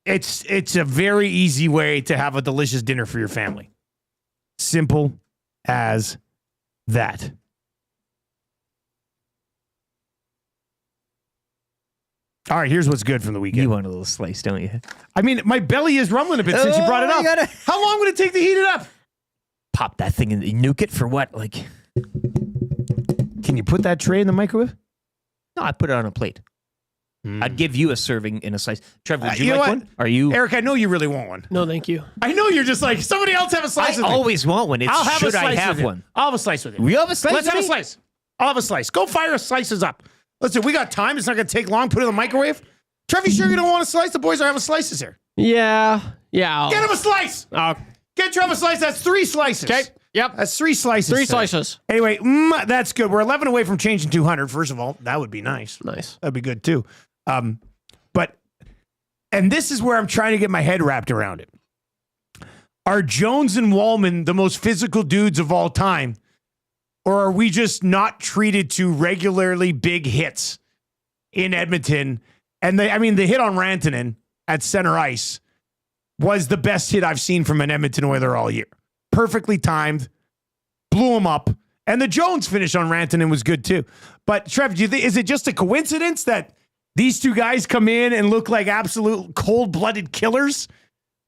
Speaker 1: It's a very easy way to have a delicious dinner for your family. Simple as that. All right, here's what's good from the weekend.
Speaker 7: you want a little slice, don't you?
Speaker 1: I mean, my belly is rumbling a bit since you brought it up. How long would it take to heat it up?
Speaker 7: Pop that thing and nuke it for what?
Speaker 1: Can you put that tray in the microwave?
Speaker 7: No, I put it on a plate. I'd give you a serving in a slice. Trevor, would you
Speaker 1: you know
Speaker 7: like
Speaker 1: what?
Speaker 7: one? Are you?
Speaker 1: Eric, I know you really want one.
Speaker 8: No, thank you.
Speaker 1: I know you're just like, somebody else have a slice
Speaker 7: I
Speaker 1: with me.
Speaker 7: always want one. It's
Speaker 1: I'll have
Speaker 7: should
Speaker 1: a slice
Speaker 7: I have
Speaker 1: with you.
Speaker 7: one?
Speaker 1: I'll have a slice with you.
Speaker 7: We have a slice
Speaker 1: Let's
Speaker 7: with
Speaker 1: have a
Speaker 7: me?
Speaker 1: slice. I'll have a slice. Go fire slices up. Listen, we got time. It's not going to take long. Put it in the microwave. Trevor, you sure you don't want a slice? The boys are having slices here.
Speaker 8: Yeah.
Speaker 1: Get him a slice. Get Trevor a slice. That's 3 slices.
Speaker 8: Okay. Yep.
Speaker 1: That's 3 slices.
Speaker 8: 3
Speaker 1: sir.
Speaker 8: slices.
Speaker 1: Anyway, that's good. We're 11 away from changing 200. First of all, that would be nice.
Speaker 8: Nice.
Speaker 1: That'd be good too. And this is where I'm trying to get my head wrapped around it. Are Jones and Wallman the most physical dudes of all time? Or are we just not treated to regularly big hits in Edmonton? And the hit on Rantanen at center ice was the best hit I've seen from an Edmonton Oiler all year. Perfectly timed, blew him up. And the Jones finish on Rantanen was good too. But Trev, do you think, is it just a coincidence that these 2 guys come in and look like absolute cold-blooded killers?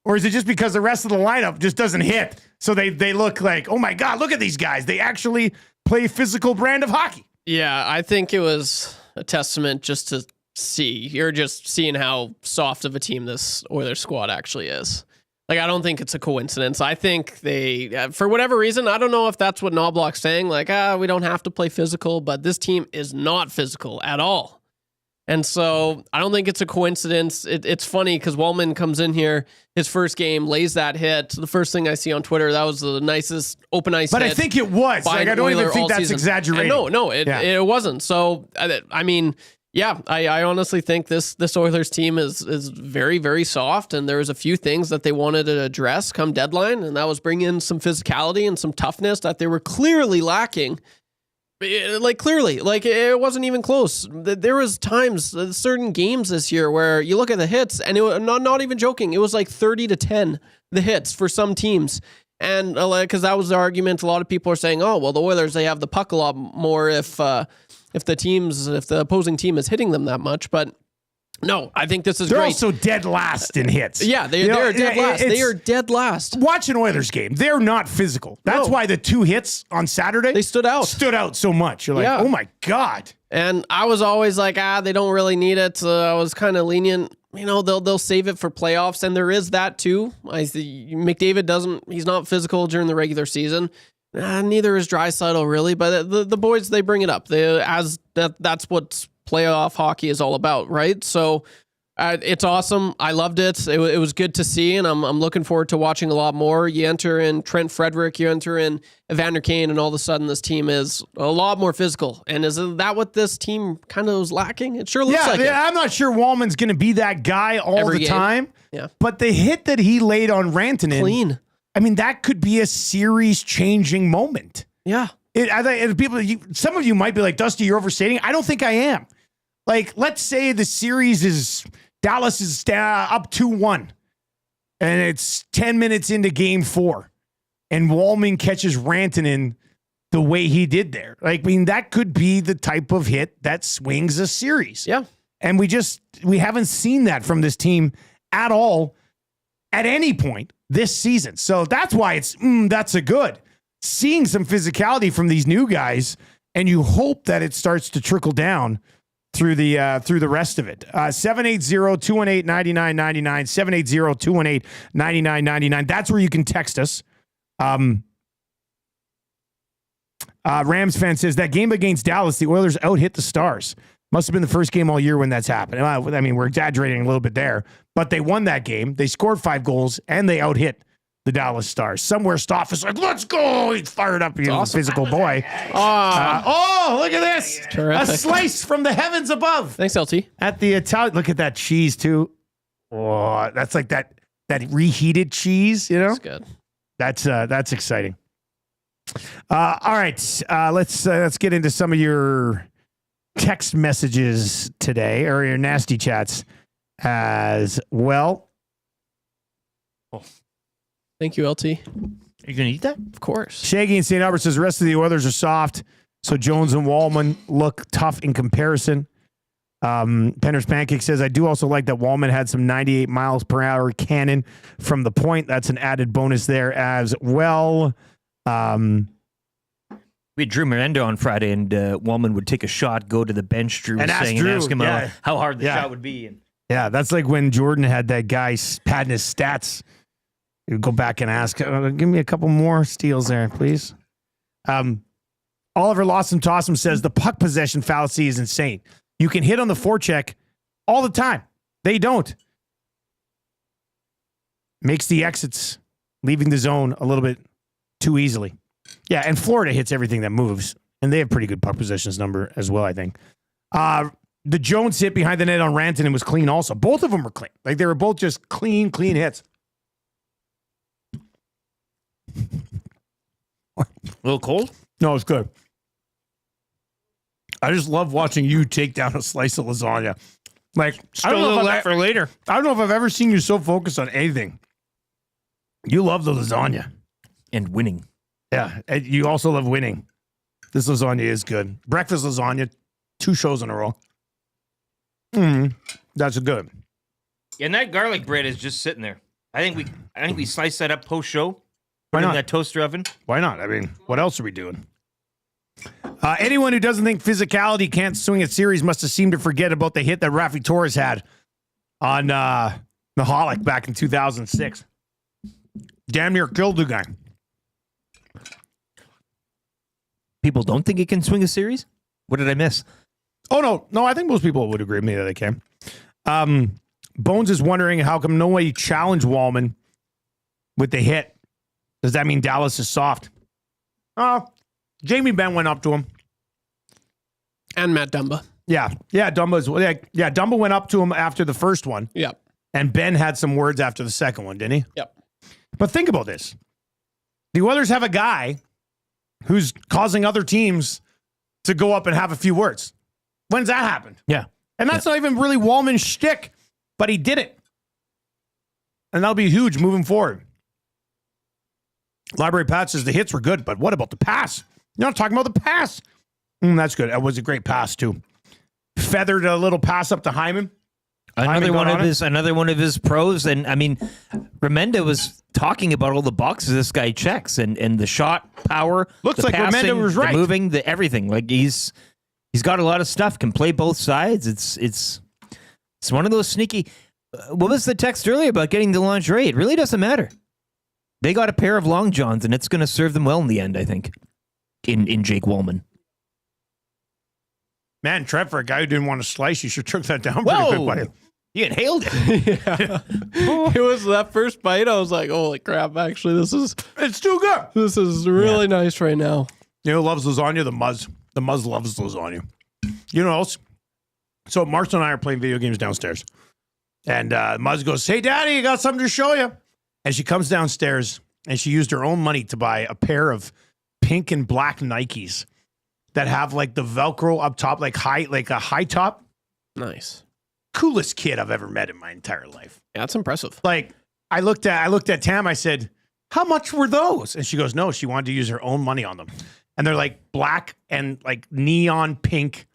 Speaker 1: Or is it just because the rest of the lineup just doesn't hit? So they look like, oh my God, look at these guys. They actually play a physical brand of hockey.
Speaker 8: Yeah, I think it was a testament just to see. You're just seeing how soft of a team this Oilers squad actually is. Like, I don't think it's a coincidence. I think they, for whatever reason, I don't know if that's what Knobloch's saying, like, we don't have to play physical, but this team is not physical at all. And so I don't think it's a coincidence. It's funny because Wallman comes in here, his first game, lays that hit. The first thing I see on Twitter, that was the nicest open ice
Speaker 1: But
Speaker 8: hit.
Speaker 1: I think it was.
Speaker 8: by
Speaker 1: Like, I
Speaker 8: an
Speaker 1: don't even
Speaker 8: Oiler
Speaker 1: think
Speaker 8: all
Speaker 1: that's
Speaker 8: season.
Speaker 1: exaggerating.
Speaker 8: No, it wasn't. So, I mean, yeah, I honestly think this Oilers team is very, very soft, and there was a few things that they wanted to address come deadline, and that was bring in some physicality and some toughness that they were clearly lacking. Clearly, it wasn't even close. There was times, certain games this year where you look at the hits, and it was not even joking. It was like 30-10 the hits for some teams, and because that was the argument. A lot of people are saying, "Oh, well, the Oilers they have the puck a lot more if the opposing team is hitting them that much." But no, I think this is
Speaker 1: They're
Speaker 8: great.
Speaker 1: also dead last in hits.
Speaker 8: Yeah, they're dead last. They are dead last.
Speaker 1: Watch an Oilers game. They're not physical. That's why the 2 hits on Saturday
Speaker 8: They stood out.
Speaker 1: so much. You're like,
Speaker 8: Yeah.
Speaker 1: oh my God.
Speaker 8: And I was always like, they don't really need it. I was kind of lenient. They'll save it for playoffs, and there is that too. McDavid he's not physical during the regular season. Neither is Draisaitl really, but the boys, they bring it up. That's what playoff hockey is all about, right? So it's awesome. I loved it. It was good to see, and I'm looking forward to watching a lot more. You enter in Trent Frederick, you enter in Evander Kane, and all of a sudden this team is a lot more physical. And is that what this team kind of was lacking? It sure looks like it.
Speaker 1: I'm not sure Wallman's going to be that guy all
Speaker 8: Every
Speaker 1: the
Speaker 8: game.
Speaker 1: time.
Speaker 8: Yeah.
Speaker 1: But the hit that he laid on Rantanen,
Speaker 8: Clean.
Speaker 1: I mean, that could be a series-changing moment.
Speaker 8: Yeah.
Speaker 1: Some of you might be like, Dusty, you're overstating. I don't think I am. Like, let's say the series is Dallas is up 2-1, and it's 10 minutes into game 4, and Wallman catches Rantanen the way he did there. That could be the type of hit that swings a series.
Speaker 8: Yeah.
Speaker 1: And we haven't seen that from this team at all at any point this season. So that's why that's a good. Seeing some physicality from these new guys, and you hope that it starts to trickle down through the rest of it. 780-218-9999, 780-218-9999. That's where you can text us. Rams fan says that game against Dallas, the Oilers out-hit the Stars. Must have been the first game all year when that's happened. I mean, we're exaggerating a little bit there, but they won that game. They scored 5 goals, and they out-hit the Dallas Stars. Somewhere Stoff is like, let's go. He's fired up, physical boy. Look at this.
Speaker 8: Terrific.
Speaker 1: A slice from the heavens above.
Speaker 8: Thanks, LT.
Speaker 1: At the Italian, look at that cheese, too. Oh, that's like that reheated cheese,
Speaker 8: That's good.
Speaker 1: That's exciting. All right, let's get into some of your text messages today, or your nasty chats as well.
Speaker 8: Thank you, LT.
Speaker 7: Are you going to eat that?
Speaker 8: Of course.
Speaker 1: Shaggy in St. Albert says the rest of the Oilers are soft, so Jones and Wallman look tough in comparison. Penner's Pancake says, I do also like that Wallman had some 98 miles per hour cannon from the point. That's an added bonus there as well.
Speaker 7: We had Drew Miranda on Friday, and Wallman would take a shot, go to the bench, Drew was saying, and ask him how hard the shot would be. And
Speaker 1: yeah, that's like when Jordan had that guy padding his stats. You go back and ask, give me a couple more steals there, please. Oliver Lawson Tossum says the puck possession fallacy is insane. You can hit on the forecheck all the time. They don't. Makes the exits, leaving the zone a little bit too easily. Yeah, and Florida hits everything that moves, and they have pretty good puck possessions number as well, I think. The Jones hit behind the net on Rantanen was clean also. Both of them were clean. Like, they were both just clean hits.
Speaker 7: a little cold?
Speaker 1: No, it's good. I just love watching you take down a slice of lasagna. Like, I don't know
Speaker 7: that for later.
Speaker 1: I don't know if I've ever seen you so focused on anything. You love the lasagna.
Speaker 7: And winning.
Speaker 1: Yeah, and you also love winning. This lasagna is good. Breakfast lasagna, 2 shows in a row. That's good.
Speaker 7: And that garlic bread is just sitting there. I think we slice that up post show.
Speaker 1: Why
Speaker 7: Put it
Speaker 1: not?
Speaker 7: in that toaster oven.
Speaker 1: Why not? I mean, what else are we doing? Anyone who doesn't think physicality can't swing a series must have seemed to forget about the hit that Rafi Torres had on Mahalik back in 2006. Damn near killed the guy.
Speaker 7: People don't think it can swing a series? What did I miss?
Speaker 1: Oh, no, I think most people would agree with me that they can. Bones is wondering how come nobody challenged Wallman with the hit. Does that mean Dallas is soft? Jamie Benn went up to him.
Speaker 8: And Matt Dumba.
Speaker 1: Yeah, Dumba went up to him after the first one.
Speaker 8: Yep.
Speaker 1: And Ben had some words after the second one, didn't he?
Speaker 8: Yep.
Speaker 1: But think about this. The Oilers have a guy who's causing other teams to go up and have a few words. When's that happened?
Speaker 7: Yeah.
Speaker 1: And that's not even really Wallman's shtick, but he did it. And that'll be huge moving forward. Library Pat says the hits were good, but what about the pass? You're not talking about the pass. That's good. That was a great pass, too. Feathered a little pass up to Hyman.
Speaker 7: Another one of his pros. And I mean, Remenda was talking about all the boxes this guy checks and the shot power.
Speaker 1: Looks
Speaker 7: the
Speaker 1: like
Speaker 7: passing,
Speaker 1: Remenda was right.
Speaker 7: The moving, the everything. Like he's got a lot of stuff, can play both sides. It's one of those sneaky. What was the text earlier about getting the lingerie? It really doesn't matter. They got a pair of long johns, and it's going to serve them well in the end, I think, in Jake Wallman.
Speaker 1: Man, Trev, for a guy who didn't want to slice, you should took that down pretty quick, buddy.
Speaker 7: You inhaled it.
Speaker 8: Yeah. It was that first bite. I was like, holy crap, actually,
Speaker 1: It's too good.
Speaker 8: This is really nice right now.
Speaker 1: You know who loves lasagna? The Muzz. The Muzz loves lasagna. You know what else? So Marshall and I are playing video games downstairs. And Muzz goes, hey, Daddy, I got something to show you. And she comes downstairs, and she used her own money to buy a pair of pink and black Nikes that have like the Velcro up top, like a high top.
Speaker 8: Nice.
Speaker 1: Coolest kid I've ever met in my entire life.
Speaker 8: Yeah, that's impressive.
Speaker 1: Like I looked at Tam, I said, how much were those? And she goes, no, she wanted to use her own money on them. And they're like black and like neon pink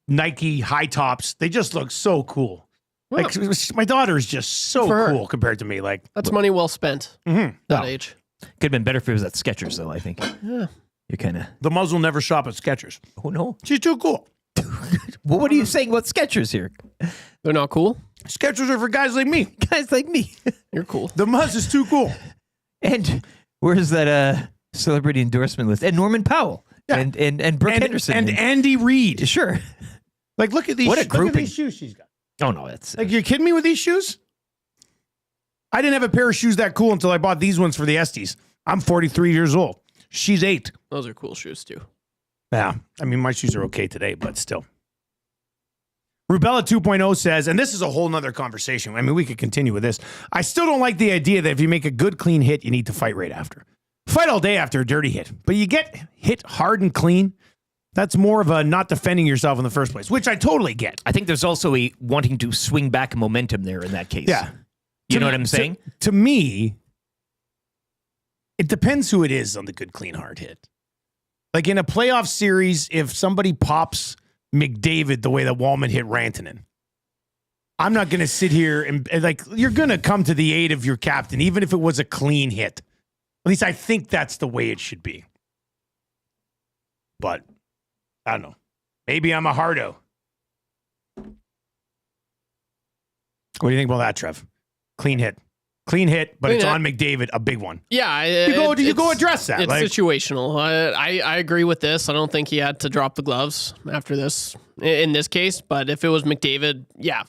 Speaker 1: Nike high tops. They just look so cool.
Speaker 8: Wow.
Speaker 1: Like my daughter is just so cool compared to me. Like
Speaker 8: that's money well spent. That age.
Speaker 7: Could have been better if it was at Skechers, though, I think.
Speaker 8: Yeah.
Speaker 7: You're kind of...
Speaker 1: The Muzz will never shop at Skechers.
Speaker 7: Oh, no.
Speaker 1: She's too cool.
Speaker 7: Well, what are you saying about Skechers here?
Speaker 8: They're not cool?
Speaker 1: Skechers are for guys like me.
Speaker 7: Guys like me.
Speaker 8: You're cool.
Speaker 1: The Muzz is too cool.
Speaker 7: And where's that celebrity endorsement list? And Norman Powell.
Speaker 1: Yeah.
Speaker 7: And Brooke Henderson.
Speaker 1: And Andy Reid.
Speaker 7: Sure.
Speaker 1: Like, look at these.
Speaker 7: What a
Speaker 1: look at
Speaker 7: grouping.
Speaker 1: these shoes she's got.
Speaker 7: Oh, no. It's
Speaker 1: like, you're kidding me with these shoes? I didn't have a pair of shoes that cool until I bought these ones for the Estes. I'm 43 years old. She's 8.
Speaker 8: Those are cool shoes, too.
Speaker 1: Yeah. I mean, my shoes are okay today, but still. Rubella 2.0 says, and this is a whole nother conversation. I mean, we could continue with this. I still don't like the idea that if you make a good, clean hit, you need to fight right after. Fight all day after a dirty hit. But you get hit hard and clean. That's more of a not defending yourself in the first place, which I totally get.
Speaker 7: I think there's also a wanting to swing back momentum there in that case.
Speaker 1: Yeah.
Speaker 7: You know what I'm saying?
Speaker 1: To me, it depends who it is on the good, clean, hard hit. Like in a playoff series, if somebody pops McDavid the way that Wallman hit Rantanen, I'm not going to sit here and like, you're going to come to the aid of your captain, even if it was a clean hit. At least I think that's the way it should be. But I don't know. Maybe I'm a hardo. What do you think about that, Trev? Clean hit, but it's on McDavid, a big one.
Speaker 8: Yeah,
Speaker 1: you go address that.
Speaker 8: It's situational. I agree with this. I don't think he had to drop the gloves after this in this case. But if it was McDavid, yeah,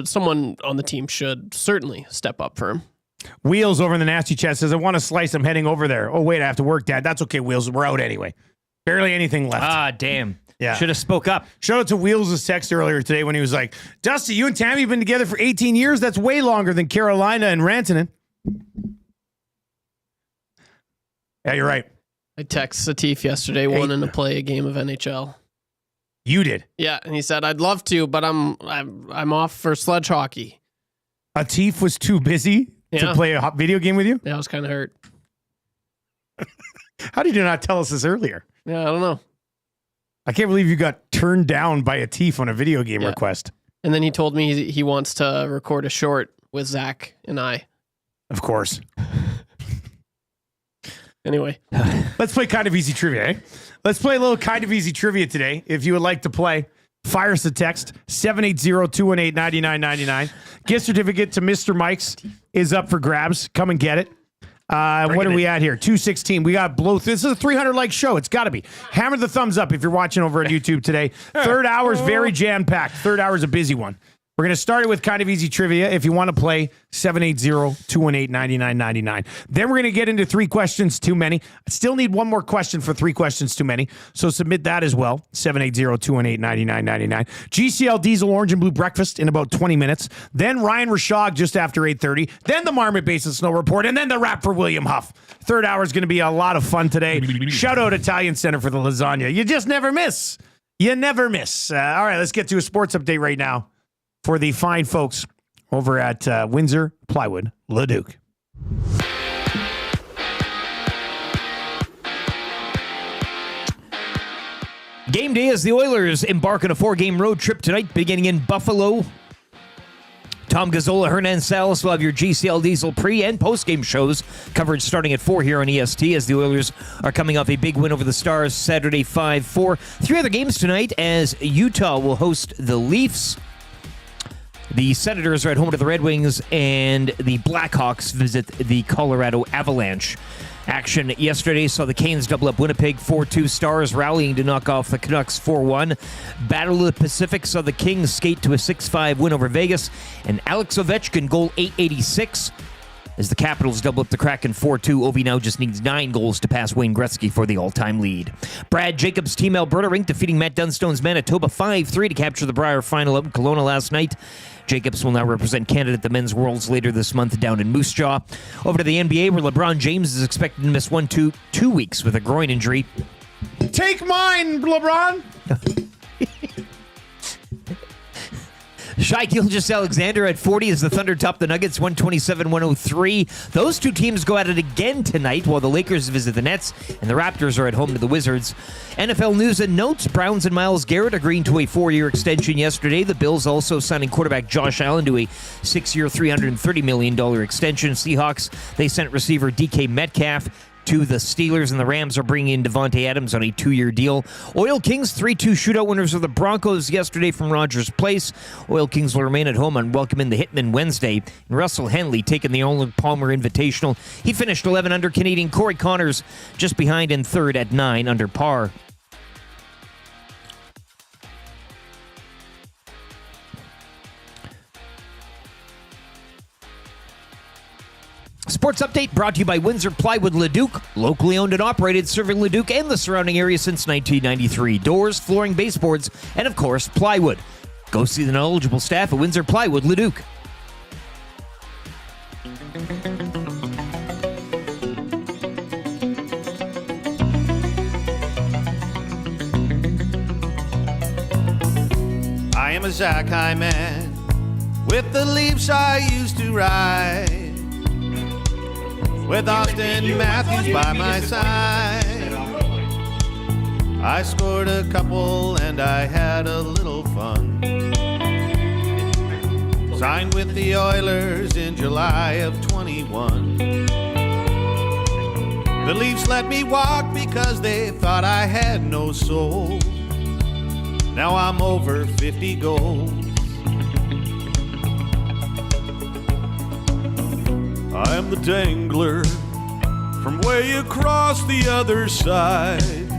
Speaker 8: someone on the team should certainly step up for him.
Speaker 1: Wheels over in the nasty chat says, I want to slice. I'm heading over there. Oh, wait, I have to work, Dad. That's okay, Wheels. We're out anyway. Barely anything left.
Speaker 7: Ah, damn.
Speaker 1: Yeah.
Speaker 7: Should have spoke up.
Speaker 1: Shout out to Wheels' text earlier today when he was like, Dusty, you and Tammy have been together for 18 years. That's way longer than Carolina and Rantanen. Yeah, you're right.
Speaker 8: I texted Satif yesterday wanting to play a game of NHL.
Speaker 1: You did?
Speaker 8: Yeah, and he said, I'd love to, but I'm off for sledge hockey.
Speaker 1: Atif was too busy to play a video game with you?
Speaker 8: Yeah, I was kind of hurt.
Speaker 1: How did you not tell us this earlier?
Speaker 8: Yeah, I don't know.
Speaker 1: I can't believe you got turned down by Atif on a video game request.
Speaker 8: And then he told me he wants to record a short with Zach and I.
Speaker 1: Of course.
Speaker 8: Anyway.
Speaker 1: Let's play Kind of Easy Trivia, eh? Let's play a little Kind of Easy Trivia today. If you would like to play, fire us a text, 780-218-9999. Gift certificate to Mr. Mike's is up for grabs. Come and get it. What are we at here? 216. We got blow. This is a 300-like show. It's got to be. Hammer the thumbs up if you're watching over on YouTube today. Third hour is very jam-packed. Third hour is a busy one. We're going to start it with kind of easy trivia. If you want to play, 780-218-9999. Then we're going to get into 3 questions too many. I still need one more question for 3 questions too many. So submit that as well. 780-218-9999. GCL Diesel Orange and Blue Breakfast in about 20 minutes. Then Ryan Rishaug just after 8:30. Then the Marmot Basin Snow Report. And then the wrap for William Huff. Third hour is going to be a lot of fun today. Shout out Italian Center for the lasagna. You just never miss. You never miss. All right, let's get to a sports update right now for the fine folks over at Windsor Plywood Leduc.
Speaker 7: Game day as the Oilers embark on a 4-game road trip tonight, beginning in Buffalo. Tom Gazzola, Hernan Salas will have your GCL Diesel pre- and post-game shows. Coverage starting at 4 here on EST as the Oilers are coming off a big win over the Stars Saturday 5-4. 3 other games tonight as Utah will host the Leafs. The Senators are at home to the Red Wings, and the Blackhawks visit the Colorado Avalanche. Action yesterday saw the Canes double up Winnipeg 4-2. Stars rallying to knock off the Canucks 4-1. Battle of the Pacific saw the Kings skate to a 6-5 win over Vegas, and Alex Ovechkin goal 886 as the Capitals double up the Kraken 4-2. Ovi now just needs 9 goals to pass Wayne Gretzky for the all-time lead. Brad Jacobs' team Alberta Rink defeating Matt Dunstone's Manitoba 5-3 to capture the Brier final up in Kelowna last night. Jacobs will now represent Canada at the Men's Worlds later this month down in Moose Jaw. Over to the NBA, where LeBron James is expected to miss 2 weeks with a groin injury.
Speaker 1: Take mine, LeBron.
Speaker 7: Shai Gilgeous-Alexander at 40 as the Thunder top the Nuggets 127-103. Those 2 teams go at it again tonight while the Lakers visit the Nets and the Raptors are at home to the Wizards. NFL news and notes. Browns and Myles Garrett agreeing to a 4-year extension yesterday. The Bills also signing quarterback Josh Allen to a 6-year, $330 million extension. Seahawks, they sent receiver DK Metcalf to the Steelers, and the Rams are bringing in Devontae Adams on a 2-year deal. Oil Kings 3-2 shootout winners of the Broncos yesterday from Rogers Place. Oil Kings will remain at home on welcome in the Hitman Wednesday. And Russell Henley taking the Arnold Palmer Invitational. He finished 11 under. Canadian Corey Connors just behind in third at 9 under par. Sports update brought to you by Windsor Plywood Leduc, locally owned and operated, serving Leduc and the surrounding area since 1993. Doors, flooring, baseboards, and of course, plywood. Go see the knowledgeable staff at Windsor Plywood Leduc.
Speaker 4: I am a Zakai man with the Leafs I used to ride, with Austin Matthews by my side. I scored a couple and I had a little fun. Signed with the Oilers in July of 21. The Leafs let me walk because they thought I had no soul. Now I'm over 50 goals. I'm the dangler from way across the other side,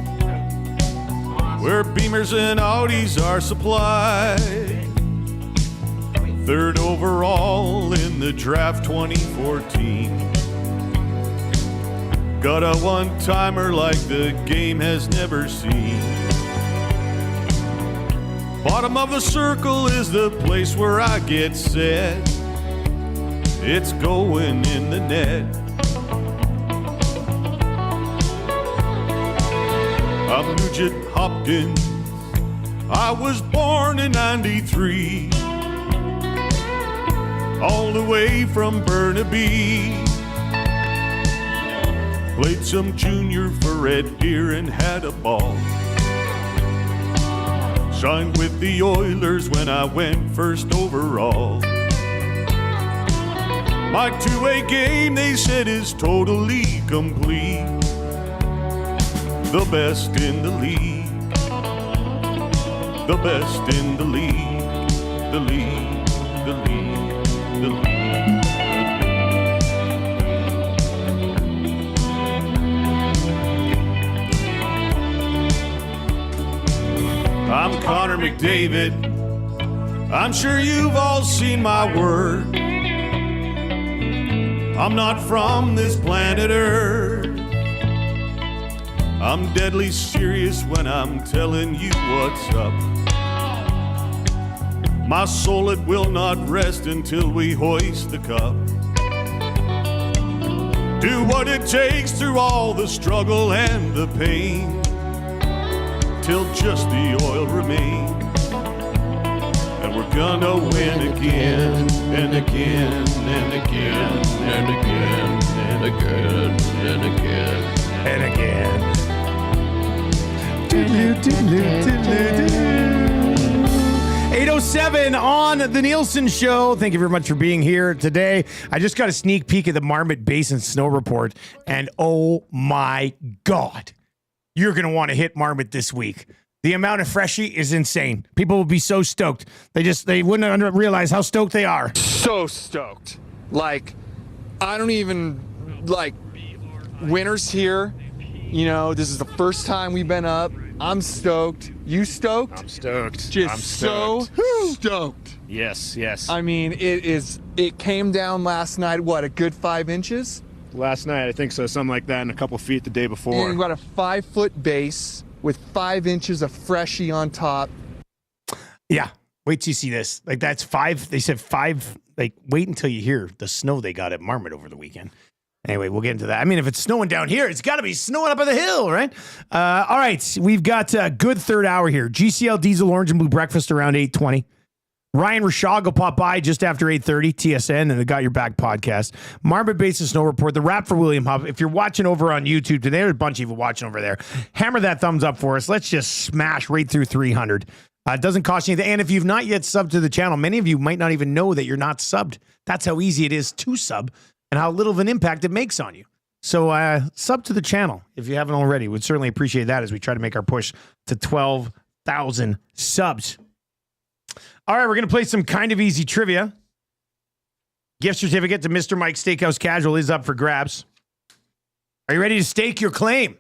Speaker 4: where Beamers and Audis are supplied. 3rd overall in the draft 2014. Got a one-timer like the game has never seen. Bottom of the circle is the place where I get set. It's going in the net. I'm Nugent Hopkins. I was born in 93. All the way from Burnaby. Played some junior for Red Deer and had a ball. Signed with the Oilers when I went 1st overall. My 2A game, they said, is totally complete. The best in the league. The best in the league. The league. The league. The league. I'm Connor McDavid. I'm sure you've all seen my work. I'm not from this planet Earth. I'm deadly serious when I'm telling you what's up. My soul, it will not rest until we hoist the cup. Do what it takes through all the struggle and the pain, till just the oil remains. And we're gonna win again and again and again and again and again and again and again.
Speaker 1: 8:07 on the Nielson Show. Thank you very much for being here today. I just got a sneak peek at the Marmot Basin snow report, and oh my God, you're going to want to hit Marmot this week. The amount of freshie is insane. People will be so stoked. They wouldn't realize how stoked they are.
Speaker 15: So stoked. Like, I don't even, like, winter's here. You know, this is the first time we've been up. I'm stoked. You stoked?
Speaker 16: I'm stoked.
Speaker 15: Just
Speaker 16: I'm stoked.
Speaker 15: so stoked.
Speaker 16: Yes, yes.
Speaker 15: I mean, it came down last night, what, a good 5 inches?
Speaker 16: Last night, I think so. Something like that, and a couple feet the day before.
Speaker 15: And you got a 5-foot base with 5 inches of freshie on top.
Speaker 1: Yeah. Wait till you see this. Like, that's 5. They said 5. Like, wait until you hear the snow they got at Marmot over the weekend. Anyway, we'll get into that. I mean, if it's snowing down here, it's got to be snowing up on the hill, right? All right, we've got a good third hour here. GCL Diesel Orange and Blue Breakfast around 8:20. Ryan Rishaug will pop by just after 8:30, TSN, and the Got Your Back podcast. Marmot Basin Snow Report, the wrap for William Hub. If you're watching over on YouTube today, there's a bunch of you watching over there. Hammer that thumbs up for us. Let's just smash right through 300. It doesn't cost you anything. And if you've not yet subbed to the channel, many of you might not even know that you're not subbed. That's how easy it is to sub and how little of an impact it makes on you. So sub to the channel if you haven't already. We'd certainly appreciate that as we try to make our push to 12,000 subs. All right, we're going to play some kind of easy trivia. Gift certificate to Mr. Mike's Steakhouse Casual is up for grabs. Are you ready to stake your claim?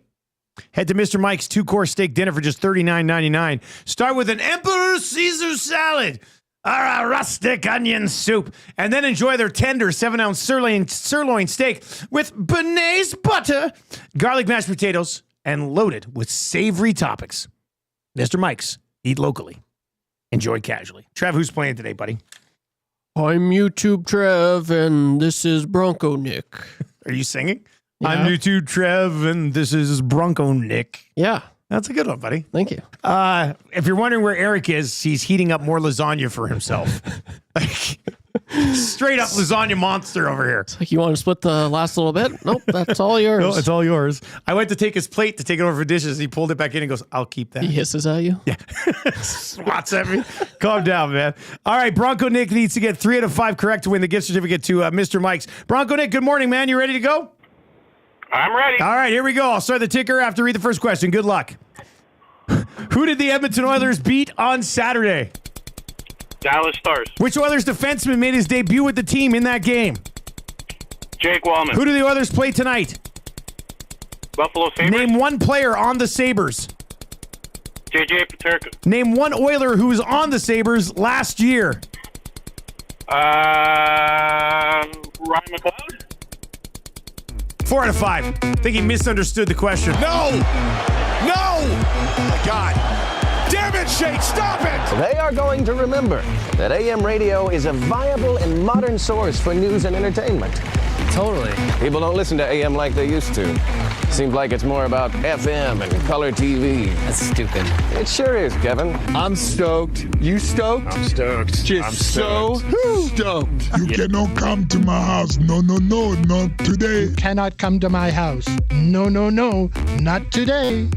Speaker 1: Head to Mr. Mike's 2-course steak dinner for just $39.99. Start with an Emperor Caesar salad or a rustic onion soup, and then enjoy their tender 7-ounce sirloin steak with béarnaise butter, garlic mashed potatoes, and loaded with savory toppings. Mr. Mike's. Eat locally. Enjoy casually. Trev, who's playing today, buddy?
Speaker 8: I'm YouTube Trev, and this is Bronco Nick.
Speaker 1: Are you singing?
Speaker 8: Yeah.
Speaker 1: I'm YouTube Trev, and this is Bronco Nick.
Speaker 8: Yeah.
Speaker 1: That's a good one, buddy.
Speaker 8: Thank you.
Speaker 1: If you're wondering where Eric is, he's heating up more lasagna for himself. Like, straight up lasagna monster over here.
Speaker 8: It's like, you want to split the last little bit? Nope, that's all yours.
Speaker 1: No, it's all yours. I went to take his plate to take it over for dishes. He pulled it back in and goes, I'll keep that.
Speaker 8: He hisses at you?
Speaker 1: Yeah. Swats at me. Calm down, man. All right, Bronco Nick needs to get 3 out of 5 correct to win the gift certificate to Mr. Mike's. Bronco Nick, good morning, man. You ready to go?
Speaker 5: I'm ready.
Speaker 1: All right, here we go. I'll start the ticker after read the first question. Good luck. Who did the Edmonton Oilers beat on Saturday?
Speaker 5: Dallas Stars.
Speaker 1: Which Oilers defenseman made his debut with the team in that game?
Speaker 5: Jake Wallman.
Speaker 1: Who do the Oilers play tonight?
Speaker 5: Buffalo Sabres.
Speaker 1: Name one player on the Sabres.
Speaker 5: JJ Peterka.
Speaker 1: Name one Oiler who was on the Sabres last year.
Speaker 5: Ryan McLeod.
Speaker 1: 4 out of 5. I think he misunderstood the question.
Speaker 4: No! Oh my God. Damn it, Shake, stop it!
Speaker 17: They are going to remember that AM radio is a viable and modern source for news and entertainment.
Speaker 18: Totally.
Speaker 17: People don't listen to AM like they used to. Seems like it's more about FM and color TV.
Speaker 18: That's stupid.
Speaker 17: It sure is, Kevin.
Speaker 15: I'm stoked. You stoked?
Speaker 16: I'm stoked.
Speaker 15: Just
Speaker 16: I'm
Speaker 15: so stoked.
Speaker 19: You cannot come to my house. No, no, no, not today.
Speaker 20: Cannot come to my house. No, no, no, not today.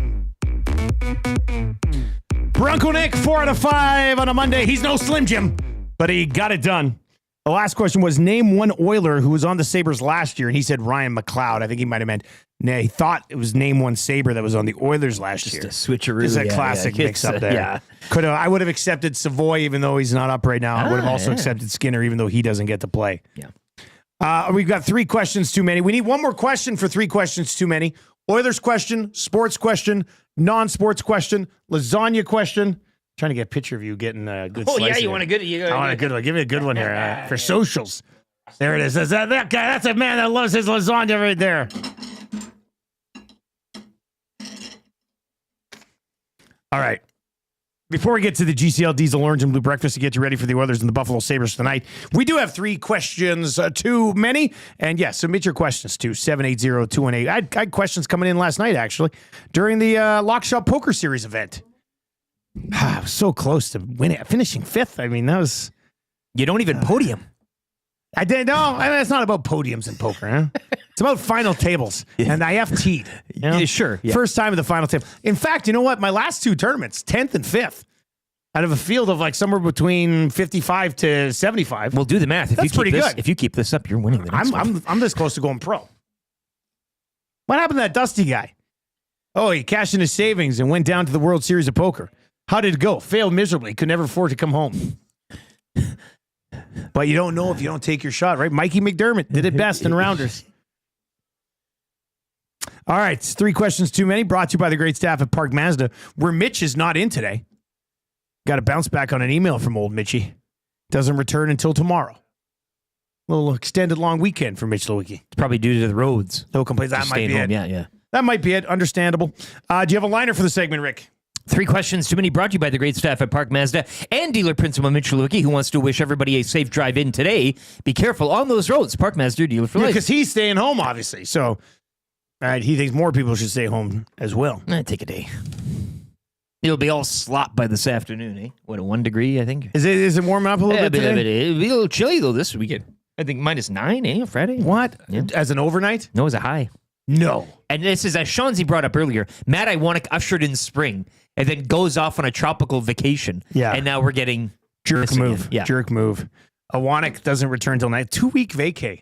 Speaker 1: Bronco Nick, 4 out of 5 on a Monday. He's no Slim Jim, but he got it done. The last question was, name one Oiler who was on the Sabres last year, and he said Ryan McLeod. I think he might have meant, he thought it was name one Sabre that was on the Oilers last year.
Speaker 7: Just a switcheroo.
Speaker 1: It's a classic mix-up there.
Speaker 7: Yeah.
Speaker 1: I would have accepted Savoy even though he's not up right now. I would have also accepted Skinner even though he doesn't get to play.
Speaker 7: Yeah.
Speaker 1: We've got 3 questions too many. We need one more question for 3 questions too many. Oilers question, sports question, non-sports question, lasagna question. Trying to get a picture of you getting a good
Speaker 7: Oh
Speaker 1: slice.
Speaker 7: yeah,
Speaker 1: of
Speaker 7: you
Speaker 1: it.
Speaker 7: want a good?
Speaker 1: I want a good one. Give me a good one here for socials. There it is. That guy, that's a man that loves his lasagna right there. All right. Before we get to the GCL Diesel Orange and Blue Breakfast to get you ready for the Oilers and the Buffalo Sabres tonight, we do have 3 questions too many. And yes, submit your questions to 780-218. I had questions coming in last night, actually, during the Lock Shop Poker Series event. I was so close to winning, finishing 5th. I mean, that was...
Speaker 7: You don't even podium.
Speaker 1: I did. No, I mean, it's not about podiums in poker. Huh? It's about final tables. And I FT'd. You know?
Speaker 7: Yeah, sure. Yeah.
Speaker 1: First time at the final table. In fact, you know what? My last 2 tournaments, 10th and 5th, out of a field of like somewhere between 55 to 75.
Speaker 7: Well, do the math.
Speaker 1: That's pretty good.
Speaker 7: If you keep this up, you're winning the next one.
Speaker 1: I'm this close to going pro. What happened to that Dusty guy? Oh, he cashed in his savings and went down to the World Series of Poker. How did it go? Failed miserably. Could never afford to come home. But you don't know if you don't take your shot, right? Mikey McDermott did it best in rounders. All right, 3 questions too many. Brought to you by the great staff at Park Mazda, where Mitch is not in today. Got to bounce back on an email from old Mitchie. Doesn't return until tomorrow. A little extended long weekend for Mitch Lewicki.
Speaker 7: It's probably due to the roads.
Speaker 1: No complaints. That might be
Speaker 7: home.
Speaker 1: it.
Speaker 7: Yeah.
Speaker 1: That might be it. Understandable. Do you have a liner for the segment, Rick?
Speaker 7: 3 questions too many, brought to you by the great staff at Park Mazda and dealer principal Mitch Lewicki, who wants to wish everybody a safe drive in today. Be careful on those roads. Park Mazda, dealer for life.
Speaker 1: Because he's staying home, obviously. So he thinks more people should stay home as well.
Speaker 7: Take a day. It'll be all slop by this afternoon, eh? What, a 1 degree, I think?
Speaker 1: Is it warming up a little bit today?
Speaker 7: It'll be a little chilly, though, this weekend. I think -9, eh, Friday?
Speaker 1: What?
Speaker 7: Yeah.
Speaker 1: As an overnight?
Speaker 7: No, as a high.
Speaker 1: No.
Speaker 7: And this is, as Shawnzy brought up earlier, Matt Iwanek ushered in spring and then goes off on a tropical vacation.
Speaker 1: Yeah.
Speaker 7: And now we're getting
Speaker 1: Jerk move.
Speaker 7: Again. Yeah.
Speaker 1: Jerk move. Iwanek doesn't return till night. 2-week vacay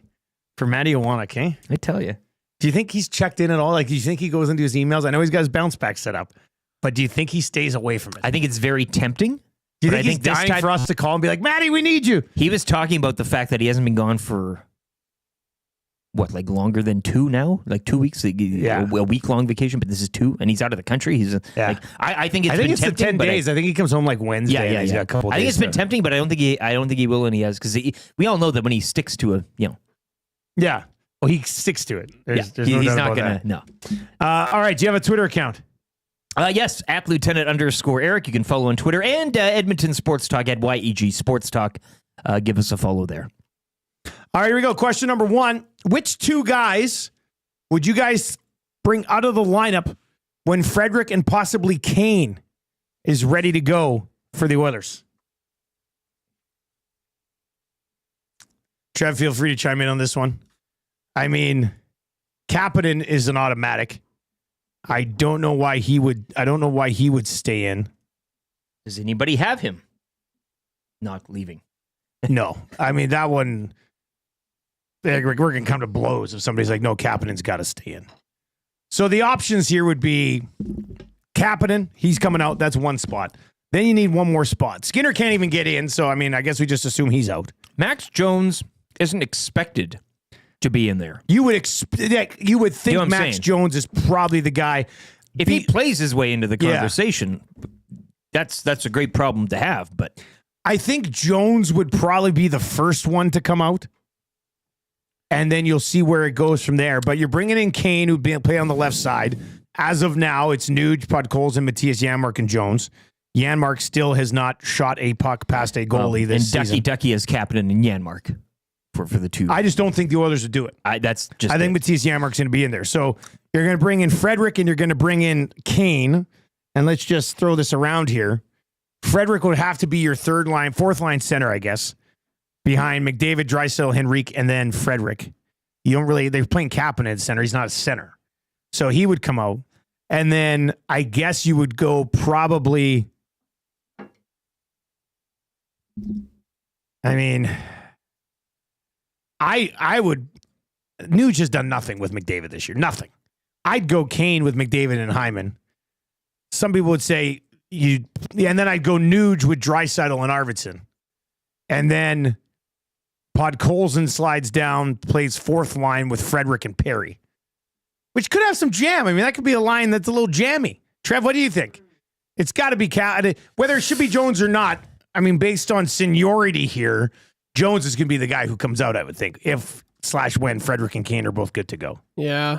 Speaker 1: for Matty Iwanek, eh?
Speaker 7: I tell you.
Speaker 1: Do you think he's checked in at all? Like, do you think he goes into his emails? I know he's got his bounce back set up, but do you think he stays away from it?
Speaker 7: I think it's very tempting.
Speaker 1: Do you think he's dying for us to call and be like, Matty, we need you?
Speaker 7: He was talking about the fact that he hasn't been gone for, what, like longer than 2 now? Like 2 weeks? Like,
Speaker 1: Yeah.
Speaker 7: A week-long vacation, but this is 2, and he's out of the country. He's like, I think it's
Speaker 1: I think
Speaker 7: been
Speaker 1: it's
Speaker 7: tempting.
Speaker 1: the 10
Speaker 7: but
Speaker 1: days. I think he comes home like Wednesday.
Speaker 7: Yeah,
Speaker 1: and he's got a couple
Speaker 7: I think
Speaker 1: days
Speaker 7: it's been
Speaker 1: to-
Speaker 7: tempting, but I don't think he will, and he has, because we all know that when he sticks to a,
Speaker 1: Yeah. Well, he sticks to it. There's no
Speaker 7: he's
Speaker 1: doubt
Speaker 7: not
Speaker 1: about
Speaker 7: gonna.
Speaker 1: that.
Speaker 7: No.
Speaker 1: All right. Do you have a Twitter account?
Speaker 7: Yes, at Lieutenant_Eric. You can follow on Twitter, and Edmonton Sports Talk at YEG Sports Talk. Give us a follow there.
Speaker 1: All right, here we go. Question number 1. Which 2 guys would you guys bring out of the lineup when Frederick and possibly Kane is ready to go for the Oilers? Trev, feel free to chime in on this one. I mean, Kapanen is an automatic. I don't know why he would stay in.
Speaker 7: Does anybody have him not leaving?
Speaker 1: No. I mean, that one, we're going to come to blows if somebody's like, no, Kapanen's got to stay in. So the options here would be Kapanen, he's coming out. That's 1 spot. Then you need 1 more spot. Skinner can't even get in, so I mean, I guess we just assume he's out.
Speaker 7: Max Jones isn't expected to be in there.
Speaker 1: You would think
Speaker 7: You know what I'm
Speaker 1: Max
Speaker 7: saying?
Speaker 1: Jones is probably the guy.
Speaker 7: If he plays his way into the
Speaker 1: Yeah.
Speaker 7: conversation, that's a great problem to have. But
Speaker 1: I think Jones would probably be the first one to come out. And then you'll see where it goes from there. But you're bringing in Kane, who'd play on the left side. As of now, it's Nuge, Podkolzin, and Matthias Janmark and Jones. Janmark still has not shot a puck past a goalie this season.
Speaker 7: And Ducky as captain and Janmark for the 2.
Speaker 1: I just don't think the Oilers would do it.
Speaker 7: I
Speaker 1: think Matthias Janmark's going to be in there. So you're going to bring in Frederick and you're going to bring in Kane. And let's just throw this around here. Frederick would have to be your 4th line center, I guess, behind McDavid, Draisaitl, Henrique, and then Frederick. They're playing Kapanen at center. He's not a center. So he would come out. And then I guess you would go probably, I mean, I would, Nuge has done nothing with McDavid this year. Nothing. I'd go Kane with McDavid and Hyman. Some people would say and then I'd go Nuge with Draisaitl and Arvidsson. And then Podkolzin slides down, plays 4th line with Frederick and Perry, which could have some jam. I mean, that could be a line that's a little jammy. Trev, what do you think? It's got to be whether it should be Jones or not. I mean, based on seniority here, Jones is going to be the guy who comes out, I would think, if/when Frederick and Kane are both good to go.
Speaker 8: Yeah.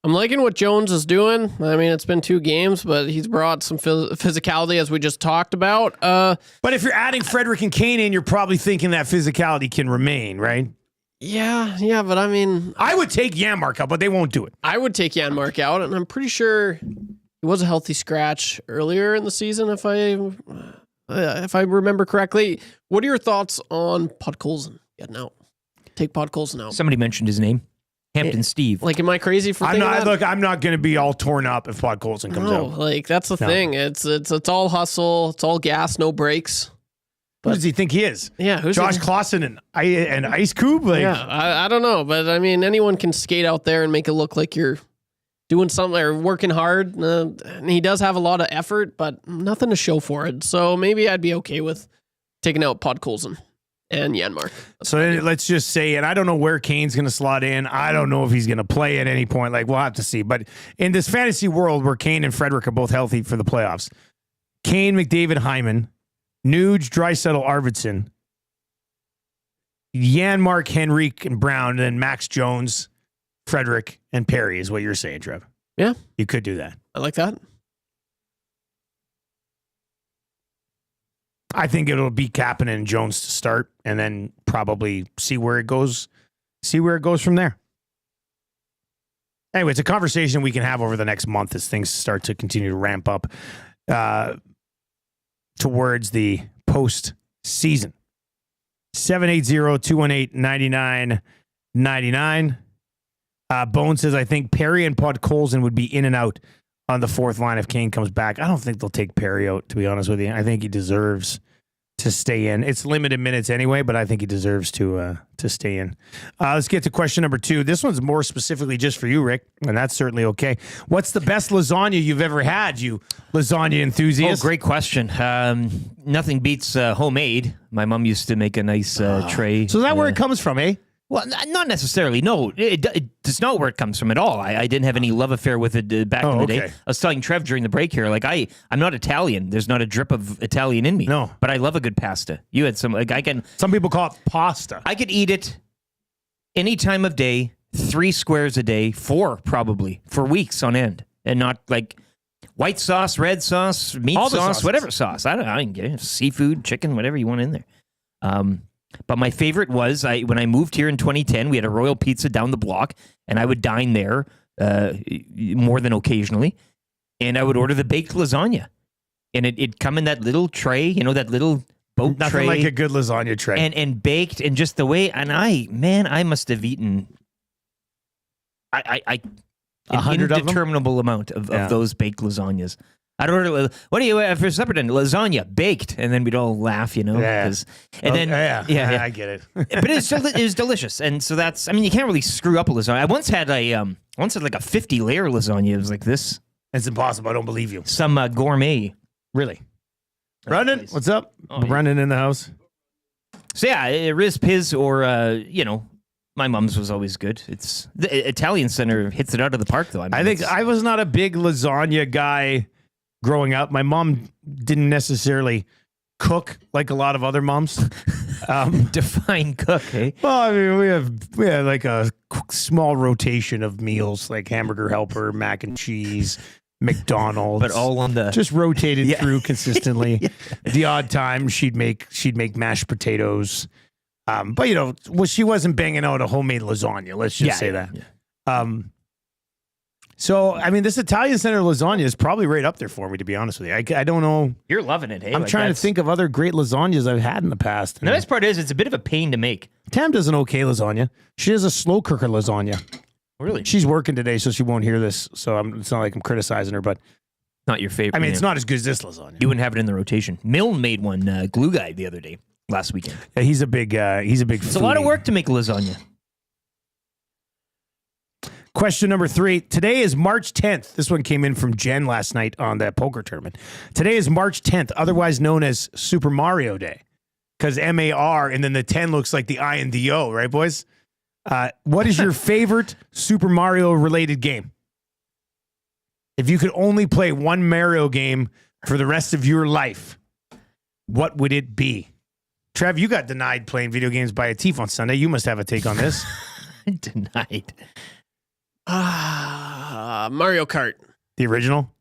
Speaker 8: I'm liking what Jones is doing. I mean, it's been 2 games, but he's brought some physicality, as we just talked about.
Speaker 1: But if you're adding Frederick and Kane in, you're probably thinking that physicality can remain, right?
Speaker 8: Yeah, but I mean...
Speaker 1: I would take Janmark out, but they won't do it.
Speaker 8: I would take Janmark out, and I'm pretty sure he was a healthy scratch earlier in the season, if I remember correctly. What are your thoughts on Podkolzin getting out? Take Podkolzin out.
Speaker 7: Somebody mentioned his name. Hampton Steve.
Speaker 8: Like, am I crazy for thinking that?
Speaker 1: Look, I'm not going to be all torn up if Podkolzin comes out.
Speaker 8: Like, that's the thing. It's all hustle. It's all gas, no brakes.
Speaker 1: Who does he think he is?
Speaker 8: Yeah, who's
Speaker 1: Josh Clausen and Ice Cube? Like,
Speaker 8: yeah, I don't know, but I mean, anyone can skate out there and make it look like you're doing something or working hard. And he does have a lot of effort, but nothing to show for it. So maybe I'd be okay with taking out Podkolzin and Janmark.
Speaker 1: So let's just say, and I don't know where Kane's going to slot in. I don't know if he's going to play at any point. Like, we'll have to see. But in this fantasy world where Kane and Frederick are both healthy for the playoffs, Kane, McDavid, Hyman, Nuge, Draisaitl, Arvidsson, Janmark, Henrique, and Brown, and then Max Jones, Frederick, and Perry is what you're saying, Trev.
Speaker 8: Yeah.
Speaker 1: You could do that.
Speaker 8: I like that.
Speaker 1: I think it'll be Kapanen and Jones to start, and then probably see where it goes from there. Anyway, it's a conversation we can have over the next month as things start to continue to ramp up towards the post-season. 780-218-9999. Bone says, I think Perry and Podkolzin would be in and out on the fourth line if Kane comes back. I don't think they'll take Perry out, to be honest with you. I think he deserves to stay in. It's limited minutes anyway, but I think he deserves to stay in. Let's get to question number 2. This one's more specifically just for you, Rick, and that's certainly okay. What's the best lasagna you've ever had, you lasagna enthusiast?
Speaker 7: Oh, great question. Nothing beats homemade. My mom used to make a nice tray.
Speaker 1: So is that where it comes from, eh?
Speaker 7: Well, not necessarily. No, it's not where it comes from at all. I didn't have any love affair with it back in the day. I was telling Trev during the break here, like I'm not Italian. There's not a drip of Italian in me.
Speaker 1: No,
Speaker 7: but I love a good pasta. You had some. Like I can.
Speaker 1: Some people call it pasta.
Speaker 7: I could eat it any time of day, 3 squares a day, 4 probably for weeks on end, and not like white sauce, red sauce, meat sauce, whatever sauce. I can get it. Seafood, chicken, whatever you want in there. But my favorite was when I moved here in 2010, we had a Royal Pizza down the block, and I would dine there more than occasionally, and I would order the baked lasagna, and it'd come in that little tray, you know, that little boat
Speaker 1: Nothing
Speaker 7: tray.
Speaker 1: like a good lasagna tray.
Speaker 7: And baked, and just the way, and I must have eaten an
Speaker 1: 100
Speaker 7: indeterminable amount of those baked lasagnas. I'd order, what do you have for supper then? Lasagna, baked. And then we'd all laugh, you know.
Speaker 1: Yeah.
Speaker 7: I
Speaker 1: get it.
Speaker 7: But it was delicious. And so that's, I mean, you can't really screw up a lasagna. I once had like a 50-layer lasagna. It was like this.
Speaker 1: It's impossible. I don't believe you.
Speaker 7: Some gourmet.
Speaker 1: Really? Brendan, what's up? Brendan in the house.
Speaker 7: So yeah, Riz Piz or, my mom's was always good. It's the Italian Center hits it out of the park, though.
Speaker 1: I think I was not a big lasagna guy growing up. My mom didn't necessarily cook like a lot of other moms.
Speaker 7: Define cook, eh?
Speaker 1: Well, I mean, we have like a small rotation of meals, like hamburger helper, mac and cheese, McDonald's,
Speaker 7: but all on the
Speaker 1: just rotated through consistently. The odd time she'd make mashed potatoes. But she wasn't banging out a homemade lasagna. Let's just say that. Yeah. So, I mean, this Italian Center lasagna is probably right up there for me, to be honest with you. I don't know.
Speaker 7: You're loving it, hey?
Speaker 1: I'm trying to think of other great lasagnas I've had in the past.
Speaker 7: The best part is it's a bit of a pain to make.
Speaker 1: Tam does an okay lasagna. She does a slow cooker lasagna.
Speaker 7: Really?
Speaker 1: She's working today, so she won't hear this. So it's not like I'm criticizing her, but
Speaker 7: not your favorite.
Speaker 1: I mean, it's not as good as this lasagna.
Speaker 7: You wouldn't have it in the rotation. Milne made one, Glue Guy, the other day, last weekend.
Speaker 1: Yeah, he's a big
Speaker 7: It's
Speaker 1: foodie.
Speaker 7: a lot of work to make lasagna.
Speaker 1: Question number 3. Today is March 10th. This one came in from Jen last night on that poker tournament. Today is March 10th, otherwise known as Super Mario Day, because MAR and then the 10 looks like the I and the O, right, boys? What is your favorite Super Mario related game? If you could only play one Mario game for the rest of your life, what would it be? Trev, you got denied playing video games by a thief on Sunday. You must have a take on this.
Speaker 7: Denied.
Speaker 8: Mario Kart.
Speaker 1: The original?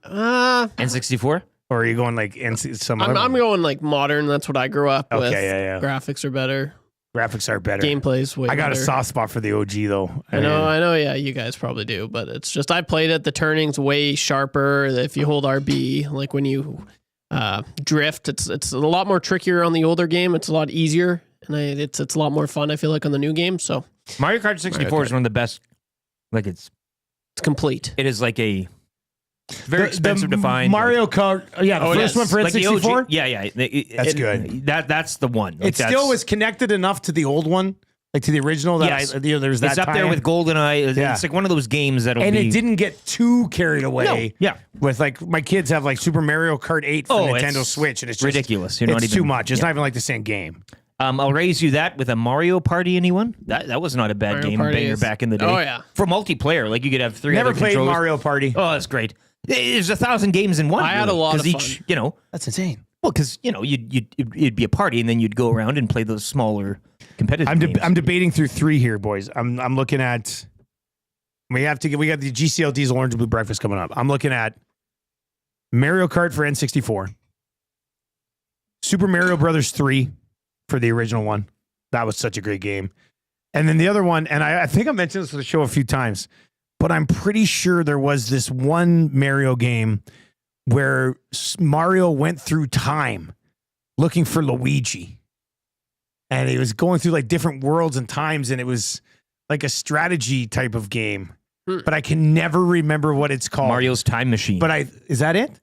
Speaker 7: N64?
Speaker 1: Or are you going like some other
Speaker 8: I'm
Speaker 1: one?
Speaker 8: going like modern. That's what I grew up with.
Speaker 1: Okay, yeah.
Speaker 8: Graphics are better.
Speaker 1: Graphics are better.
Speaker 8: Gameplay's way
Speaker 1: I got
Speaker 8: better.
Speaker 1: a soft spot for the OG though.
Speaker 8: I know. Yeah, you guys probably do, but it's just I played it. The turning's way sharper. If you hold RB, like when you drift, it's a lot more trickier on the older game. It's a lot easier, and it's a lot more fun. I feel like on the new game. So
Speaker 7: Mario Kart 64 is one of the best. Like it's
Speaker 8: complete.
Speaker 7: It is like a very expensive to find.
Speaker 1: Mario Kart. Yeah, the first one for
Speaker 7: like the
Speaker 1: N64.
Speaker 7: OG, yeah.
Speaker 1: That's good.
Speaker 7: That's the one. Like
Speaker 1: It still was connected enough to the old one, like to the original. That
Speaker 7: Yes.
Speaker 1: there's that.
Speaker 7: It's up there
Speaker 1: tie-in.
Speaker 7: with GoldenEye.
Speaker 1: Yeah.
Speaker 7: It's like one of those games that'll
Speaker 1: And
Speaker 7: be.
Speaker 1: it didn't get too carried away.
Speaker 7: No, yeah.
Speaker 1: With like my kids have like Super Mario Kart 8 for Nintendo
Speaker 7: it's
Speaker 1: Switch, and it's just
Speaker 7: ridiculous. You're not
Speaker 1: it's
Speaker 7: even-
Speaker 1: too much. It's
Speaker 7: yeah.
Speaker 1: not even like the same game.
Speaker 7: I'll raise you that with a Mario Party. Anyone? That was not a bad
Speaker 8: Mario
Speaker 7: game
Speaker 8: Party
Speaker 7: banger
Speaker 8: is-
Speaker 7: back in the day.
Speaker 8: Oh, yeah.
Speaker 7: For multiplayer, like you could have three.
Speaker 1: Never
Speaker 7: other
Speaker 1: played
Speaker 7: controllers.
Speaker 1: Mario Party.
Speaker 7: Oh, that's great. There's 1,000 games in one.
Speaker 8: I had a lot
Speaker 7: 'cause
Speaker 8: of
Speaker 7: each,
Speaker 8: fun.
Speaker 7: You know,
Speaker 1: That's insane.
Speaker 7: well, because it'd be a party, and then you'd go around and play those smaller competitive
Speaker 1: I'm
Speaker 7: games.
Speaker 1: debating through 3 here, boys. I'm looking at. We got the GCL Diesel Orange and Blue Breakfast coming up. I'm looking at Mario Kart for N64, Super Mario Brothers 3 for the original one. That was such a great game. And then the other one, and I think I mentioned this on the show a few times, but I'm pretty sure there was this one Mario game where Mario went through time looking for Luigi. And he was going through like different worlds and times, and it was like a strategy type of game. But I can never remember what it's called.
Speaker 7: Mario's Time Machine.
Speaker 1: But is that it?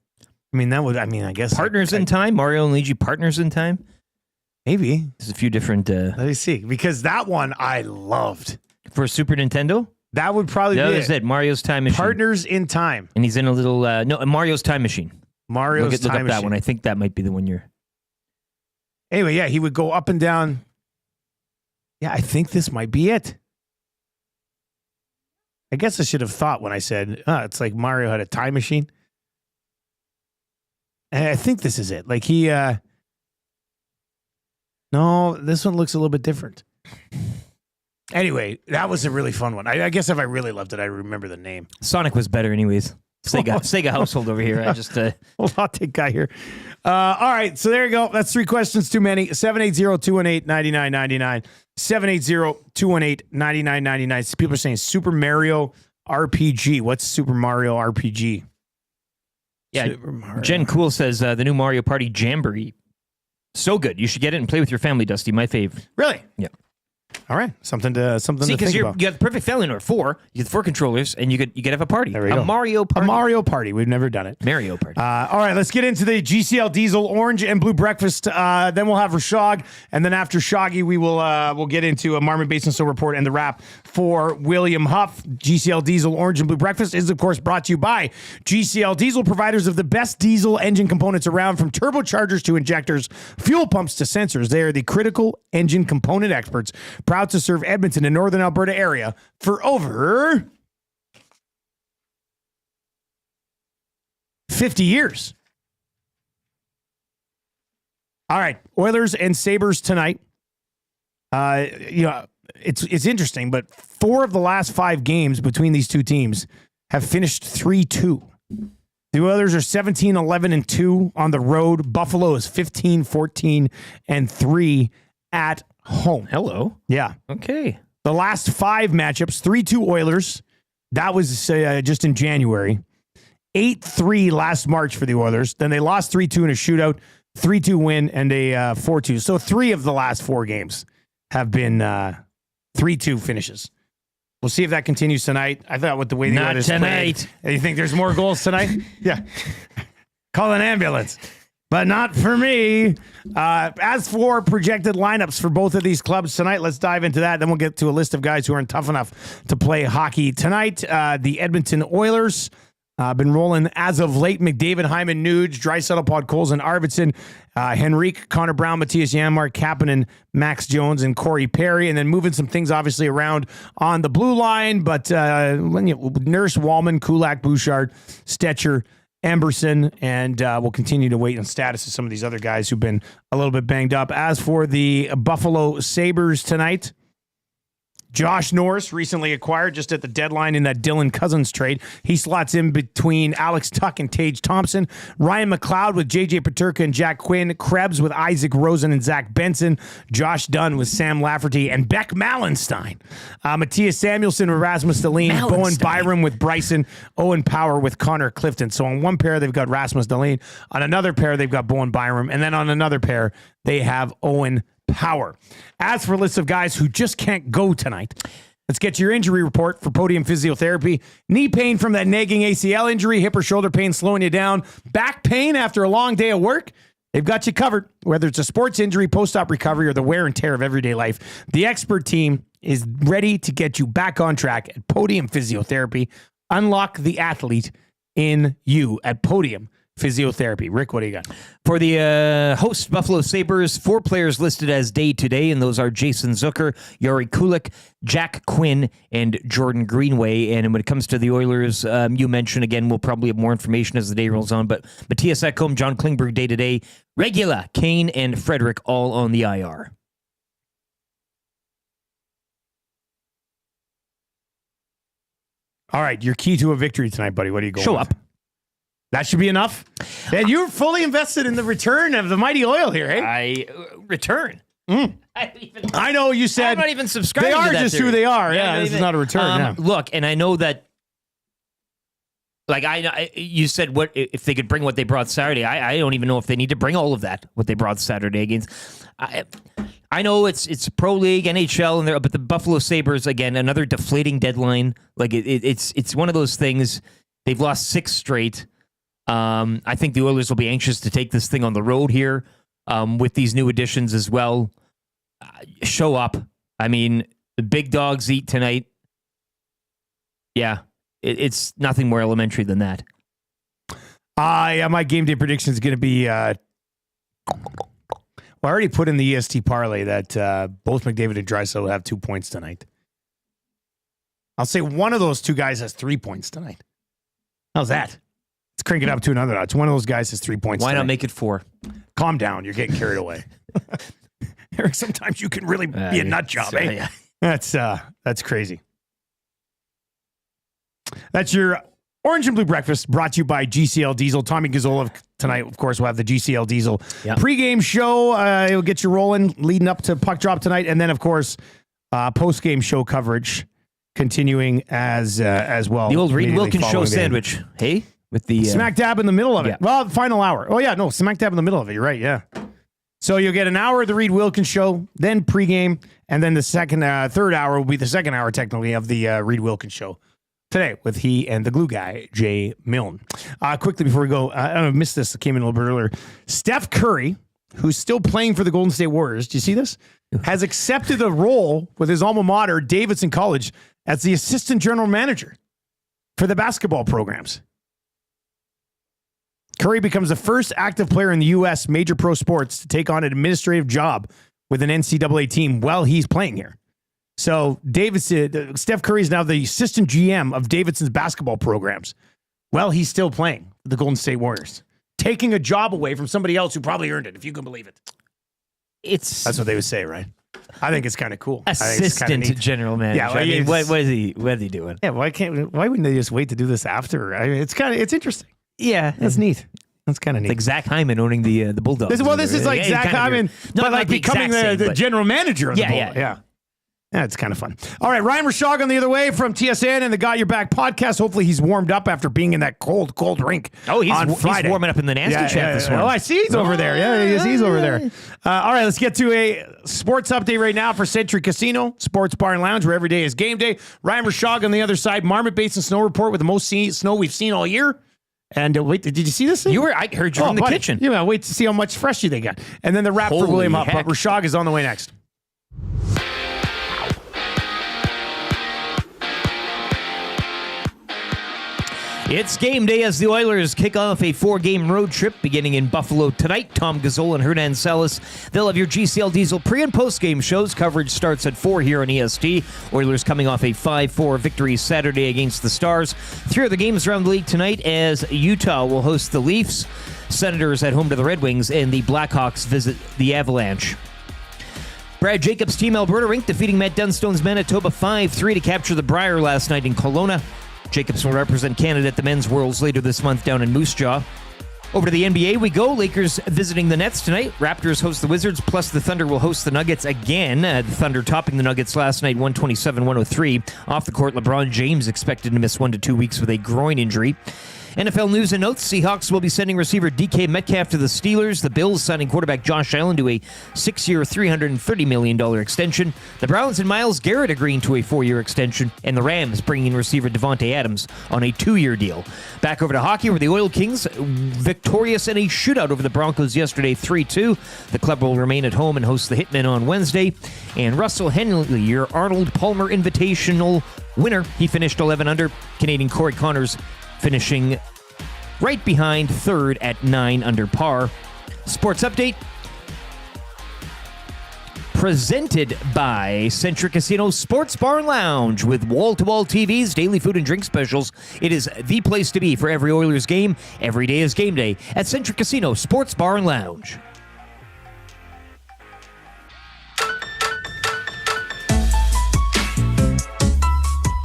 Speaker 1: I guess
Speaker 7: Partners in Time. Mario and Luigi Partners in Time.
Speaker 1: Maybe
Speaker 7: there's a few different.
Speaker 1: Let me see, because that one I loved
Speaker 7: For Super Nintendo.
Speaker 1: That would probably
Speaker 7: That
Speaker 1: be
Speaker 7: was it. Mario's Time Machine.
Speaker 1: Partners in Time.
Speaker 7: And he's in a little Mario's Time Machine.
Speaker 1: Mario's
Speaker 7: look
Speaker 1: Time
Speaker 7: up that
Speaker 1: Machine.
Speaker 7: one. I think that might be the one you're.
Speaker 1: Anyway, yeah, he would go up and down. Yeah, I think this might be it. I guess I should have thought when I said, it's like Mario had a time machine. And I think this is it. Like he, no, this one looks a little bit different. Anyway, that was a really fun one. I guess if I really loved it, I remember the name.
Speaker 7: Sonic was better, anyways. Sega household over here. I just
Speaker 1: hot take guy here. All right, so there you go. That's 3 questions too many. 780-218-9999. 780-218-9999. People are saying Super Mario RPG. What's Super Mario RPG?
Speaker 7: Yeah,
Speaker 1: Super Mario.
Speaker 7: Jen Cool says the new Mario Party Jamboree. So good. You should get it and play with your family, Dusty. My fave.
Speaker 1: Really?
Speaker 7: Yeah.
Speaker 1: All right, something to
Speaker 7: See,
Speaker 1: think
Speaker 7: because you
Speaker 1: about.
Speaker 7: got the perfect family number 4. You get 4 controllers, and you could have a party.
Speaker 1: There we go.
Speaker 7: Mario Party.
Speaker 1: A Mario Party. We've never done it.
Speaker 7: Mario Party.
Speaker 1: All right, let's get into the GCL Diesel Orange and Blue Breakfast. Then we'll have Rishaug, and then after Shoggy, we'll get into a Marmot Basin Show report and the wrap for William Huff. GCL Diesel Orange and Blue Breakfast is, of course, brought to you by GCL Diesel, providers of the best diesel engine components around, from turbochargers to injectors, fuel pumps to sensors. They are the critical engine component experts, proud to serve Edmonton and Northern Alberta area for over 50 years. All right, Oilers and Sabres tonight. It's interesting, but 4 of the last 5 games between these two teams have finished 3-2. The Oilers are 17-11-2 on the road. Buffalo is 15-14-3 at home.
Speaker 7: Hello.
Speaker 1: Yeah.
Speaker 7: Okay.
Speaker 1: The last 5 matchups, 3-2 Oilers. That was just in January. 8-3 last March for the Oilers. Then they lost 3-2 in a shootout, 3-2 win, and a 4-2. So 3 of the last 4 games have been 3-2 finishes. We'll see if that continues tonight. I thought with the way the
Speaker 7: Not
Speaker 1: Oilers
Speaker 7: tonight.
Speaker 1: played. You think there's more goals tonight? Yeah. Call an ambulance. But not for me. As for projected lineups for both of these clubs tonight, let's dive into that. Then we'll get to a list of guys who aren't tough enough to play hockey tonight. The Edmonton Oilers been rolling as of late. McDavid, Hyman, Nuge, Draisaitl, Podkolzin, and Arvidsson, Henrique, Connor Brown, Matthias Janmark, Kapanen, Max Jones, and Corey Perry. And then moving some things obviously around on the blue line. But Nurse, Wallman, Kulak, Bouchard, Stetcher, Emberson, and we'll continue to wait on status of some of these other guys who've been a little bit banged up. As for the Buffalo Sabres tonight, Josh Norris, recently acquired just at the deadline in that Dylan Cousins trade. He slots in between Alex Tuck and Tage Thompson. Ryan McLeod with J.J. Peterka and Jack Quinn. Krebs with Isaac Rosen and Zach Benson. Josh Dunn with Sam Lafferty and Beck Mallenstein. Matthias Samuelson with Rasmus Dahlin. Bowen Byram with Bryson. Owen Power with Connor Clifton. So on one pair, they've got Rasmus Dahlin. On another pair, they've got Bowen Byram. And then on another pair, they have Owen Power. As for a list of guys who just can't go tonight, let's get your injury report for Podium Physiotherapy. Knee pain from that nagging ACL injury, hip or shoulder pain slowing you down, back pain after a long day of work. They've got you covered. Whether it's a sports injury, post-op recovery, or the wear and tear of everyday life, the expert team is ready to get you back on track at Podium Physiotherapy. Unlock the athlete in you at Podium Physiotherapy. Rick, what do you got?
Speaker 7: For the host Buffalo Sabres, 4 players listed as day-to-day, and those are Jason Zucker, Yuri Kulik, Jack Quinn, and Jordan Greenway. And when it comes to the Oilers, you mentioned, again, we'll probably have more information as the day rolls on, but Matthias Ekholm, John Klingberg day-to-day, Regula, Kane, and Frederick all on the IR.
Speaker 1: All right, your key to a victory tonight, buddy. What are you going
Speaker 7: Show
Speaker 1: with?
Speaker 7: up.
Speaker 1: That should be enough. And you're fully invested in the return of the mighty oil here, eh?
Speaker 7: Return.
Speaker 1: I know you said
Speaker 7: I'm not even subscribing
Speaker 1: they are
Speaker 7: to that
Speaker 1: just
Speaker 7: theory.
Speaker 1: who they are.
Speaker 7: Yeah,
Speaker 1: Yeah, this is not a return. Yeah.
Speaker 7: Look, and I know that, like, you said what if they could bring what they brought Saturday. I don't even know if they need to bring all of that, what they brought Saturday against. I know it's pro league, NHL, but the Buffalo Sabres, again, another deflating deadline. Like, it's one of those things. They've lost 6 straight. I think the Oilers will be anxious to take this thing on the road here with these new additions as well. Show up. I mean, the big dogs eat tonight. Yeah, it's nothing more elementary than that.
Speaker 1: My game day prediction is going to be... well, I already put in the EST parlay that both McDavid and Draisaitl will have 2 points tonight. I'll say one of those 2 guys has 3 points tonight. How's that? Let's crank it up to another notch. One of those guys has 3 points.
Speaker 7: Why
Speaker 1: tonight.
Speaker 7: not make it 4?
Speaker 1: Calm down. You're getting carried away. Eric, sometimes you can really be a nut job, eh? Yeah. That's crazy. That's your Orange and Blue Breakfast brought to you by GCL Diesel. Tommy Gazzola tonight, of course, will have the GCL Diesel pregame show. It'll get you rolling leading up to puck drop tonight. And then, of course, postgame show coverage continuing as well.
Speaker 7: The old Reed Wilkins show sandwich. Hey? With the
Speaker 1: smack dab in the middle of it. Well, the final hour. Oh, yeah, no, smack dab in the middle of it. You're right, yeah. So you'll get an hour of the Reed Wilkins show, then pregame, and then the third hour will be the second hour, technically, of the Reed Wilkins show today with he and the glue guy, Jay Milne. Quickly before we go, I missed this. It came in a little bit earlier. Steph Curry, who's still playing for the Golden State Warriors, do you see this? Has accepted a role with his alma mater, Davidson College, as the assistant general manager for the basketball programs. Curry becomes the first active player in the U.S. major pro sports to take on an administrative job with an NCAA team while he's playing here. So Steph Curry is now the assistant GM of Davidson's basketball programs while he's still playing for the Golden State Warriors, taking a job away from somebody else who probably earned it, if you can believe it. That's what they would say, right? I think it's kind of cool.
Speaker 7: Assistant general manager.
Speaker 1: Yeah,
Speaker 7: I mean, what is he doing?
Speaker 1: Yeah, why wouldn't they just wait to do this after? I mean, it's interesting.
Speaker 7: Yeah,
Speaker 1: that's neat. That's kind of neat.
Speaker 7: Like Zach Hyman owning the Bulldogs.
Speaker 1: This is like Zach Hyman, but like becoming the general manager of the Bulldogs. Yeah. Yeah, it's kind of fun. All right, Ryan Rishaug on the other way from TSN and the Got Your Back podcast. Hopefully he's warmed up after being in that cold rink on Friday.
Speaker 7: He's warming up in the nasty chat this morning.
Speaker 1: Oh, I see he's over there. Yeah, he's over there. All right, let's get to a sports update right now for Century Casino, Sports Bar and Lounge, where every day is game day. Ryan Rishaug on the other side. Marmot Basin Snow Report with the most snow we've seen all year. And wait, did you see this thing?
Speaker 7: I heard you from the kitchen.
Speaker 1: Yeah, wait to see how much freshy they got. And then the wrap for William Huff. But Rishaug is on the way next.
Speaker 7: It's game day as the Oilers kick off a 4-game road trip beginning in Buffalo tonight. Tom Gazzola and Hernan Salas, they'll have your GCL Diesel pre- and post-game shows. Coverage starts at 4 here on EST. Oilers coming off a 5-4 victory Saturday against the Stars. 3 other games around the league tonight as Utah will host the Leafs, Senators at home to the Red Wings, and the Blackhawks visit the Avalanche. Brad Jacobs' team Alberta Rink defeating Matt Dunstone's Manitoba 5-3 to capture the Brier last night in Kelowna. Jacobs will represent Canada at the Men's Worlds later this month down in Moose Jaw. Over to the NBA we go. Lakers visiting the Nets tonight. Raptors host the Wizards, plus the Thunder will host the Nuggets again. The Thunder topping the Nuggets last night, 127-103. Off the court, LeBron James expected to miss 1 to 2 weeks with a groin injury. NFL news and notes. Seahawks will be sending receiver DK Metcalf to the Steelers. The Bills signing quarterback Josh Allen to a 6-year, $330 million extension. The Browns and Myles Garrett agreeing to a 4-year extension. And the Rams bringing in receiver Devontae Adams on a 2-year deal. Back over to hockey, where the Oil Kings victorious in a shootout over the Broncos yesterday, 3-2. The club will remain at home and host the Hitmen on Wednesday. And Russell Henley, your Arnold Palmer Invitational winner. He finished 11 under. Canadian Corey Connors finishing right behind third at 9 under par. Sports update presented by Centric Casino Sports Bar and Lounge with wall-to-wall TVs, daily food and drink specials. It is the place to be for every Oilers game. Every day is game day at Centric Casino Sports Bar and Lounge.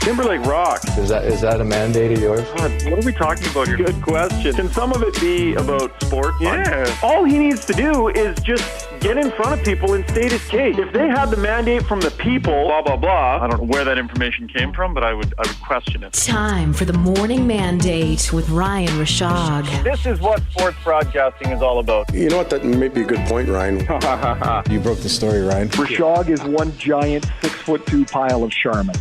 Speaker 5: Timberlake Rock.
Speaker 18: Is that a mandate of yours?
Speaker 5: God, what are we talking about here? Good question. Can some of it be about sports? Yeah. All he needs to do is just get in front of people and state his case. If they had the mandate from the people, blah, blah, blah, I don't know where that information came from, but I would question it.
Speaker 10: Time for the morning mandate with Ryan Rishaug.
Speaker 5: This is what sports broadcasting is all about.
Speaker 18: You know what? That may be a good point, Ryan. You broke the story, Ryan.
Speaker 5: Rishaug is one giant 6'2" pile of Charmin.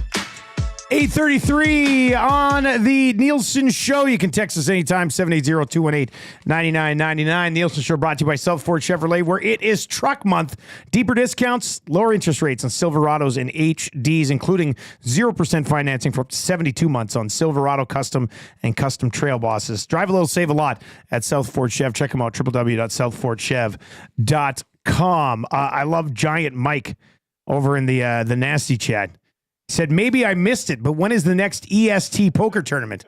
Speaker 1: 8:33 on the Nielson Show. You can text us anytime, 780-218-9999. Nielson Show brought to you by South Ford Chevrolet, where it is truck month. Deeper discounts, lower interest rates on Silverados and HDs, including 0% financing for up to 72 months on Silverado Custom and Custom Trail Bosses. Drive a little, save a lot at South Ford Chev. Check them out, www.southfordchev.com. I love Giant Mike over in the nasty chat. Said, maybe I missed it, but when is the next EST poker tournament?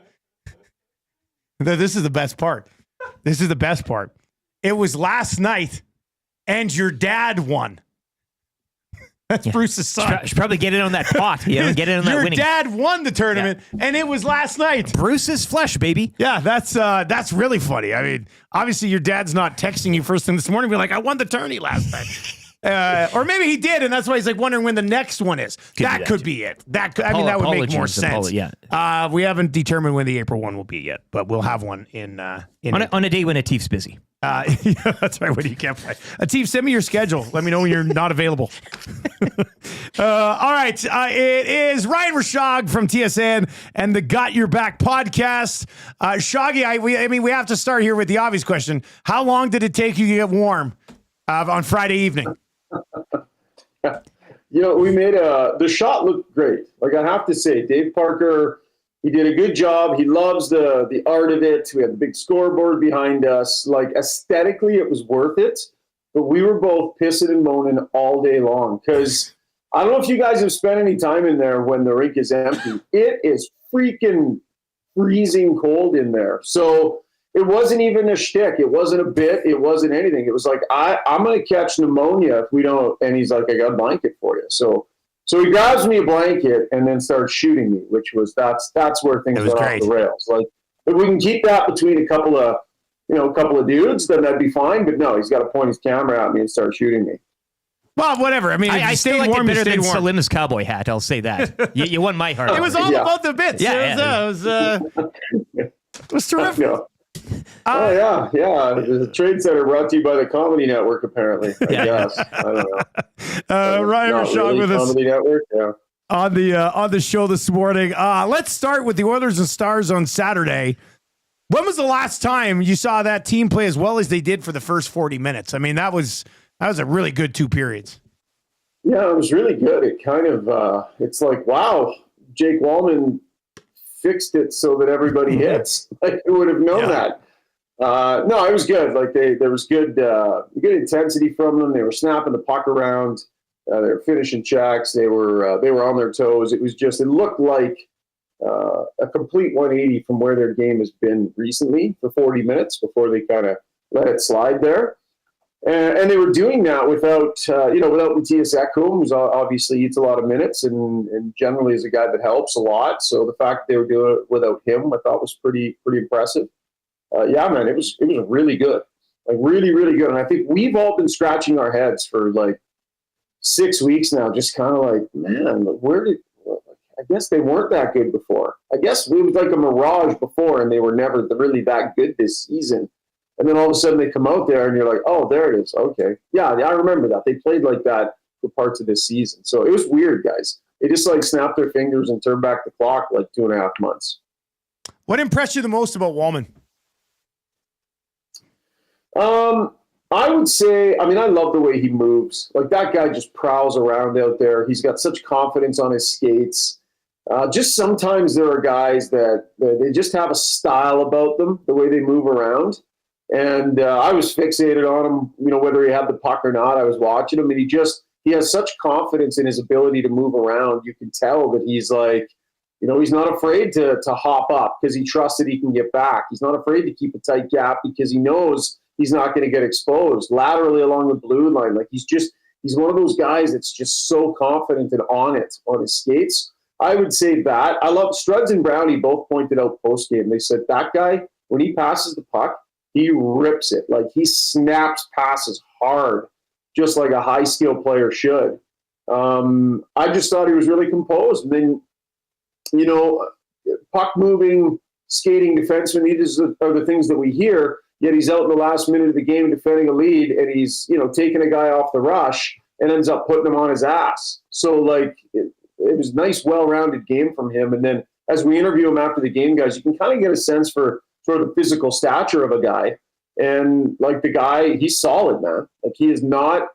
Speaker 1: This is the best part. This is the best part. It was last night, and your dad won. That's Bruce's son.
Speaker 7: Should probably get in on that pot. Get in on that winning.
Speaker 1: Your dad won the tournament, and it was last night.
Speaker 7: Bruce's flesh, baby.
Speaker 1: Yeah, that's really funny. I mean, obviously your dad's not texting you first thing this morning, be like, I won the tourney last night. Or maybe he did, and that's why he's like wondering when the next one is. That could be it. That would make more sense. We haven't determined when the April one will be yet, but we'll have one on
Speaker 7: a day when Atif's busy.
Speaker 1: Yeah, that's right. When you can't play, Atif, send me your schedule. Let me know when you're not available. All right, it is Ryan Rishaug from TSN and the Got Your Back podcast. Shoggy, we have to start here with the obvious question: how long did it take you to get warm on Friday evening?
Speaker 21: We made the shot looked great. Like, I have to say, Dave Parker, he did a good job. He loves the art of it. We had the big scoreboard behind us. Like, aesthetically, it was worth it. But we were both pissing and moaning all day long because I don't know if you guys have spent any time in there when the rink is empty. It is freaking freezing cold in there. So it wasn't even a shtick. It wasn't a bit. It wasn't anything. It was like, I'm going to catch pneumonia if we don't. And he's like, I got a blanket for you. So he grabs me a blanket and then starts shooting me, which was, that's where things got off the rails. Like, if we can keep that between a couple of dudes, then that'd be fine. But no, he's got to point his camera at me and start shooting me.
Speaker 1: Well, whatever. I mean,
Speaker 7: I still like it better than Salim's cowboy hat. I'll say that. You won my heart.
Speaker 1: It was all about the bits.
Speaker 21: Yeah,
Speaker 1: It was terrific.
Speaker 21: Yeah. The Trade Center brought to you by the Comedy Network, apparently. I guess. I don't know.
Speaker 1: Ryan Rishaug with us.
Speaker 21: Comedy Network, yeah.
Speaker 1: On the show this morning. Let's start with the Oilers and Stars on Saturday. When was the last time you saw that team play as well as they did for the first 40 minutes? I mean, that was a really good 2 periods.
Speaker 21: Yeah, it was really good. It kind of, it's like, wow, Jake Wallman fixed it so that everybody hits. Like, who would have known that? No, it was good. Like there was good intensity from them. They were snapping the puck around. They were finishing checks. They were on their toes. It looked like a complete 180 from where their game has been recently for 40 minutes before they kind of let it slide there. And they were doing that without Matthias Ekholm, who obviously eats a lot of minutes and generally is a guy that helps a lot. So the fact that they were doing it without him, I thought was pretty impressive. Yeah, man, it was really good, like really, really good. And I think we've all been scratching our heads for like 6 weeks now, just kind of like, man, I guess they weren't that good before. I guess it was like a mirage before, and they were never really that good this season. And then all of a sudden they come out there and you're like, oh, there it is. Okay. Yeah, I remember that. They played like that for parts of this season. So it was weird, guys. They just like snapped their fingers and turned back the clock like 2.5 months.
Speaker 1: What impressed you the most about Wallman?
Speaker 21: I would say, I love the way he moves. Like, that guy just prowls around out there. He's got such confidence on his skates. Just sometimes there are guys that they just have a style about them, the way they move around. And I was fixated on him, whether he had the puck or not. I was watching him, and he has such confidence in his ability to move around. You can tell that he's like, he's not afraid to hop up because he trusts that he can get back. He's not afraid to keep a tight gap because he knows he's not going to get exposed laterally along the blue line. Like, he's one of those guys that's just so confident and on his skates. I would say that. I love Struds and Brownie both pointed out post-game. They said that guy, when he passes the puck, he rips it. Like, he snaps passes hard, just like a high-skill player should. I just thought he was really composed. And then, puck-moving, skating defenseman, these are the things that we hear, yet he's out in the last minute of the game defending a lead, and he's, taking a guy off the rush and ends up putting him on his ass. So, like, it was a nice, well-rounded game from him. And then as we interview him after the game, guys, you can kind of get a sense for sort of the physical stature of a guy. And like, the guy, he's solid, man. Like, he is not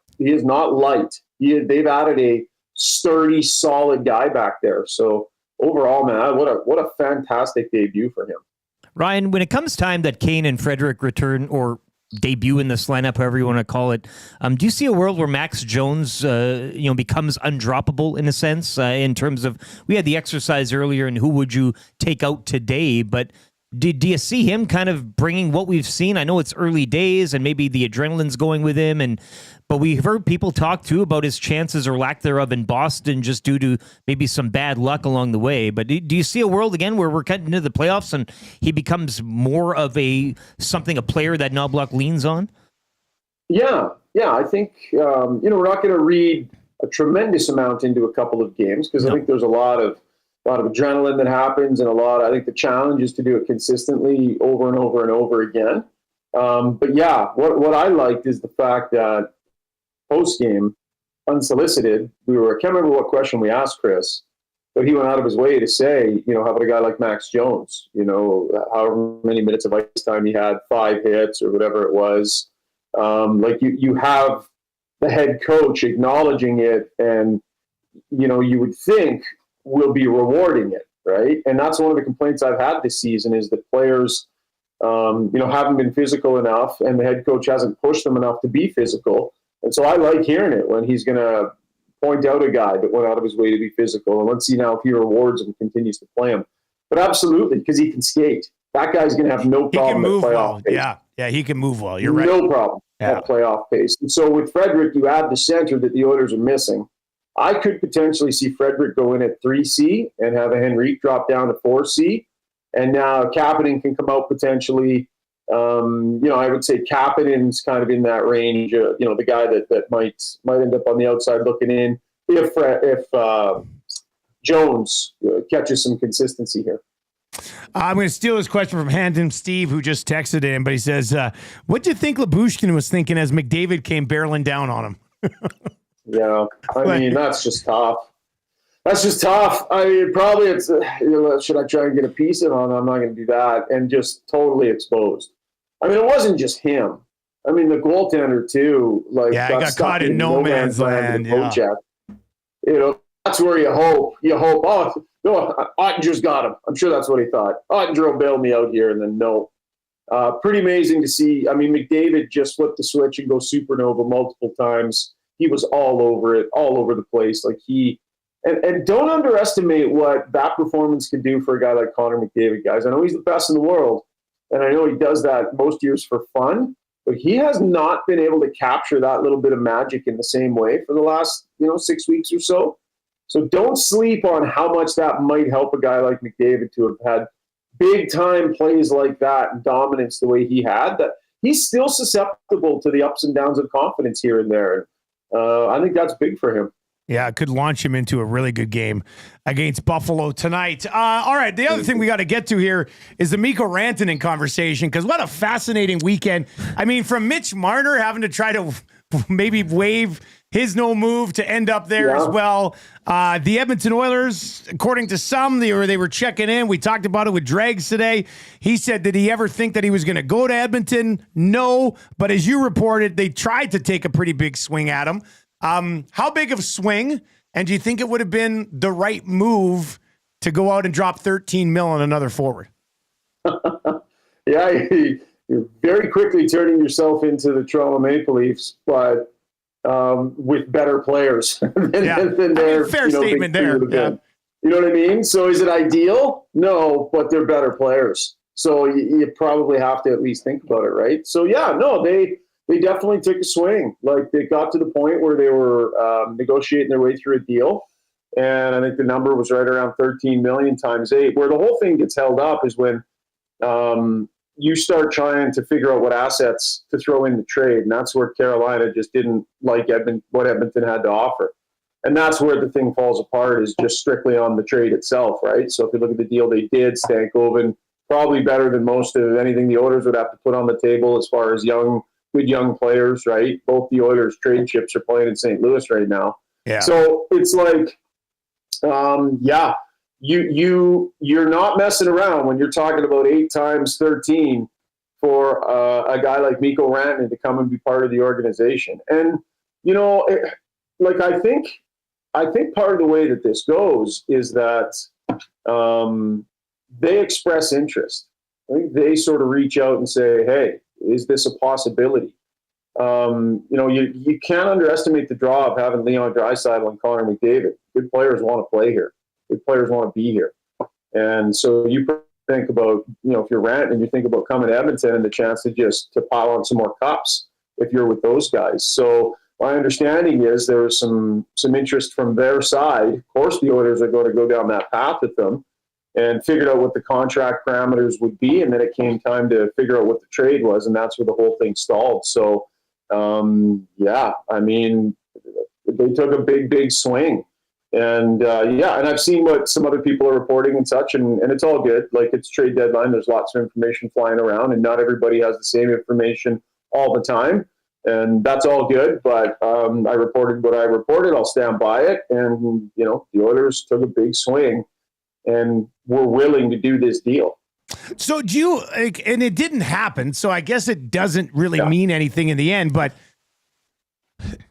Speaker 21: light. They've added a sturdy, solid guy back there. So overall, man, what a fantastic debut for him.
Speaker 7: Ryan, when it comes time that Kane and Frederick return or debut in this lineup, however you want to call it, do you see a world where Max Jones, becomes undroppable in a sense, in terms of, we had the exercise earlier and who would you take out today, but do you see him kind of bringing what we've seen? I know it's early days and maybe the adrenaline's going with him, but we've heard people talk too about his chances or lack thereof in Boston just due to maybe some bad luck along the way. But do you see a world again where we're cutting into the playoffs and he becomes more of a player that Knobloch leans on?
Speaker 21: Yeah. I think, we're not going to read a tremendous amount into a couple of games because I think there's a lot of adrenaline that happens, and I think the challenge is to do it consistently over and over and over again. But yeah, what I liked is the fact that post-game, unsolicited, I can't remember what question we asked Chris, but he went out of his way to say, how about a guy like Max Jones, however many minutes of ice time he had, 5 hits or whatever it was. Like, you have the head coach acknowledging it, and, you would think will be rewarding it, right? And that's one of the complaints I've had this season is that players, haven't been physical enough, and the head coach hasn't pushed them enough to be physical. And so I like hearing it when he's going to point out a guy that went out of his way to be physical. And let's see now if he rewards him and continues to play him. But absolutely, because he can skate. That guy's going to have no problem at playoff pace.
Speaker 1: Yeah, he can move well. You're right.
Speaker 21: No problem at playoff pace. And so with Frederick, you add the center that the Oilers are missing. I could potentially see Frederick go in at 3C and have a Henrique drop down to 4C. And now Kapanen can come out potentially. I would say Kapanen's kind of in that range, the guy that might end up on the outside looking in if Jones catches some consistency here.
Speaker 1: I'm going to steal this question from Handon Steve, who just texted in, but he says, what do you think Lyubushkin was thinking as McDavid came barreling down on him?
Speaker 21: Yeah, that's just tough. Probably it's, should I try and get a piece of it on? I'm not going to do that. And just totally exposed. It wasn't just him. The goaltender too.
Speaker 1: Got caught in no man's land.
Speaker 21: That's where you hope. Oh, oh, Ottinger's got him. I'm sure that's what he thought. Ottinger will bail me out here, and then no. Pretty amazing to see. I mean, McDavid just flipped the switch and go supernova multiple times. He was all over it, all over the place. Like and don't underestimate what that performance can do for a guy like Connor McDavid, guys. I know he's the best in the world, and I know he does that most years for fun, but he has not been able to capture that little bit of magic in the same way for the last, 6 weeks or so. So don't sleep on how much that might help a guy like McDavid to have had big time plays like that and dominance the way he had. That he's still susceptible to the ups and downs of confidence here and there. I think that's big for him.
Speaker 1: Yeah, it could launch him into a really good game against Buffalo tonight. All right, the other thing we got to get to here is the Mikko Rantanen conversation, because what a fascinating weekend. I mean, from Mitch Marner having to try to maybe waive his no move to end up there as well. The Edmonton Oilers, according to some, they were checking in. We talked about it with Dregs today. He said, did he ever think that he was going to go to Edmonton? No, but as you reported, they tried to take a pretty big swing at him. How big of a swing? And do you think it would have been the right move to go out and drop $13 million on another forward?
Speaker 21: Yeah, you're very quickly turning yourself into the Toronto Maple Leafs, but with better players than their
Speaker 1: fair statement there. Yeah.
Speaker 21: You know what I mean? So is it ideal? No, but they're better players. So you probably have to at least think about it, right? So yeah, no, they definitely took a swing. Like they got to the point where they were negotiating their way through a deal. And I think the number was right around 13 million times 8. Where the whole thing gets held up is when you start trying to figure out what assets to throw in the trade. And that's where Carolina just didn't like what Edmonton had to offer. And that's where the thing falls apart, is just strictly on the trade itself, right? So if you look at the deal they did, Stankoven, probably better than most of anything the Oilers would have to put on the table as far as good young players, right? Both the Oilers trade chips are playing in St. Louis right now.
Speaker 1: Yeah.
Speaker 21: So it's like, you're not messing around when you're talking about 8 times 13 for a guy like Mikko Rantanen to come and be part of the organization. And, I think part of the way that this goes is that they express interest. I think they sort of reach out and say, hey, is this a possibility? You can't underestimate the draw of having Leon Draisaitl and Connor McDavid. Good players want to play here. Good players want to be here. And so you think about, if you're Rantanen, you think about coming to Edmonton and the chance to pile on some more cups if you're with those guys. So my understanding is there was some interest from their side. Of course, the Oilers are going to go down that path with them and figured out what the contract parameters would be. And then it came time to figure out what the trade was. And that's where the whole thing stalled. So, they took a big swing. And, and I've seen what some other people are reporting and such, and it's all good. Like, it's trade deadline. There's lots of information flying around, and not everybody has the same information all the time. And that's all good, but I reported what I reported. I'll stand by it. And, the Oilers took a big swing and were willing to do this deal.
Speaker 1: So do you, and it didn't happen, so I guess it doesn't really mean anything in the end, but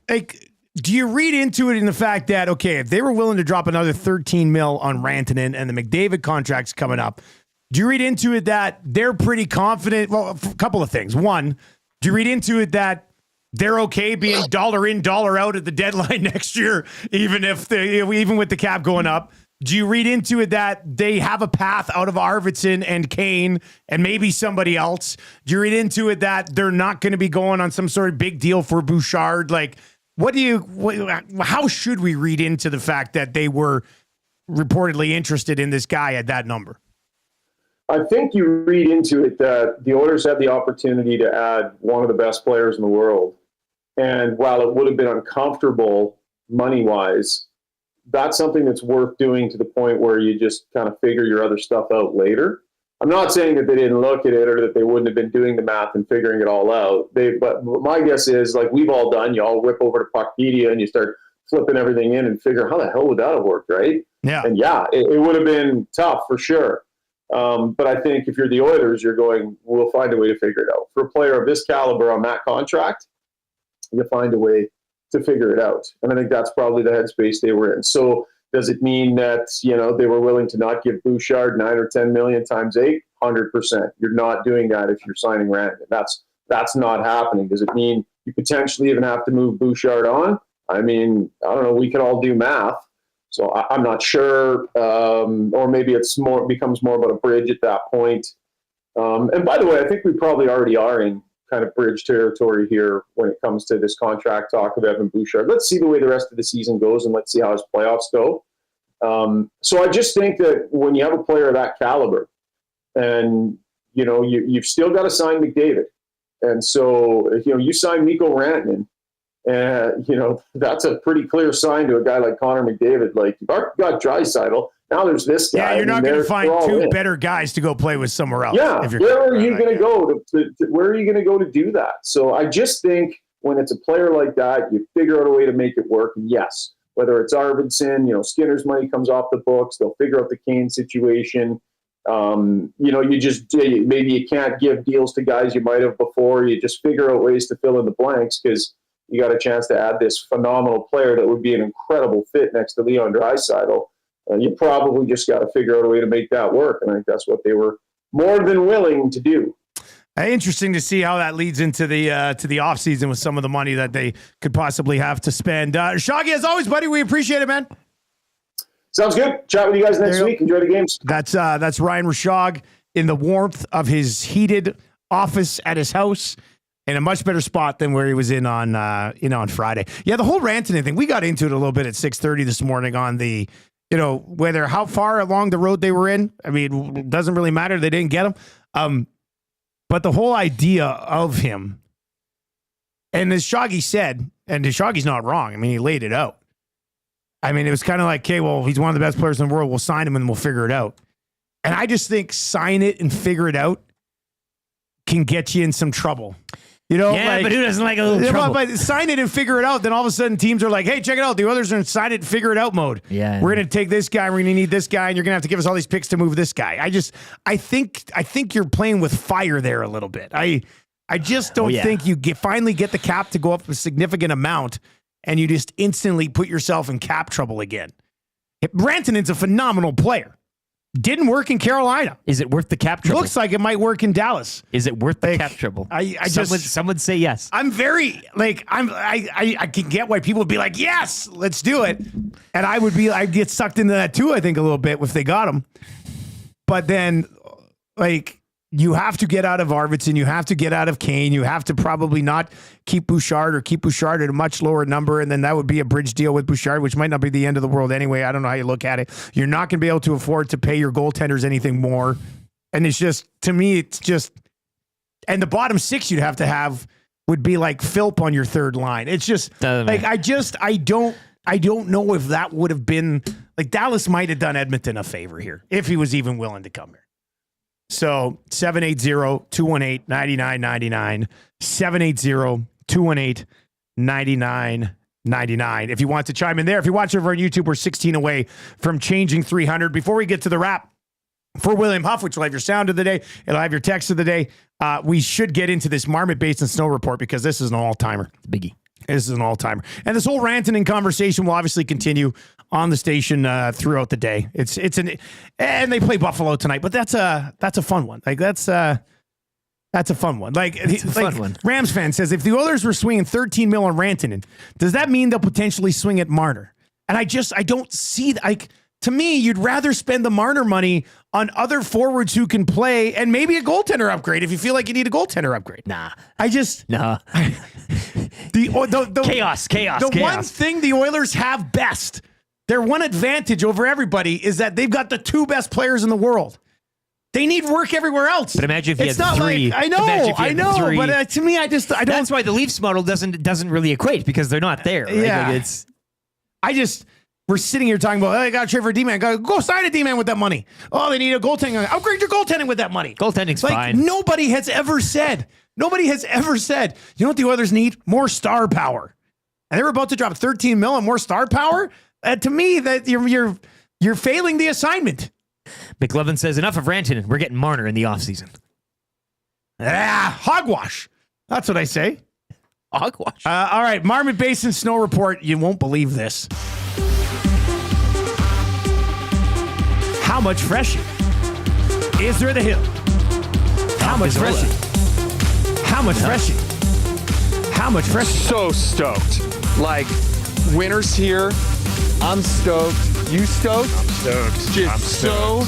Speaker 1: do you read into it in the fact that, okay, if they were willing to drop another 13 mil on Rantanen and the McDavid contract's coming up, do you read into it that they're pretty confident? Well, a couple of things. One, do you read into it that they're okay being dollar in, dollar out at the deadline next year, even with the cap going up? Do you read into it that they have a path out of Arvidsson and Kane and maybe somebody else? Do you read into it that they're not going to be going on some sort of big deal for Bouchard? Like, how should we read into the fact that they were reportedly interested in this guy at that number?
Speaker 21: I think you read into it that the Oilers had the opportunity to add one of the best players in the world. And while it would have been uncomfortable money-wise, that's something that's worth doing to the point where you just kind of figure your other stuff out later. I'm not saying that they didn't look at it or that they wouldn't have been doing the math and figuring it all out. But my guess is, like we've all done, you all whip over to Puckpedia and you start flipping everything in and figure, how the hell would that have worked, right?
Speaker 1: Yeah.
Speaker 21: And it would have been tough for sure. But I think if you're the Oilers, you're going, we'll find a way to figure it out. For a player of this caliber on that contract, you'll find a way to figure it out. And I think that's probably the headspace they were in. So Does it mean that, they were willing to not give Bouchard 9 or 10 million times 8? 100%. You're not doing that if you're signing Rantanen. That's not happening. Does it mean you potentially even have to move Bouchard on? I mean, I don't know. We could all do math. So I'm not sure. Or maybe it becomes more about a bridge at that point. And by the way, I think we probably already are in kind of bridge territory here when it comes to this contract talk of Evan Bouchard. Let's see the way the rest of the season goes, and let's see how his playoffs go. So I just think that when you have a player of that caliber, and you've still got to sign McDavid, and so you sign Mikko Rantanen, and that's a pretty clear sign to a guy like Connor McDavid. Like, you've already got Draisaitl. Now there's this guy.
Speaker 1: Yeah, you're not going to find two better guys to go play with somewhere else.
Speaker 21: Yeah, where are you going to go where are you going to go to do that? So I just think when it's a player like that, you figure out a way to make it work. And yes, whether it's Arvidsson, Skinner's money comes off the books. They'll figure out the Kane situation. You just maybe you can't give deals to guys you might have before. You just figure out ways to fill in the blanks because you got a chance to add this phenomenal player that would be an incredible fit next to Leon Draisaitl. You probably just got to figure out a way to make that work. And I think that's what they were more than willing to do.
Speaker 1: Interesting to see how that leads into the offseason with some of the money that they could possibly have to spend. Shaggy, as always, buddy, we appreciate it, man.
Speaker 21: Sounds good. Chat with you guys next week. Enjoy the games.
Speaker 1: That's Ryan Rishaug in the warmth of his heated office at his house in a much better spot than where he was in on Friday. Yeah, the whole Rantanen thing, we got into it a little bit at 6:30 this morning on the whether how far along the road they were in. I mean, it doesn't really matter. They didn't get him. But the whole idea of him, and as Shaggy said, and Shaggy's not wrong. I mean, he laid it out. I mean, it was kind of like, okay, well, he's one of the best players in the world. We'll sign him and we'll figure it out. And I just think sign it and figure it out can get you in some trouble.
Speaker 7: Yeah, but who doesn't like a little trouble?
Speaker 1: But sign it and figure it out. Then all of a sudden teams are like, hey, check it out. The others are in sign it and figure it out mode.
Speaker 7: Yeah.
Speaker 1: We're going to take this guy. We're going to need this guy. And you're going to have to give us all these picks to move this guy. I think you're playing with fire there a little bit. I just don't think you finally get the cap to go up a significant amount and you just instantly put yourself in cap trouble again. Rantanen's a phenomenal player. Didn't work in Carolina.
Speaker 7: Is it worth the cap trouble?
Speaker 1: Looks like it might work in Dallas.
Speaker 7: Is it worth the cap trouble? Some would say yes.
Speaker 1: I'm very I can get why people would be like, yes, let's do it. And I'd get sucked into that too, I think, a little bit if they got him. But then you have to get out of Arvidsson. You have to get out of Kane. You have to probably not keep Bouchard or keep Bouchard at a much lower number. And then that would be a bridge deal with Bouchard, which might not be the end of the world anyway. I don't know how you look at it. You're not going to be able to afford to pay your goaltenders anything more. And it's just, to me, and the bottom six you'd have to have would be like Philp on your third line. It's just I don't know if that would have been Dallas might have done Edmonton a favor here if he was even willing to come here. So 780-218-9999, 780-218-9999. If you want to chime in there, if you watch over on YouTube, we're 16 away from changing 300. Before we get to the wrap for William Huff, which will have your sound of the day, it'll have your text of the day. We should get into this Marmot Basin snow report because this is an all-timer.
Speaker 7: Biggie.
Speaker 1: This is an all-timer. And this whole Rantanen conversation will obviously continue on the station throughout the day. And they play Buffalo tonight, but that's a fun one. That's a fun one. Fun one. Rams fan says, if the Oilers were swinging $13 million on Rantanen, does that mean they'll potentially swing at Marner? And I don't see that. To me, you'd rather spend the Marner money on other forwards who can play and maybe a goaltender upgrade if you feel like you need a goaltender upgrade.
Speaker 7: Nah.
Speaker 1: Chaos. The one thing the Oilers have best, their one advantage over everybody, is that they've got the two best players in the world. They need work everywhere else.
Speaker 7: But imagine if you had three.
Speaker 1: I know. But to me, I don't.
Speaker 7: That's why the Leafs model doesn't really equate because they're not there. Right?
Speaker 1: Yeah. We're sitting here talking about, I got to trade for a D-man. Go sign a D-man with that money. Oh, they need a goaltending. Upgrade your goaltending with that money.
Speaker 7: Goaltending's fine.
Speaker 1: Nobody has ever said, you know what the Oilers need? More star power. And they're about to drop $13 million on more star power. To me, that you're failing the assignment.
Speaker 7: McLevin says, enough of Rantanen. We're getting Marner in the offseason.
Speaker 1: Hogwash. That's what I say.
Speaker 7: Hogwash.
Speaker 1: All right, Marmot Basin snow report. You won't believe this. How much freshie? Is there the hill? How much freshie? How much freshie? How much freshie?
Speaker 15: So stoked. Like, winter's here. I'm stoked. You stoked?
Speaker 16: I'm stoked.
Speaker 15: Just
Speaker 16: I'm
Speaker 15: so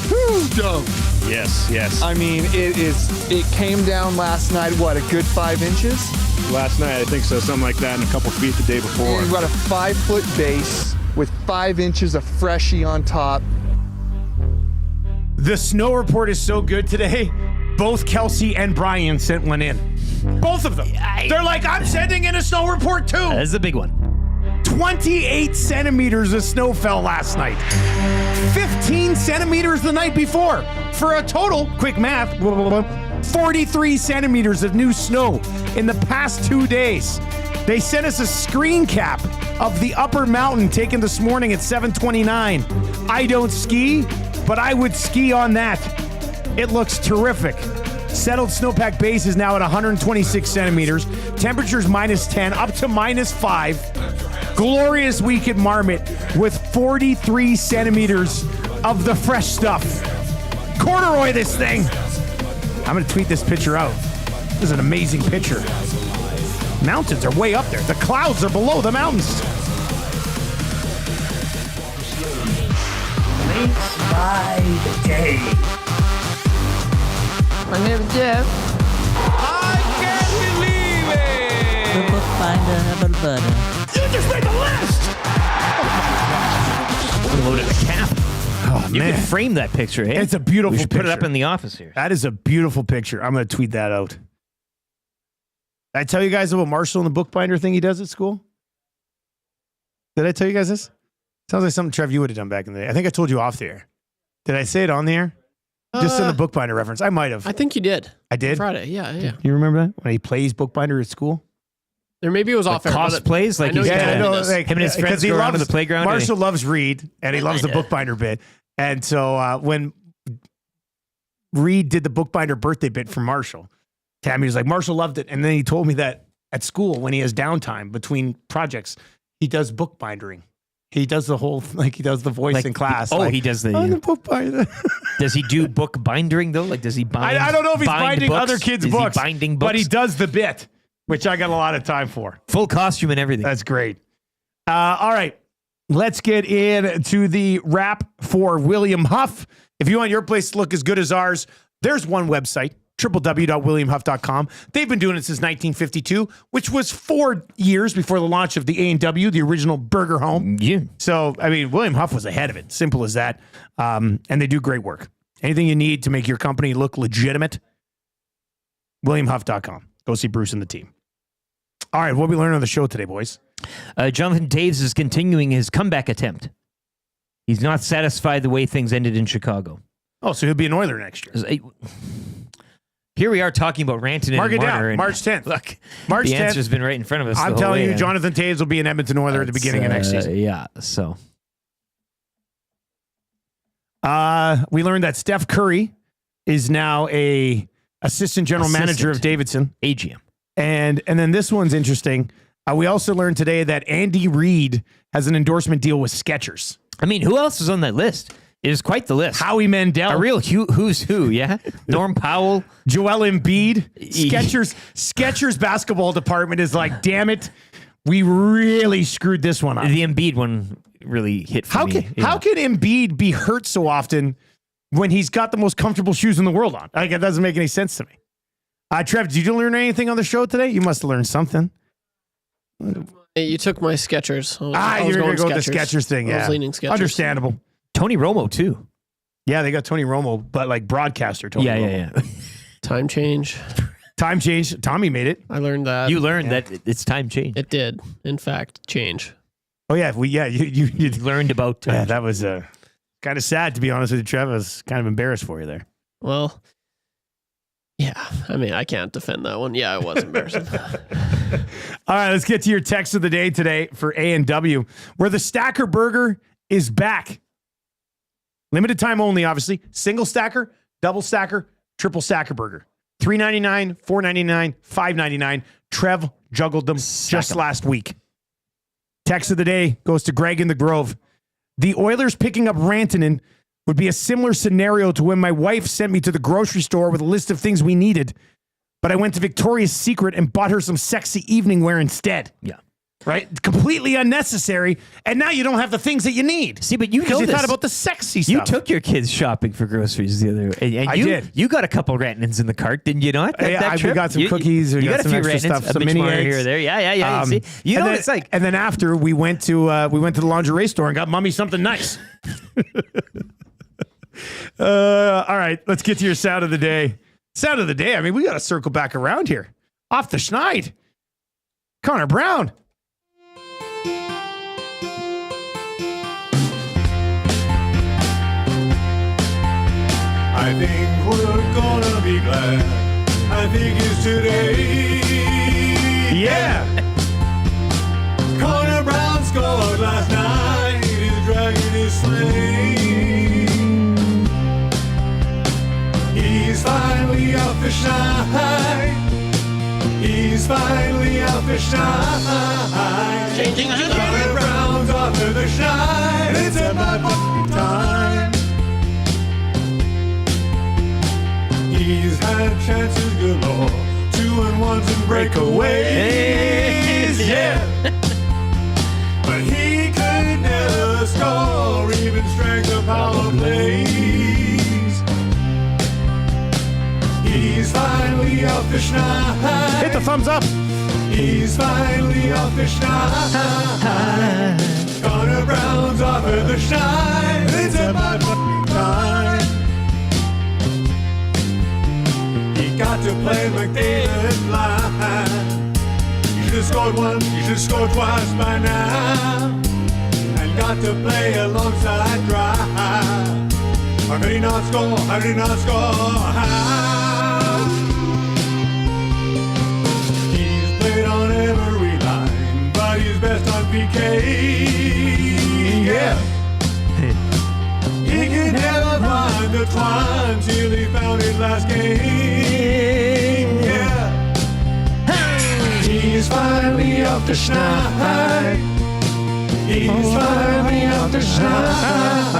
Speaker 15: stoked.
Speaker 16: Yes.
Speaker 15: I mean, it came down last night, what, a good 5 inches?
Speaker 16: Last night, I think so. Something like that, and a couple feet the day before.
Speaker 15: We've got a 5-foot base with 5 inches of freshie on top.
Speaker 1: The snow report is so good today. Both Kelsey and Brian sent one in. Both of them. They're like, I'm sending in a snow report too.
Speaker 7: That's a big one.
Speaker 1: 28 centimeters of snow fell last night. 15 centimeters the night before. For a total, quick math, 43 centimeters of new snow in the past 2 days. They sent us a screen cap of the upper mountain taken this morning at 7:29. I don't ski, but I would ski on that. It looks terrific. Settled snowpack base is now at 126 centimeters. Temperatures -10 up to -5. Glorious week at Marmot with 43 centimeters of the fresh stuff. Corduroy this thing. I'm going to tweet this picture out. This is an amazing picture. Mountains are way up there. The clouds are below the mountains. Makes my day.
Speaker 6: My name is Jeff.
Speaker 2: I can't believe it!
Speaker 6: The bookbinder of Alberta.
Speaker 1: You just made the list!
Speaker 7: Loaded a cap.
Speaker 1: Oh,
Speaker 7: You
Speaker 1: man.
Speaker 7: can frame that picture, eh?
Speaker 1: It's a beautiful
Speaker 7: We should
Speaker 1: picture.
Speaker 7: put it up in the office here.
Speaker 1: That is a beautiful picture. I'm going to tweet that out. Did I tell you guys about Marshall and the bookbinder thing he does at school? Did I tell you guys this? Sounds like something, Trev, you would have done back in the day. I think I told you off the air. Did I say it on the air? Just in the bookbinder reference. I might have.
Speaker 8: I think you did.
Speaker 1: I did?
Speaker 8: Friday. Yeah.
Speaker 1: You remember that? When he plays bookbinder at school?
Speaker 8: Or maybe it was off air. but
Speaker 7: cosplays? Like
Speaker 8: I know
Speaker 7: he's
Speaker 8: you
Speaker 7: gonna-
Speaker 8: told me this.
Speaker 7: him and his friends
Speaker 1: Because he
Speaker 7: go around to
Speaker 1: loves
Speaker 7: the playground. and
Speaker 1: Marshall loves Reed, and he loves the
Speaker 8: Yeah.
Speaker 1: bookbinder bit. And so when Reed did the bookbinder birthday bit for Marshall, Tammy was like, Marshall loved it. And then he told me that at school, when he has downtime between projects, he does bookbindering. He does the whole, like he does the voice
Speaker 7: Like,
Speaker 1: in class.
Speaker 7: oh,
Speaker 1: like,
Speaker 7: he does the-
Speaker 1: I'm the bookbinder.
Speaker 7: Does he do book binding though? Like, does he bind?
Speaker 1: I don't know if he's
Speaker 7: bind
Speaker 1: binding
Speaker 7: books?
Speaker 1: other kids'
Speaker 7: Is
Speaker 1: books,
Speaker 7: he binding books,
Speaker 1: but he does the bit, which I got a lot of time for.
Speaker 7: full costume and everything.
Speaker 1: That's great. All right. Let's get into the wrap for William Huff. If you want your place to look as good as ours, there's one website, www.williamhuff.com. They've been doing it since 1952, which was 4 years before the launch of the A&W, the original burger home.
Speaker 7: Yeah.
Speaker 1: So, I mean, William Huff was ahead of it. Simple as that. And they do great work. Anything you need to make your company look legitimate, WilliamHuff.com. Go see Bruce and the team. All right, what we learned on the show today, boys?
Speaker 7: Jonathan Taves is continuing his comeback attempt. He's not satisfied the way things ended in Chicago.
Speaker 1: Oh, so he'll be an Oiler next year.
Speaker 7: Here we are talking about Rantanen
Speaker 1: Mark
Speaker 7: and
Speaker 1: it
Speaker 7: Marner.
Speaker 1: down.
Speaker 7: And
Speaker 1: March 10th.
Speaker 7: Look,
Speaker 1: March
Speaker 7: the
Speaker 1: 10th.
Speaker 7: answer's been right in front of us.
Speaker 1: I'm
Speaker 7: the whole
Speaker 1: telling
Speaker 7: way,
Speaker 1: you,
Speaker 7: and
Speaker 1: Jonathan Taves will be an Edmonton Oiler at the beginning of next season.
Speaker 7: Yeah, so.
Speaker 1: We learned that Steph Curry is now a assistant general manager of Davidson.
Speaker 7: AGM.
Speaker 1: And then this one's interesting. We also learned today that Andy Reid has an endorsement deal with Skechers.
Speaker 7: I mean, who else is on that list? It is quite the list.
Speaker 1: Howie Mandel.
Speaker 7: A real who's who, yeah? Norm Powell.
Speaker 1: Joel Embiid. Skechers basketball department is like, damn it, we really screwed this one up.
Speaker 7: The Embiid one really hit for me.
Speaker 1: How can Embiid be hurt so often when he's got the most comfortable shoes in the world on? Like, it doesn't make any sense to me. Trev, did you learn anything on the show today? You must have learned something.
Speaker 8: Hey, you took my Skechers.
Speaker 1: You're going to go with the Skechers thing.
Speaker 8: I
Speaker 1: Yeah.
Speaker 8: was leaning Skechers.
Speaker 1: Understandable.
Speaker 7: Tony Romo, too.
Speaker 1: Yeah, they got Tony Romo, but like broadcaster Tony Romo.
Speaker 7: Yeah.
Speaker 8: Time change.
Speaker 1: Time change. Tommy made it.
Speaker 8: I learned that.
Speaker 7: You learned that it's time change.
Speaker 8: It did, in fact, change.
Speaker 1: Oh, yeah. You
Speaker 7: learned about time.
Speaker 1: Yeah, that was kind of sad, to be honest with you, Trev. I was kind of embarrassed for you there.
Speaker 8: Well, yeah. I mean, I can't defend that one. Yeah, it was embarrassing.
Speaker 1: All right, let's get to your text of the day today for A&W, where the Stacker Burger is back. Limited time only, obviously. Single stacker, double stacker, triple stacker burger. $3.99, $4.99, $5.99. Trev juggled them just last week. Text of the day goes to Greg in the Grove. The Oilers picking up Rantanen would be a similar scenario to when my wife sent me to the grocery store with a list of things we needed, but I went to Victoria's Secret and bought her some sexy evening wear instead.
Speaker 7: Yeah.
Speaker 1: Right? Completely unnecessary. And now you don't have the things that you need.
Speaker 7: See, but you
Speaker 1: because
Speaker 7: know
Speaker 1: you
Speaker 7: this.
Speaker 1: thought about the sexy stuff.
Speaker 7: You took your kids shopping for groceries the other and
Speaker 1: I
Speaker 7: you
Speaker 1: did.
Speaker 7: You got a couple Rantanens in the cart, didn't you not? That
Speaker 1: We got some cookies. We
Speaker 7: you got a
Speaker 1: some
Speaker 7: few
Speaker 1: extra
Speaker 7: Rantanens,
Speaker 1: stuff. Some mini eggs
Speaker 7: here or there. Yeah. See, you know
Speaker 1: then,
Speaker 7: what it's like.
Speaker 1: And then after we went to the lingerie store and got Mummy something nice. All right, let's get to your sound of the day. Sound of the day. I mean, we got to circle back around here. Off the schneid. Connor Brown.
Speaker 4: I think we're gonna be glad. I think it's today.
Speaker 1: Yeah.
Speaker 4: Connor Brown scored last night. His dragon is slain. He's finally off the schneid. He's finally off the schneid.
Speaker 10: Changing hands.
Speaker 4: Connor Brown's off to the schneid. It's about fucking time. He's had chances galore, 2-1s and breakaways, yeah. But he could never score, even strength of power plays. He's finally off the schneid.
Speaker 1: Hit the thumbs up.
Speaker 4: He's finally off the schneid. Connor Brown's off of the schneid. It's about fucking time. Got to play McDavid line. You should have scored once, you should have scored twice by now. And got to play alongside Drive. How could he not score? How did he not score? How? He's played on every line, but he's best on PK. Yeah. He could never find the twine till he found it last game. Yeah. He's finally off the schneid. He's finally off the schneid.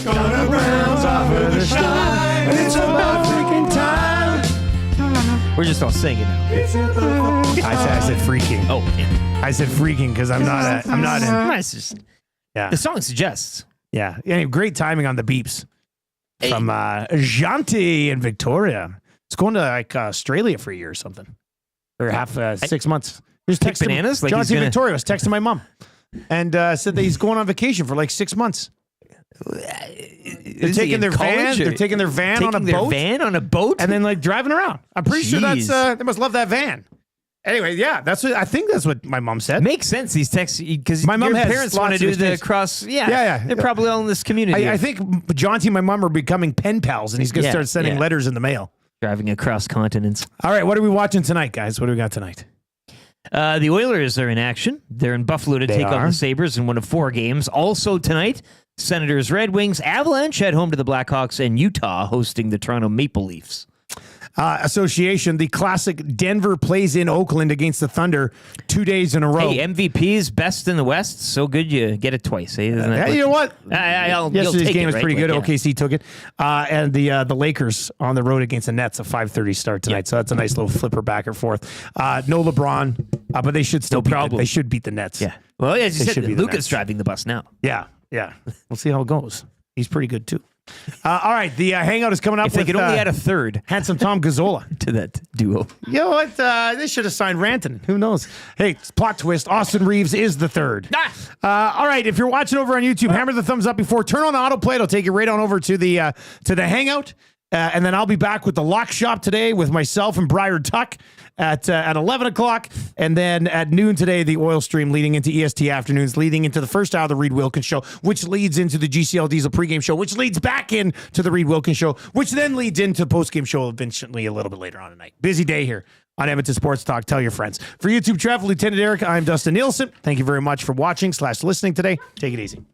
Speaker 4: Connor Brown's off of the schneid. It's about freaking time.
Speaker 7: We're just all singing now.
Speaker 4: It's about
Speaker 1: I said freaking.
Speaker 7: Oh, yeah.
Speaker 1: I said freaking because I'm not in.
Speaker 7: It's just,
Speaker 1: Yeah.
Speaker 7: the song suggests.
Speaker 1: Yeah. Anyway, great timing on the beeps from Janti in Victoria. It's going to like Australia for a year or something, or 6 months. Just
Speaker 7: Pick
Speaker 1: texting
Speaker 7: bananas? Like
Speaker 1: Janti
Speaker 7: he's
Speaker 1: in
Speaker 7: gonna-
Speaker 1: Victoria was texting my mom and said that he's going on vacation for like 6 months. They're taking their van. They're taking their van on a boat. And then like driving around. I'm pretty sure that's they must love that van. Anyway, yeah, I think that's what my mom said.
Speaker 7: Makes sense. These texts because
Speaker 1: my mom
Speaker 7: your
Speaker 1: has
Speaker 7: parents want to
Speaker 1: lots of
Speaker 7: do the
Speaker 1: kids.
Speaker 7: cross. Yeah,
Speaker 1: Yeah.
Speaker 7: They're probably all in this community.
Speaker 1: I think Janti and my mom are becoming pen pals, and he's going to start sending letters in the mail.
Speaker 7: Driving across continents.
Speaker 1: All right, what are we watching tonight, guys? What do we got tonight?
Speaker 7: The Oilers are in action. They're in Buffalo to take on the Sabres in one of 4 games. Also tonight, Senators, Red Wings, Avalanche head home to the Blackhawks, and Utah hosting the Toronto Maple Leafs.
Speaker 1: Association, the classic Denver plays in Oakland against the Thunder 2 days in a row.
Speaker 7: Hey, MVP's best in the West. So good you get it twice. Eh? Isn't it?
Speaker 1: You know what?
Speaker 7: Yesterday's
Speaker 1: game was pretty good.
Speaker 7: Like,
Speaker 1: OKC took it. And the Lakers on the road against the Nets, a 5:30 start tonight. So that's a nice little flipper back and forth. No LeBron, but they should still they should beat the Nets.
Speaker 7: Yeah. Well, as you
Speaker 1: They
Speaker 7: said,
Speaker 1: should be the
Speaker 7: Luka's
Speaker 1: Nets.
Speaker 7: driving the bus now.
Speaker 1: Yeah. We'll see how it goes. He's pretty good too. All right, the hangout is coming up.
Speaker 7: If they
Speaker 1: with,
Speaker 7: could only add a third
Speaker 1: handsome Tom Gazzola
Speaker 7: to that duo.
Speaker 1: You know what? They should have signed Rantanen. Who knows? Hey, plot twist. Austin Reeves is the third. All right, if you're watching over on YouTube, hammer the thumbs up before. Turn on the autoplay. It'll take you right on over to the hangout. And then I'll be back with the lock shop today with myself and Brier Tuck at 11 o'clock. And then at noon today, the oil stream leading into EST afternoons, leading into the first hour of the Reed Wilkins Show, which leads into the GCL Diesel pregame show, which leads back into the Reed Wilkins Show, which then leads into the postgame show eventually a little bit later on tonight. Busy day here on Edmonton Sports Talk. Tell your friends. For YouTube Travel, Lieutenant Eric, I'm Dustin Nielsen. Thank you very much for watching / listening today. Take it easy.